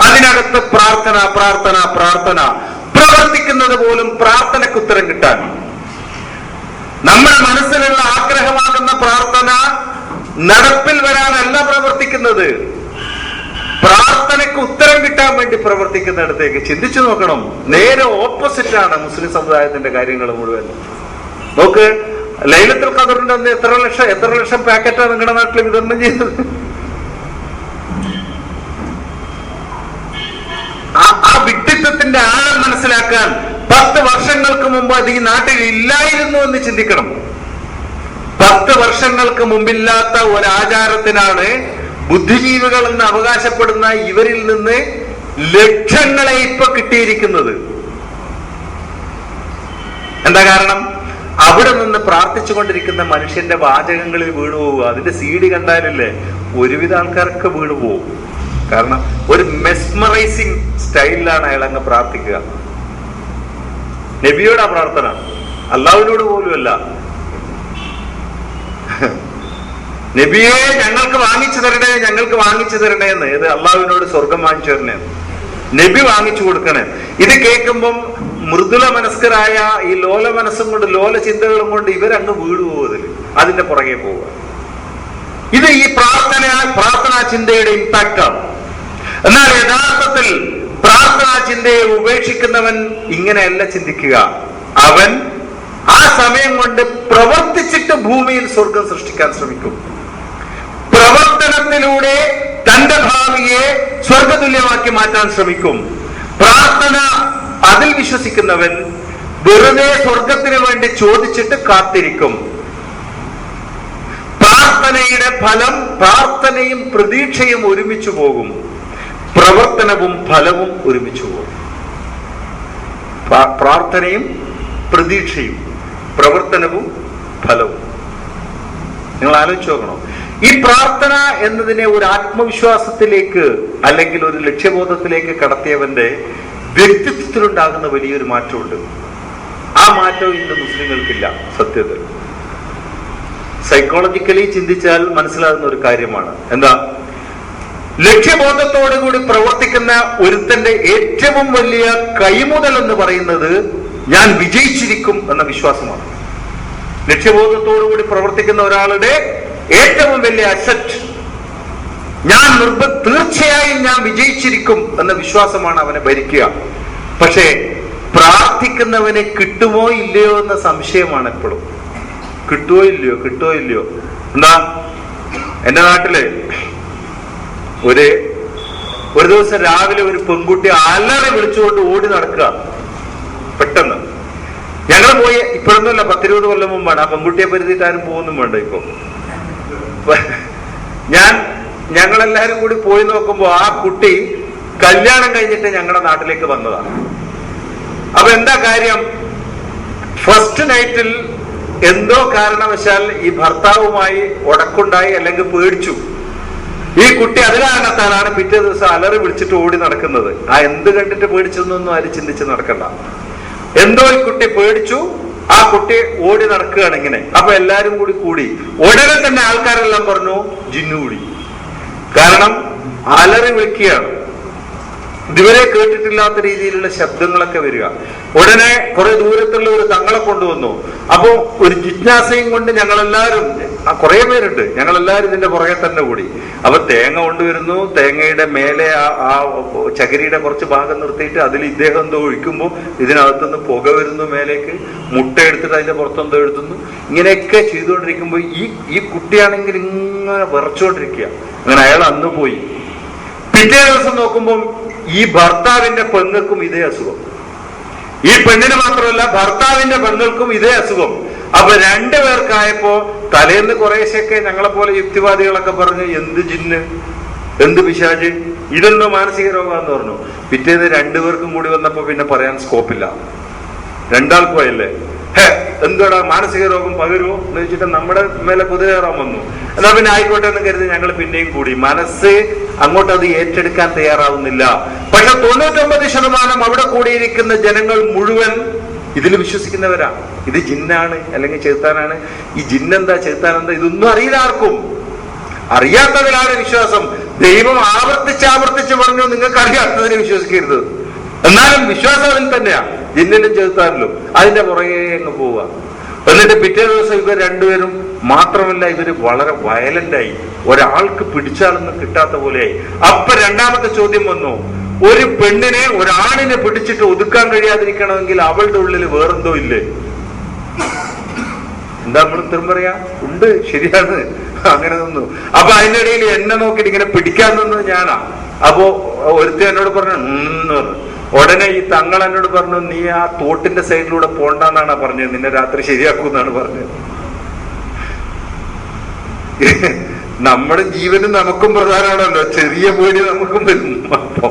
അതിനകത്ത് പ്രാർത്ഥന പ്രാർത്ഥന പ്രാർത്ഥന, പ്രവർത്തിക്കുന്നത് പോലും പ്രാർത്ഥനയ്ക്ക് ഉത്തരം കിട്ടാൻ. നമ്മുടെ മനസ്സിലുള്ള ആഗ്രഹമാകുന്ന പ്രാർത്ഥന നടപ്പിൽ വരാനല്ല പ്രവർത്തിക്കുന്നത്, പ്രാർത്ഥനയ്ക്ക് ഉത്തരം കിട്ടാൻ വേണ്ടി പ്രവർത്തിക്കുന്നിടത്തേക്ക്. ചിന്തിച്ചു നോക്കണം, നേരെ ഓപ്പോസിറ്റ് ആണ് മുസ്ലിം സമുദായത്തിന്റെ കാര്യങ്ങൾ മുഴുവൻ. നോക്ക്, ലൈലത്തുൽ ഖദറിന്റെ അന്ന് എത്ര ലക്ഷം പാക്കറ്റാണ് നിങ്ങളുടെ നാട്ടിൽ വിതരണം ചെയ്തത്? ആ വിഡ്ഢിത്തത്തിന്റെ ആഴം മനസ്സിലാക്കാൻ 10 വർഷങ്ങൾക്ക് മുമ്പ് അത് ഈ നാട്ടിൽ ഇല്ലായിരുന്നു എന്ന് ചിന്തിക്കണം. 10 വർഷങ്ങൾക്ക് മുമ്പില്ലാത്ത ഒരാചാരത്തിനാണ് ബുദ്ധിജീവികൾ എന്ന് അവകാശപ്പെടുന്ന ഇവരിൽ നിന്ന് ലക്ഷങ്ങളെ ഇപ്പൊ കിട്ടിയിരിക്കുന്നത്. എന്താ കാരണം? അവിടെ നിന്ന് പ്രാർത്ഥിച്ചുകൊണ്ടിരിക്കുന്ന മനുഷ്യന്റെ വാചകങ്ങളിൽ വീണു പോവുക. അതിന്റെ സീഡി കണ്ടാലല്ലേ ഒരുവിധ ആൾക്കാരൊക്കെ വീണു പോകും. കാരണം ഒരു മെസ്മറൈസിങ് സ്റ്റൈലിലാണ് അയാൾ അങ്ങ് പ്രാർത്ഥിക്കുക. നബിയോടാ പ്രാർത്ഥന, അള്ളാഹുവിനോട് പോലുമല്ല. നബിയെ ഞങ്ങൾക്ക് വാങ്ങിച്ചു തരണേ, ഞങ്ങൾക്ക് വാങ്ങിച്ചു തരണേ എന്ന്. ഇത് അള്ളാഹുവിനോട് സ്വർഗം വാങ്ങിച്ചു തരണേ, നബി വാങ്ങിച്ചു കൊടുക്കണേ. ഇത് കേൾക്കുമ്പം മൃദുല മനസ്കരായ ഈ ലോല മനസ്സും കൊണ്ട്, ലോല ചിന്തകളും കൊണ്ട് ഇവരങ്ങ് വീണു പോകുന്നതിൽ അതിന്റെ പുറകെ പോവുക. ഇത് ഈ പ്രാർത്ഥനാ ചിന്തയുടെ ഇമ്പാക്റ്റാണ്. എന്നാൽ യഥാർത്ഥത്തിൽ പ്രാർത്ഥനാ ചിന്തയെ ഉപേക്ഷിക്കുന്നവൻ ഇങ്ങനെയല്ല ചിന്തിക്കുക. അവൻ ആ സമയം കൊണ്ട് പ്രവർത്തിച്ചിട്ട് ഭൂമിയിൽ സ്വർഗം സൃഷ്ടിക്കാൻ ശ്രമിക്കും. പ്രവർത്തനത്തിലൂടെ തന്റെ ഭാവിയെ സ്വർഗതുല്യമാക്കി മാറ്റാൻ ശ്രമിക്കും. പ്രാർത്ഥന, അതിൽ വിശ്വസിക്കുന്നവൻ വെറുതെ സ്വർഗത്തിന് വേണ്ടി ചോദിച്ചിട്ട് കാത്തിരിക്കും. പ്രാർത്ഥനയുടെ ഫലം, പ്രാർത്ഥനയും പ്രതീക്ഷയും ഒരുമിച്ചു പോകും, പ്രവർത്തനവും ഫലവും ഒരുമിച്ചു പോകും. പ്രാർത്ഥനയും പ്രതീക്ഷയും പ്രവർത്തനവും ഫലവും. നിങ്ങൾ ആലോചിച്ച് നോക്കണം. ഈ പ്രാർത്ഥന എന്നതിനെ ഒരു ആത്മവിശ്വാസത്തിലേക്ക് അല്ലെങ്കിൽ ഒരു ലക്ഷ്യബോധത്തിലേക്ക് കടത്തിയവന്റെ വ്യക്തിത്വത്തിലുണ്ടാകുന്ന വലിയൊരു മാറ്റമുണ്ട്. ആ മാറ്റം ഇന്ന് മുസ്ലിങ്ങൾക്കില്ല. സത്യത്തിൽ സൈക്കോളജിക്കലി ചിന്തിച്ചാൽ മനസ്സിലാകുന്ന ഒരു കാര്യമാണ്. എന്താ? ലക്ഷ്യബോധത്തോടുകൂടി പ്രവർത്തിക്കുന്ന ഒരുത്തന്റെ ഏറ്റവും വലിയ കൈമുതൽ എന്ന് പറയുന്നത് ഞാൻ വിജയിച്ചിരിക്കും എന്ന വിശ്വാസമാണ്. ലക്ഷ്യബോധത്തോടുകൂടി പ്രവർത്തിക്കുന്ന ഒരാളുടെ ഏറ്റവും വലിയ അസറ്റ്, തീർച്ചയായും ഞാൻ വിജയിച്ചിരിക്കും എന്ന വിശ്വാസമാണ് അവനെ ഭരിക്കുക. പക്ഷേ പ്രാർത്ഥിക്കുന്നവനെ കിട്ടുമോ ഇല്ലയോ എന്ന സംശയമാണ് എപ്പോഴും. കിട്ടുമോ ഇല്ലയോ. എന്താ, എന്റെ നാട്ടില് ഒരു ദിവസം രാവിലെ ഒരു പെൺകുട്ടി അലറി വിളിച്ചുകൊണ്ട് ഓടി നടക്കുക. പെട്ടെന്ന് ഞങ്ങൾ പോയി, ഇപ്പോഴൊന്നുമല്ല, 10-20 കൊല്ലം മുമ്പാണ്. ആ പെൺകുട്ടിയെ പരിധിയിട്ട് ആരും പോകുന്നും വേണ്ട. ഇപ്പൊ ഞങ്ങളെല്ലാരും കൂടി പോയി നോക്കുമ്പോ ആ കുട്ടി കല്യാണം കഴിഞ്ഞിട്ട് ഞങ്ങളുടെ നാട്ടിലേക്ക് വന്നതാണ്. അപ്പൊ എന്താ കാര്യം? ഫസ്റ്റ് നൈറ്റിൽ എന്തോ കാരണവശാൽ ഈ ഭർത്താവുമായി ഉടക്കുണ്ടായി, അല്ലെങ്കിൽ പേടിച്ചു. ഈ കുട്ടി അത് കാരണത്താലാണ് പിറ്റേ ദിവസം അലറി വിളിച്ചിട്ട് ഓടി നടക്കുന്നത്. ആ എന്ത് കണ്ടിട്ട് പേടിച്ചെന്നൊന്നും ആരും ചിന്തിച്ച് നടക്കണ്ട. എന്തോ ഈ കുട്ടി പേടിച്ചു, ആ കുട്ടി ഓടി നടക്കുകയാണ് ഇങ്ങനെ. അപ്പൊ എല്ലാരും കൂടി ഉടനെ തന്നെ ആൾക്കാരെല്ലാം പറഞ്ഞു ജിന്നുകൂടി. കാരണം അലറി വിളിക്കുകയാണ്, ഇതുവരെ കേട്ടിട്ടില്ലാത്ത രീതിയിലുള്ള ശബ്ദങ്ങളൊക്കെ വരിക. ഉടനെ കുറെ ദൂരത്തുള്ള ഒരു തങ്ങളെ കൊണ്ടുവന്നു. അപ്പോ ഒരു ജിജ്ഞാസയും കൊണ്ട് ഞങ്ങളെല്ലാരും, കുറെ പേരുണ്ട്, ഞങ്ങളെല്ലാരും ഇതിന്റെ പുറകെ തന്നെ കൂടി. അപ്പൊ തേങ്ങ കൊണ്ടുവരുന്നു, തേങ്ങയുടെ മേലെ ആ ചകരിയുടെ കുറച്ച് ഭാഗം നിർത്തിയിട്ട് അതിൽ ഇദ്ദേഹം എന്തോ ഒഴിക്കുമ്പോൾ ഇതിനകത്തുനിന്ന് പുക വരുന്നു മേലേക്ക്. മുട്ട എടുത്തിട്ട് അതിന്റെ പുറത്തെന്തോ എഴുതുന്നു. ഇങ്ങനെയൊക്കെ ചെയ്തുകൊണ്ടിരിക്കുമ്പോ ഈ കുട്ടിയാണെങ്കിൽ ഇങ്ങനെ വിറച്ചുകൊണ്ടിരിക്കുക. അങ്ങനെ അയാൾ അന്ന് പോയി. പിറ്റേ ദിവസം നോക്കുമ്പോൾ ഈ ഭർത്താവിന്റെ പെങ്ങൾക്കും ഇതേ അസുഖം. ഈ പെണ്ണിന് മാത്രമല്ല, ഭർത്താവിന്റെ പെങ്ങൾക്കും ഇതേ അസുഖം. അപ്പൊ 2 പേർക്കായപ്പോ തലേന്ന് കുറേശ്ശൊക്കെ ഞങ്ങളെ പോലെ യുക്തിവാദികളൊക്കെ പറഞ്ഞു എന്ത് ജിന്ന്, എന്ത് പിശാച്, ഇതെന്തോ മാനസിക രോഗമാന്ന് പറഞ്ഞു. പിറ്റേന്ന് 2 പേർക്കും കൂടി വന്നപ്പോ പിന്നെ പറയാൻ സ്കോപ്പില്ല. 2 ആൾക്കും ആയില്ലേ. എന്തോടാ മാനസിക രോഗം പകരുമോ എന്ന് വെച്ചിട്ട് നമ്മുടെ മേലെ കുതിരേറാൻ വന്നു. എന്നാ പിന്നെ ആയിക്കോട്ടെ എന്ന് കരുതി ഞങ്ങൾ പിന്നെയും കൂടി. മനസ്സ് അങ്ങോട്ട് അത് ഏറ്റെടുക്കാൻ തയ്യാറാവുന്നില്ല. പക്ഷെ 99% അവിടെ കൂടിയിരിക്കുന്ന ജനങ്ങൾ മുഴുവൻ ഇതിൽ വിശ്വസിക്കുന്നവരാണ്. ഇത് ജിന്നാണ് അല്ലെങ്കിൽ ചെറുത്താനാണ്. ഈ ജിന്നെന്താ ചെറുത്താനെന്താ ഇതൊന്നും അറിയില്ല ആർക്കും. അറിയാത്തതിലാണ് വിശ്വാസം. ദൈവം ആവർത്തിച്ച് പറഞ്ഞു നിങ്ങൾക്ക് അറിയാത്തതിനെ വിശ്വസിക്കരുത്. എന്നാലും വിശ്വാസം അതിൽ തന്നെയാ, ജിന്നിലും ചെറുത്താനിലും. അതിന്റെ പുറകെ അങ്ങ് പോവുക. എന്നിട്ട് പിറ്റേ ദിവസം ഇവർ രണ്ടുപേരും മാത്രമല്ല, ഇവര് വളരെ വയലന്റായി, ഒരാൾക്ക് പിടിച്ചാലൊന്നും കിട്ടാത്ത പോലെയായി. അപ്പൊ രണ്ടാമത്തെ ചോദ്യം വന്നു, ഒരു പെണ്ണിനെ ഒരാണിനെ പിടിച്ചിട്ട് ഒതുക്കാൻ കഴിയാതിരിക്കണമെങ്കിൽ അവളുടെ ഉള്ളിൽ വേറെന്തോ ഇല്ലേ? എന്താ നമ്മൾ ഉത്തരം പറയാ? ഉണ്ട്, ശരിയാണ്, അങ്ങനെ നിന്നു. അപ്പൊ അതിന്റെ ഇടയിൽ എന്നെ നോക്കിയിട്ട് ഇങ്ങനെ പിടിക്കാൻ നിന്നത് ഞാനാ. അപ്പോ ഒരുത്തി എന്നോട് പറഞ്ഞു. ഉടനെ ഈ തങ്ങൾ എന്നോട് പറഞ്ഞു, നീ ആ തോട്ടിന്റെ സൈഡിലൂടെ പോണ്ടെന്നാണ് പറഞ്ഞത്, നിന്നെ രാത്രി ശരിയാക്കൂന്നാണ് പറഞ്ഞത്. നമ്മുടെ ജീവനും നമുക്കും പ്രധാനമാണല്ലോ, ചെറിയ പേടി നമുക്കും വരും. അപ്പൊ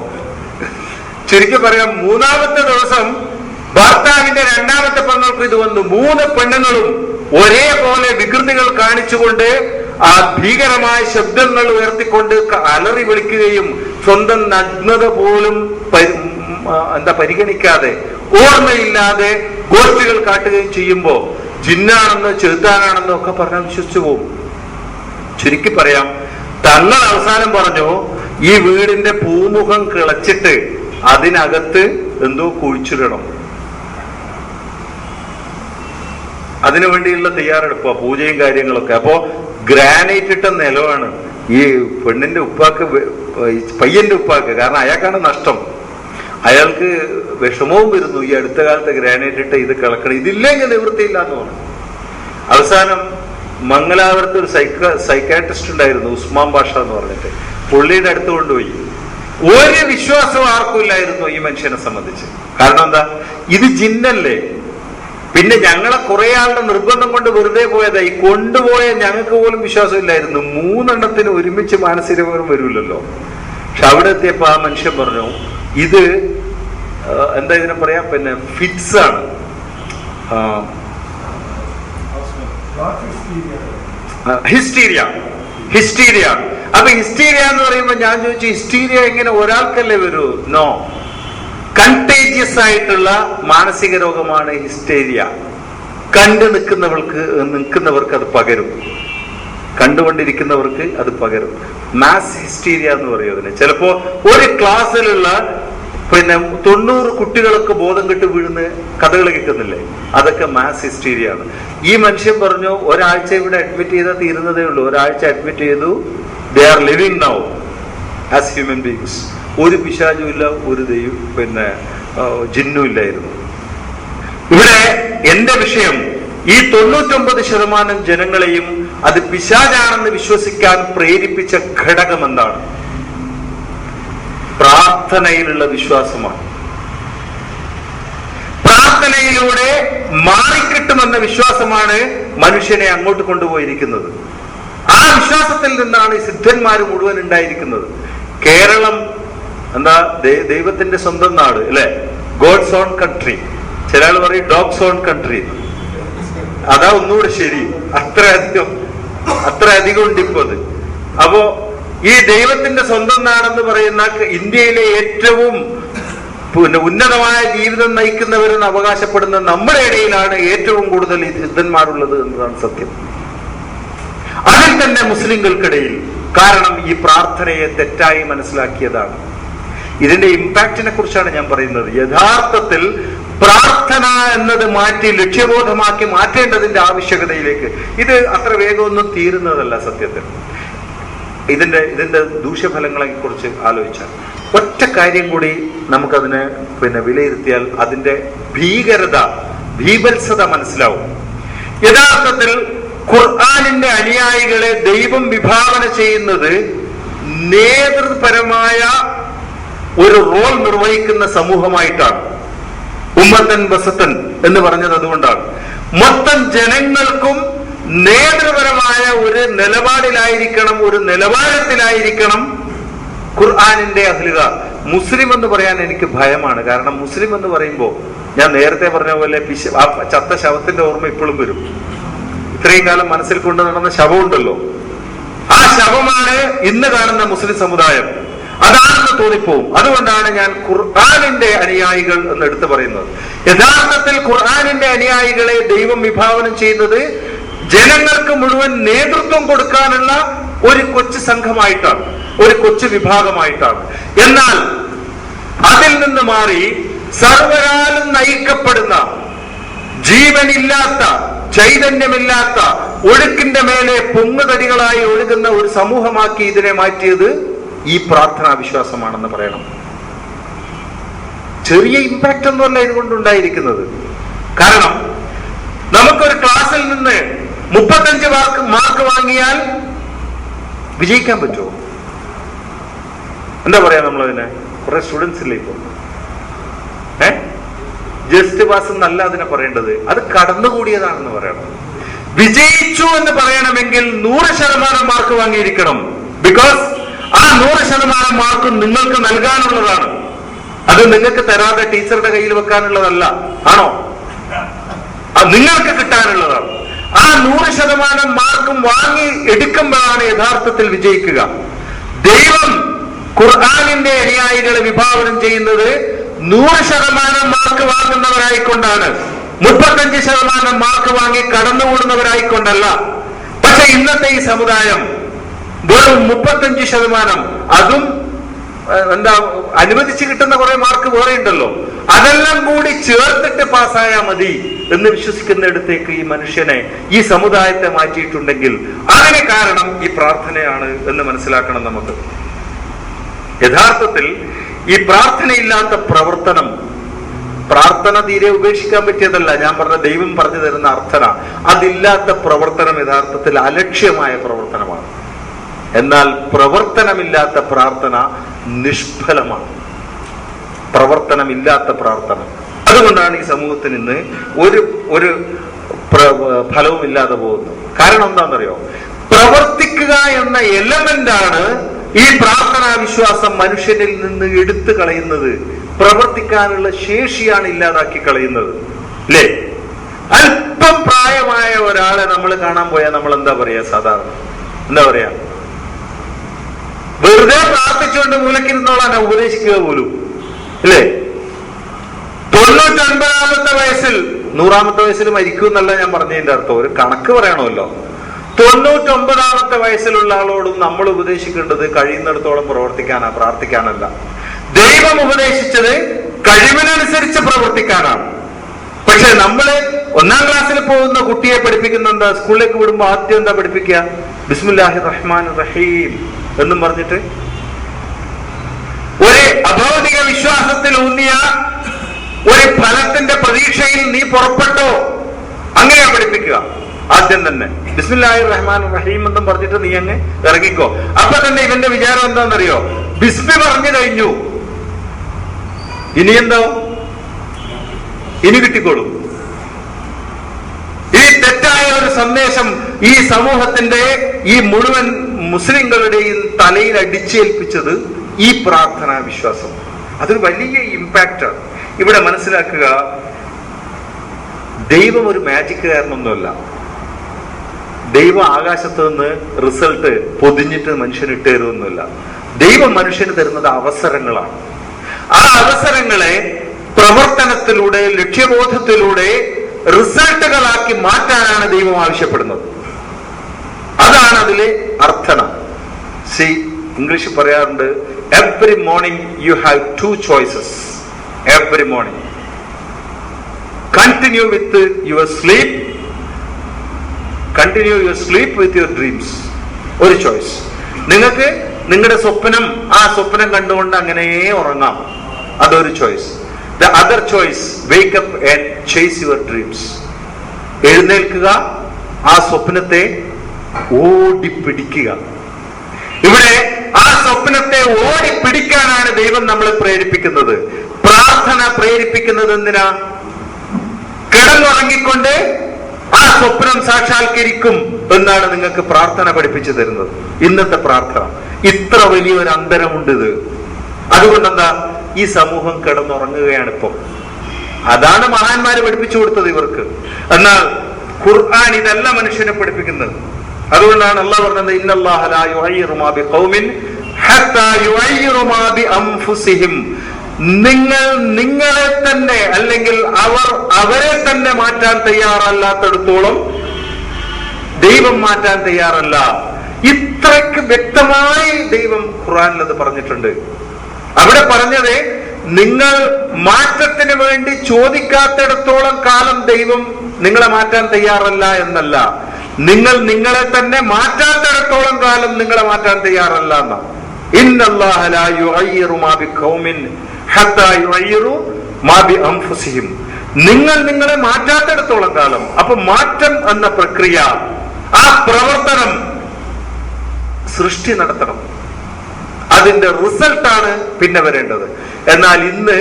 ചുരുക്കി പറയാം, മൂന്നാമത്തെ ദിവസം ഭർത്താവിന്റെ രണ്ടാമത്തെ പെണ്ണുങ്ങൾക്ക് ഇത് വന്നു. 3 പെണ്ണുങ്ങളും ഒരേപോലെ വികൃതികൾ കാണിച്ചുകൊണ്ട് ആ ഭീകരമായ ശബ്ദങ്ങൾ ഉയർത്തിക്കൊണ്ട് അലറി വിളിക്കുകയും സ്വന്തം നഗ്നത പോലും പരിഗണിക്കാതെ, ഓർമ്മയില്ലാതെ ഗോഷ്ഠികൾ കാട്ടുകയും ചെയ്യുമ്പോ ജിന്നാണെന്നോ ചെറുത്താനാണെന്നോ ഒക്കെ പറഞ്ഞാൽ വിശ്വസിച്ചു പോകും. ചുരുക്കി പറയാം, തങ്ങൾ അവസാനം പറഞ്ഞു, ഈ വീടിന്റെ പൂമുഖം കിളച്ചിട്ട് അതിനകത്ത് എന്തോ കുഴിച്ചിടണം. അതിനു വേണ്ടിയുള്ള തയ്യാറെടുപ്പാ, പൂജയും കാര്യങ്ങളൊക്കെ. അപ്പോ ഗ്രാനൈറ്റ് ഇട്ട നിലമാണ് ഈ പെണ്ണിന്റെ ഉപ്പാക്ക്, പയ്യന്റെ ഉപ്പാക്ക്. കാരണം അയാൾക്കാണ് നഷ്ടം, അയാൾക്ക് വിഷമവും വരുന്നു. ഈ അടുത്ത കാലത്ത് ഗ്രാനൈറ്റ് ഇട്ട് ഇത് കിളക്കണം, ഇതില്ലെങ്കിൽ നിവൃത്തിയില്ല എന്ന് പറഞ്ഞു. അവസാനം മംഗലാപുരത്ത് ഒരു സൈക്കാട്രിസ്റ്റ് ഉണ്ടായിരുന്നു, ഉസ്മാൻ ബാഷ എന്ന് പറഞ്ഞിട്ട്. പുള്ളിയുടെ അടുത്ത് കൊണ്ടുപോയി. ഒരു വിശ്വാസവും ആർക്കും ഇല്ലായിരുന്നു ഈ മനുഷ്യനെ സംബന്ധിച്ച്. കാരണം എന്താ, ഇത് ജിന്നല്ലേ. പിന്നെ ഞങ്ങളെ കുറെ ആളുടെ നിർബന്ധം കൊണ്ട് വെറുതെ പോയതായി. കൊണ്ടുപോയ ഞങ്ങൾക്ക് പോലും വിശ്വാസം ഇല്ലായിരുന്നു. 3 എണ്ണത്തിന് ഒരുമിച്ച് മാനസിക രോഗം വരില്ലല്ലോ. പക്ഷെ അവിടെ എത്തിയപ്പോ ആ മനുഷ്യൻ പറഞ്ഞു, ഇത് എന്താ ഇതിനെ പറയാ, പിന്നെ ഫിറ്റ്സ് ആണ്, ഹിസ്റ്റീരിയ. അപ്പൊ ഹിസ്റ്റീരിയ എന്ന് പറയുമ്പോ ഞാൻ ചോദിച്ചു, ഹിസ്റ്റീരിയ എങ്ങനെ ഒരാൾക്കല്ലേ വരൂ? നോ, കണ്ടേജിയസ് ആയിട്ടുള്ള മാനസിക രോഗമാണ് ഹിസ്റ്റീരിയ. കണ്ടു നിൽക്കുന്നവർക്ക് അത് പകരും, കണ്ടുകൊണ്ടിരിക്കുന്നവർക്ക് അത് പകരും. മാസ് ഹിസ്റ്റീരിയ എന്ന് പറയും അതിന്. ചിലപ്പോ ഒരു ക്ലാസ്സിലുള്ള 90 കുട്ടികളൊക്കെ ബോധം കെട്ട് വീഴുന്ന കഥകൾ കേൾക്കുന്നില്ലേ, അതൊക്കെ മാസ് ഹിസ്റ്റീരിയ ആണ്. ഈ മനുഷ്യൻ പറഞ്ഞു, ഒരാഴ്ച ഇവിടെ അഡ്മിറ്റ് ചെയ്താൽ തീരുന്നതേ ഉള്ളൂ. ഒരാഴ്ച അഡ്മിറ്റ് ചെയ്തു. They are living now as human beings. ഒരു പിശാചും ഇല്ല, ഒരു ജിന്നും ഇല്ലായിരുന്നു. ഇവിടെ എന്റെ വിഷയം, ഈ 99% ജനങ്ങളെയും അത് പിശാചാണെന്ന് വിശ്വസിക്കാൻ പ്രേരിപ്പിച്ച ഘടകം എന്താണ്? പ്രാർത്ഥനയിലുള്ള വിശ്വാസമാണ്. പ്രാർത്ഥനയിലൂടെ മാറിക്കിട്ടുമെന്ന വിശ്വാസമാണ് മനുഷ്യനെ അങ്ങോട്ട് കൊണ്ടുപോയിരിക്കുന്നത്. ആ വിശ്വാസത്തിൽ നിന്നാണ് ഈ സിദ്ധന്മാർ മുഴുവൻ ഉണ്ടായിരിക്കുന്നത്. കേരളം എന്താ, ദൈവത്തിന്റെ സ്വന്തം നാട് അല്ലെ, ഗോഡ്സ് ഓൺ കൺട്രി. ചില ആൾ പറയും ഡോഗ്സ് ഓൺ കൺട്രി. അതാ ഒന്നുകൂടെ ശരി. അത്ര അധികം ഉണ്ട് ഇപ്പോ അത്. അപ്പോ ഈ ദൈവത്തിന്റെ സ്വന്തം നാടെന്ന് പറയുന്ന ഇന്ത്യയിലെ ഏറ്റവും ഉന്നതമായ ജീവിതം നയിക്കുന്നവരെന്ന് അവകാശപ്പെടുന്ന നമ്മുടെ ഇടയിലാണ് ഏറ്റവും കൂടുതൽ ഈ സിദ്ധന്മാരുള്ളത് എന്നതാണ് സത്യം. അതിൽ തന്നെ മുസ്ലിങ്ങൾക്കിടയിൽ. കാരണം ഈ പ്രാർത്ഥനയെ തെറ്റായി മനസ്സിലാക്കിയതാണ്. ഇതിന്റെ ഇമ്പാക്റ്റിനെ കുറിച്ചാണ് ഞാൻ പറയുന്നത്. യഥാർത്ഥത്തിൽ പ്രാർത്ഥന എന്നത് മാറ്റി ലക്ഷ്യബോധമാക്കി മാറ്റേണ്ടതിന്റെ ആവശ്യകതയിലേക്ക്. ഇത് അത്ര വേഗമൊന്നും തീരുന്നതല്ല സത്യത്തിൽ. ഇതിന്റെ ദൂഷ്യഫലങ്ങളെ കുറിച്ച് ആലോചിച്ചാൽ ഒറ്റ കാര്യം കൂടി നമുക്കതിനെ വിലയിരുത്തിയാൽ അതിന്റെ ഭീഭത്സത മനസ്സിലാവും. യഥാർത്ഥത്തിൽ ഖുർആനിന്റെ അനുയായികളെ ദൈവം വിഭാവന ചെയ്യുന്നത് നേതൃപരമായ ഒരു റോൾ നിർവഹിക്കുന്ന സമൂഹമായിട്ടാണ്. ഉമ്മത്തൻ വസത്തൻ എന്ന് പറഞ്ഞത് അതുകൊണ്ടാണ്. മൊത്തം ജനങ്ങൾക്കും നേതൃപരമായ ഒരു നിലപാടിലായിരിക്കണം, ഒരു നിലവാരത്തിലായിരിക്കണം ഖുർആനിന്റെ അഹ്ലുകാർ. മുസ്ലിം എന്ന് പറയാൻ എനിക്ക് ഭയമാണ്. കാരണം മുസ്ലിം എന്ന് പറയുമ്പോൾ ഞാൻ നേരത്തെ പറഞ്ഞ പോലെ ആ ചത്ത ശവത്തിന്റെ ഓർമ്മ ഇപ്പോഴും വരും. ഇത്രയും കാലം മനസ്സിൽ കൊണ്ട് നടന്ന ശവമുണ്ടല്ലോ, ആ ശവമാണ് ഇന്ന് കാണുന്ന മുസ്ലിം സമുദായം. അതാണെന്ന് തോന്നിപ്പോവും. അതുകൊണ്ടാണ് ഞാൻ ഖുർആനിന്റെ അനുയായികൾ എന്ന് എടുത്തു പറയുന്നത്. യഥാർത്ഥത്തിൽ ഖുർആനിന്റെ അനുയായികളെ ദൈവം വിഭാവനം ചെയ്യുന്നത് ജനങ്ങൾക്ക് മുഴുവൻ നേതൃത്വം കൊടുക്കാനുള്ള ഒരു കൊച്ചു സംഘമായിട്ടാണ്, ഒരു കൊച്ചു വിഭാഗമായിട്ടാണ്. എന്നാൽ അതിൽ നിന്ന് മാറി സർവരാലും നയിക്കപ്പെടുന്ന ജീവനില്ലാത്ത ചൈതന്യമില്ലാത്ത ഒഴുക്കിന്റെ മേലെ പൊങ്ങുതടികളായി ഒഴുകുന്ന ഒരു സമൂഹമാക്കി ഇതിനെ മാറ്റിയത് ഈ പ്രാർത്ഥനാ വിശ്വാസമാണെന്ന് പറയണം. ചെറിയ ഇമ്പാക്റ്റ് ഒന്നുമല്ല ഇതുകൊണ്ടുണ്ടായിരിക്കുന്നത്. കാരണം നമുക്കൊരു ക്ലാസ്സിൽ നിന്ന് 35 മാർക്ക് വാങ്ങിയാൽ വിജയിക്കാൻ പറ്റുമോ? എന്താ പറയാ നമ്മളതിനെ? കുറെ സ്റ്റുഡൻസ് ഇല്ലേ ഇപ്പൊ? ജസ്റ്റ് പാസ് എന്നല്ല അതിനെ പറയേണ്ടത്, അത് കടന്നുകൂടിയതാണെന്ന് പറയണം. വിജയിച്ചു എന്ന് പറയണമെങ്കിൽ 100% മാർക്ക് വാങ്ങിയിരിക്കണം. ബിക്കോസ് ആ 100% മാർക്ക് നിങ്ങൾക്ക് നൽകാനുള്ളതാണ്. അത് നിങ്ങൾക്ക് തരാതെ ടീച്ചറുടെ കയ്യിൽ വെക്കാനുള്ളതല്ല. ആണോ? അത് നിങ്ങൾക്ക് കിട്ടാനുള്ളതാണ്. ആ 100% മാർക്കും വാങ്ങി എടുക്കുമ്പോഴാണ് യഥാർത്ഥത്തിൽ വിജയിക്കുക. ദൈവം ഖുർആനിന്റെ അനുയായികളെ വിഭാവനം ചെയ്യുന്നത് 100% മാർക്ക് വാങ്ങുന്നവരായിക്കൊണ്ടാണ്, 35% മാർക്ക് വാങ്ങി കടന്നുകൂടുന്നവരായിക്കൊണ്ടല്ല. പക്ഷെ ഇന്നത്തെ ഈ സമുദായം വെറും 35%, അതും എന്താ അനുവദിച്ച് കിട്ടുന്ന കുറെ മാർക്ക് വേറെ ഉണ്ടല്ലോ, അതെല്ലാം കൂടി ചേർത്തിട്ട് പാസ്സായാൽ മതി എന്ന് വിശ്വസിക്കുന്നിടത്തേക്ക് ഈ മനുഷ്യനെ, ഈ സമുദായത്തെ മാറ്റിയിട്ടുണ്ടെങ്കിൽ അതിന് കാരണം ഈ പ്രാർത്ഥനയാണ് എന്ന് മനസ്സിലാക്കണം നമുക്ക്. യഥാർത്ഥത്തിൽ ഈ പ്രാർത്ഥനയില്ലാത്ത പ്രവർത്തനം, പ്രാർത്ഥന തീരെ ഉപേക്ഷിക്കാൻ പറ്റിയതല്ല, ഞാൻ പറഞ്ഞ ദൈവം പറഞ്ഞു തരുന്ന അർത്ഥന, അതില്ലാത്ത പ്രവർത്തനം യഥാർത്ഥത്തിൽ അലക്ഷ്യമായ പ്രവർത്തനമാണ്. എന്നാൽ പ്രവർത്തനമില്ലാത്ത പ്രാർത്ഥന നിഷ്ഫലമാണ്. പ്രവർത്തനമില്ലാത്ത പ്രാർത്ഥന. അതുകൊണ്ടാണ് ഈ സമൂഹത്തിന് ഇന്ന് ഒരു ഫലവും ഇല്ലാതെ പോകുന്നത്. കാരണം എന്താണെന്നറിയോ? പ്രവർത്തിക്കുക എന്ന എലമെന്റാണ് ഈ പ്രാർത്ഥനാ വിശ്വാസം മനുഷ്യനിൽ നിന്ന് എടുത്തു കളയുന്നത്. പ്രവർത്തിക്കാനുള്ള ശേഷിയാണ് ഇല്ലാതാക്കി കളയുന്നത്. അല്ലേ? അല്പം പ്രായമായ ഒരാളെ നമ്മൾ കാണാൻ പോയാൽ നമ്മൾ എന്താ പറയാ? സാധാരണ എന്താ പറയാ? വെറുതെ പ്രാർത്ഥിച്ചുകൊണ്ട് മൂലക്കിരുന്നോളാണ് ഉപദേശിക്കുക പോലും, അല്ലേ? 99-ാമത്തെ വയസ്സിൽ, 100-ാമത്തെ വയസ്സിൽ മരിക്കും എന്നല്ല ഞാൻ പറഞ്ഞതിന്റെ അർത്ഥം, ഒരു കണക്ക് പറയണമല്ലോ. 99-ാമത്തെ വയസ്സിലുള്ള ആളോടും നമ്മൾ ഉപദേശിക്കേണ്ടത് കഴിയുന്നിടത്തോളം പ്രവർത്തിക്കാനാ, പ്രാർത്ഥിക്കാനല്ല. ദൈവം ഉപദേശിച്ചത് കഴിവിനനുസരിച്ച് പ്രവർത്തിക്കാനാണ്. പക്ഷെ നമ്മള് 1-ാം ക്ലാസ്സിൽ പോകുന്ന കുട്ടിയെ പഠിപ്പിക്കുന്ന എന്താ? സ്കൂളിലേക്ക് വിടുമ്പോ ആദ്യം എന്താ പഠിപ്പിക്കുക? ബിസ്മില്ലാഹിർ റഹ്മാനിർ റഹീം എന്നും പറഞ്ഞിട്ട് ഒരു അഭൗതിക വിശ്വാസത്തിൽ ഊന്നിയ ഒരു ഫലത്തിന്റെ പ്രതീക്ഷയിൽ നീ പുറപ്പെട്ടോ, അങ്ങനെയാ പഠിപ്പിക്കുക. ആദ്യം തന്നെ ബിസ്മില്ലാഹിർ റഹ്മാനിർ റഹീം എന്നും പറഞ്ഞിട്ട് നീ അങ്ങ് ഇറങ്ങിക്കോ. അപ്പൊ തന്നെ ഇവന്റെ വിചാരം എന്താണെന്നറിയോ? ബിസ്മി പറഞ്ഞു കഴിഞ്ഞു, ഇനി എന്തോ? ഇനി കിട്ടിക്കോളും. ഈ തെറ്റായ ഒരു സന്ദേശം ഈ സമൂഹത്തിന്റെ, ഈ മുഴുവൻ മുസ്ലിങ്ങളുടെയും തലയിൽ അടിച്ചേൽപ്പിച്ചത് ഈ പ്രാർത്ഥനാ വിശ്വാസം. അതൊരു വലിയ ഇമ്പാക്റ്റാണ്. ഇവിടെ മനസ്സിലാക്കുക, ദൈവം ഒരു മാജിക്കുകാരനൊന്നുമല്ല. ദൈവം ആകാശത്ത് നിന്ന് റിസൾട്ട് പൊതിഞ്ഞിട്ട് മനുഷ്യന് ഇട്ട് തരുമൊന്നുമില്ല. ദൈവം മനുഷ്യന് തരുന്നത് അവസരങ്ങളാണ്. ആ അവസരങ്ങളെ പ്രവർത്തനത്തിലൂടെ, ലക്ഷ്യബോധത്തിലൂടെ റിസൾട്ടുകളാക്കി മാറ്റാനാണ് ദൈവം ആവശ്യപ്പെടുന്നത്. അതാണ് അതിലെ അർത്ഥന. ഇംഗ്ലീഷ് പറയാറുണ്ട്, every morning you have 2 choices. Every morning continue with your sleep, continue your sleep with your dreams. ഒരു ചോയ്സ്. നിങ്ങൾക്ക് നിങ്ങളുടെ സ്വപ്നം, ആ സ്വപ്നം കണ്ടുകൊണ്ട് അങ്ങനെ ഉറങ്ങാം, അതൊരു choice. The other choice, wake up and chase your dreams. എഴുന്നേൽക്കുക, ആ സ്വപ്നത്തെ ഓടിപ്പിടിക്കുക. ഇവിടെ ആ സ്വപ്നത്തെ ഓടിപ്പിടിക്കാനാണ് ദൈവം നമ്മളെ പ്രേരിപ്പിക്കുന്നത്. പ്രാർത്ഥന പ്രേരിപ്പിക്കുന്നത് എന്തിനാ? കിടന്നുറങ്ങിക്കൊണ്ട് ആ സ്വപ്നം സാക്ഷാത്കരിക്കും എന്നാണ് നിങ്ങൾക്ക് പ്രാർത്ഥന പഠിപ്പിച്ചു തരുന്നത്. ഇന്നത്തെ പ്രാർത്ഥന ഇത്ര വലിയൊരു അന്തരമുണ്ട് ഇത്. അതുകൊണ്ടെന്താ? ഈ സമൂഹം കിടന്നുറങ്ങുകയാണ് ഇപ്പൊ. അതാണ് മഹാന്മാര് പഠിപ്പിച്ചു കൊടുത്തത് ഇവർക്ക്. എന്നാൽ ഖുർആൻ ഇതല്ല മനുഷ്യനെ പഠിപ്പിക്കുന്നത്. അതുകൊണ്ടാണ് അള്ളാഹ് പറഞ്ഞത്, ഇന്നല്ലാഹ ലാ യുഗയ്യിറു മാ ബിഖൗമിൻ ഹത്താ യുഗയ്യിറു മാ ബിഅൻഫുസിഹിം. നിങ്ങൾ നിങ്ങളെ തന്നെ, അല്ലെങ്കിൽ അവരെ തന്നെ മാറ്റാൻ തയ്യാറല്ലാത്തടത്തോളം ദൈവം മാറ്റാൻ തയ്യാറല്ല. ഇത്രയ്ക്ക് വ്യക്തമായി ദൈവം ഖുർആനിൽ അത് പറഞ്ഞിട്ടുണ്ട്. അവിടെ പറഞ്ഞത്, നിങ്ങൾ മാറ്റത്തിന് വേണ്ടി ചോദിക്കാത്തിടത്തോളം കാലം ദൈവം നിങ്ങളെ മാറ്റാൻ തയ്യാറല്ല എന്നല്ല, നിങ്ങൾ നിങ്ങളെ തന്നെ മാറ്റാത്തിടത്തോളം കാലം നിങ്ങളെ മാറ്റാൻ തയ്യാറല്ല എന്നാ. ഇന്നല്ലാഹ ലാ യുഗയ്യിറു മാ ബിഖൗമിൻ ഹത്താ യുഗയ്യിറു മാ ബിഅൻഫുസിഹിം. നിങ്ങൾ നിങ്ങളെ മാറ്റാത്തിടത്തോളം കാലം. അപ്പൊ മാറ്റം എന്ന പ്രക്രിയ, ആ പ്രവർത്തനം സൃഷ്ടി നടത്തണം. അതിന്റെ റിസൾട്ടാണ് പിന്നെ വരേണ്ടത്. എന്നാൽ ഇന്ന്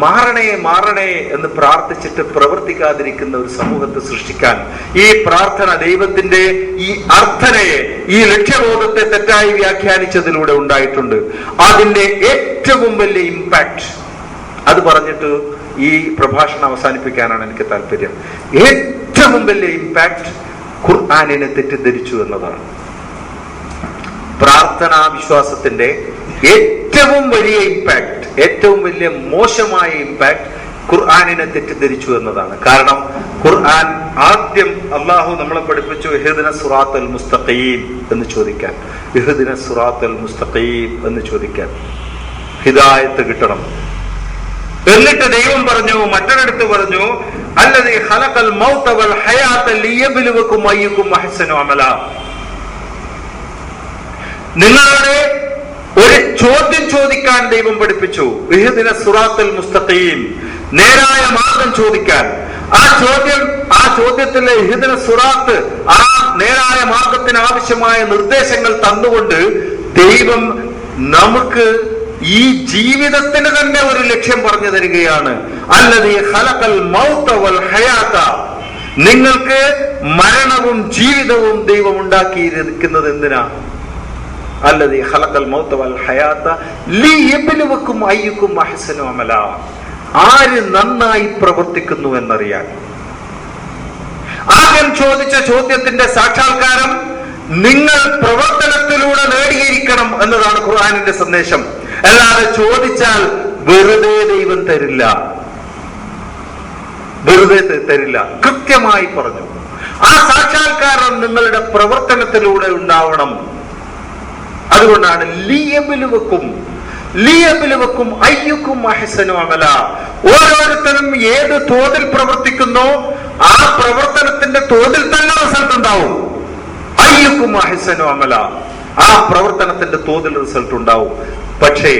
മാറണേ മാറണേ എന്ന് പ്രാർത്ഥിച്ചിട്ട് പ്രവർത്തിക്കാതിരിക്കുന്ന ഒരു സമൂഹത്തെ സൃഷ്ടിക്കാൻ ഈ പ്രാർത്ഥന ദൈവത്തിന്റെ ഈ അർത്ഥനയെ, ഈ ലക്ഷ്യബോധത്തെ തെറ്റായി വ്യാഖ്യാനിച്ചതിലൂടെ ഉണ്ടായിട്ടുണ്ട്. അതിന്റെ ഏറ്റവും വലിയ ഇമ്പാക്ട് അത് പറഞ്ഞിട്ട് ഈ പ്രഭാഷണം അവസാനിപ്പിക്കാനാണ് എനിക്ക് താല്പര്യം. ഏറ്റവും വലിയ ഇമ്പാക്ട് ഖുർആനിനെ തെറ്റിദ്ധരിച്ചു എന്നതാണ്. പ്രാർത്ഥനാ വിശ്വാസത്തിന്റെ ഏറ്റവും വലിയ ഇമ്പാക്ട്, ഏറ്റവും വലിയ മോശമായ ഇമ്പാക്ട് ഖുർആനിനെ തെറ്റിദ്ധരിച്ചു എന്നതാണ്. കാരണം ഖുർആൻ ആദ്യം അള്ളാഹു നമ്മളെ പഠിപ്പിച്ചു ഇഹ്ദിന സിറാത്തൽ മുസ്തഖീം എന്ന് ചോദിക്കാൻ. ഇഹ്ദിന സിറാത്തൽ മുസ്തഖീം എന്ന് ചോദിക്കാൻ ഹിദായത്ത് കിട്ടണം. എന്നിട്ട് ദൈവം പറഞ്ഞു, മറ്റൊരിടത്ത് പറഞ്ഞു, അല്ലദീ ഖലഖൽ മൗത വൽ ഹയാത ലിയബ്ലുവകും അയ്യുകും അഹ്സനു അമലാ. നിങ്ങളോട് ഒരു ചോദ്യം ചോദിക്കാൻ ദൈവം പഠിപ്പിച്ചു. ഇഹ്ദിന സിറാത്തൽ മുസ്തഖീം, നേരായ മാർഗം ചോദിക്കാൻ. ആ ചോദ്യത്തിലെ ഇഹ്ദിന സിറാത്ത്, ആ നേരായ മാർഗത്തിന് ആവശ്യമായ നിർദ്ദേശങ്ങൾ തന്നുകൊണ്ട് ദൈവം നമുക്ക് ഈ ജീവിതത്തിന് തന്നെ ഒരു ലക്ഷ്യം പറഞ്ഞു തരികയാണ്. അല്ലദീ ഖലഖൽ മൗത വൽ ഹയാത. നിങ്ങൾക്ക് മരണവും ജീവിതവും ദൈവം ഉണ്ടാക്കിയിരിക്കുന്നത് എന്തിനാ? അല്ലദീ ഖലഖൽ മൗത വൽ ഹയാത ലിയബ്ലുവകും അയ്യുകും അഹ്സനു അമലാ. ആര് നന്നായി പ്രവർത്തിക്കുന്നു എന്നറിയാൻ. ആദ്യം ചോദിച്ച ചോദ്യത്തിന്റെ സാക്ഷാത്കാരം നിങ്ങൾ പ്രവർത്തനത്തിലൂടെ നേടിയിരിക്കണം എന്നതാണ് ഖുർആനിന്റെ സന്ദേശം. അല്ലാതെ ചോദിച്ചാൽ വെറുതെ ദൈവം തരില്ല, വെറുതെ തരില്ല. കൃത്യമായി പറഞ്ഞു. ആ സാക്ഷാത്കാരം നിങ്ങളുടെ പ്രവർത്തനത്തിലൂടെ ഉണ്ടാവണം. അതുകൊണ്ടാണ് ലിയബ്ലുവകും അയ്യുകും അഹ്സനു അമലാ. ഓരോരുത്തരും ഏത് തോതിൽ പ്രവർത്തിക്കുന്നോ ആ പ്രവർത്തനത്തിന്റെ തോതിൽ തന്നെ റിസൾട്ട് ഉണ്ടാവും. അയ്യുകും അഹ്സനു അമലാ, ആ പ്രവർത്തനത്തിന്റെ തോതിൽ റിസൾട്ട് ഉണ്ടാവും. പക്ഷേ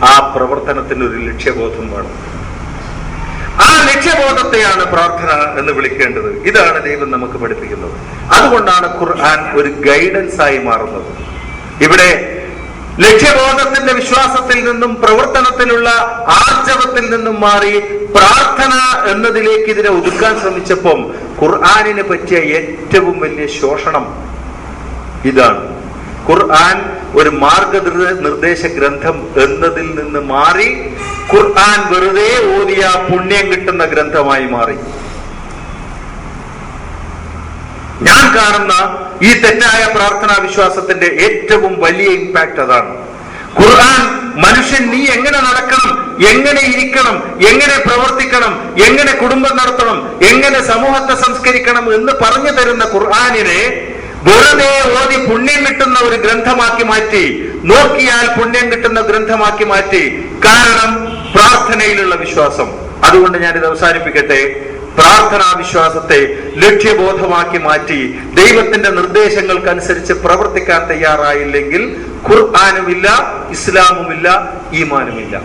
ആ പ്രവർത്തനത്തിന് ഒരു ലക്ഷ്യബോധം വേണം. ആ ലക്ഷ്യബോധത്തെയാണ് പ്രാർത്ഥന എന്ന് വിളിക്കേണ്ടത്. ഇതാണ് ദൈവം നമുക്ക് പഠിപ്പിക്കുന്നത്. അതുകൊണ്ടാണ് ഖുർആൻ ഒരു ഗൈഡൻസ് ആയി മാറുന്നത്. ഇവിടെ ലക്ഷ്യബോധത്തിന്റെ വിശ്വാസത്തിൽ നിന്നും പ്രവർത്തനത്തിലുള്ള ആർജവത്തിൽ നിന്നും മാറി പ്രാർത്ഥന എന്നതിലേക്ക് ഇതിനെ ഒതുക്കാൻ ശ്രമിച്ചപ്പം ഖുർആനിനെ പറ്റിയ ഏറ്റവും വലിയ ശോഷണം ഇതാണ്. ഖുർആൻ ഒരു മാർഗനിർദ്ദേശ ഗ്രന്ഥം എന്നതിൽ നിന്ന് മാറി ഖുർആൻ വെറുതെ ഓതിയ പുണ്യം കിട്ടുന്ന ഗ്രന്ഥമായി മാറി. ഞാൻ കാണുന്ന ഈ തെറ്റായ പ്രാർത്ഥനാ വിശ്വാസത്തിന്റെ ഏറ്റവും വലിയ ഇമ്പാക്ട് അതാണ്. ഖുർആൻ മനുഷ്യൻ നീ എങ്ങനെ നടക്കണം, എങ്ങനെ ഇരിക്കണം, എങ്ങനെ പ്രവർത്തിക്കണം, എങ്ങനെ കുടുംബം നടത്തണം, എങ്ങനെ സമൂഹത്തെ സംസ്കരിക്കണം എന്ന് പറഞ്ഞു തരുന്ന ഖുർആനിനെ വെറുതെ ഓതി പുണ്യം കിട്ടുന്ന ഒരു ഗ്രന്ഥമാക്കി മാറ്റി, നോക്കിയാൽ പുണ്യം കിട്ടുന്ന ഗ്രന്ഥമാക്കി മാറ്റി. കാരണം പ്രാർത്ഥനയിലുള്ള വിശ്വാസം. അതുകൊണ്ട് ഞാനിത് അവസാനിപ്പിക്കട്ടെ. പ്രാർത്ഥനാ വിശ്വാസത്തെ ലക്ഷ്യബോധമാക്കി മാറ്റി ദൈവത്തിന്റെ നിർദ്ദേശങ്ങൾക്കനുസരിച്ച് പ്രവർത്തിക്കാൻ തയ്യാറായില്ലെങ്കിൽ ഖുർആനുമില്ല, ഇസ്ലാമുമില്ല, ഈമാനുമില്ല.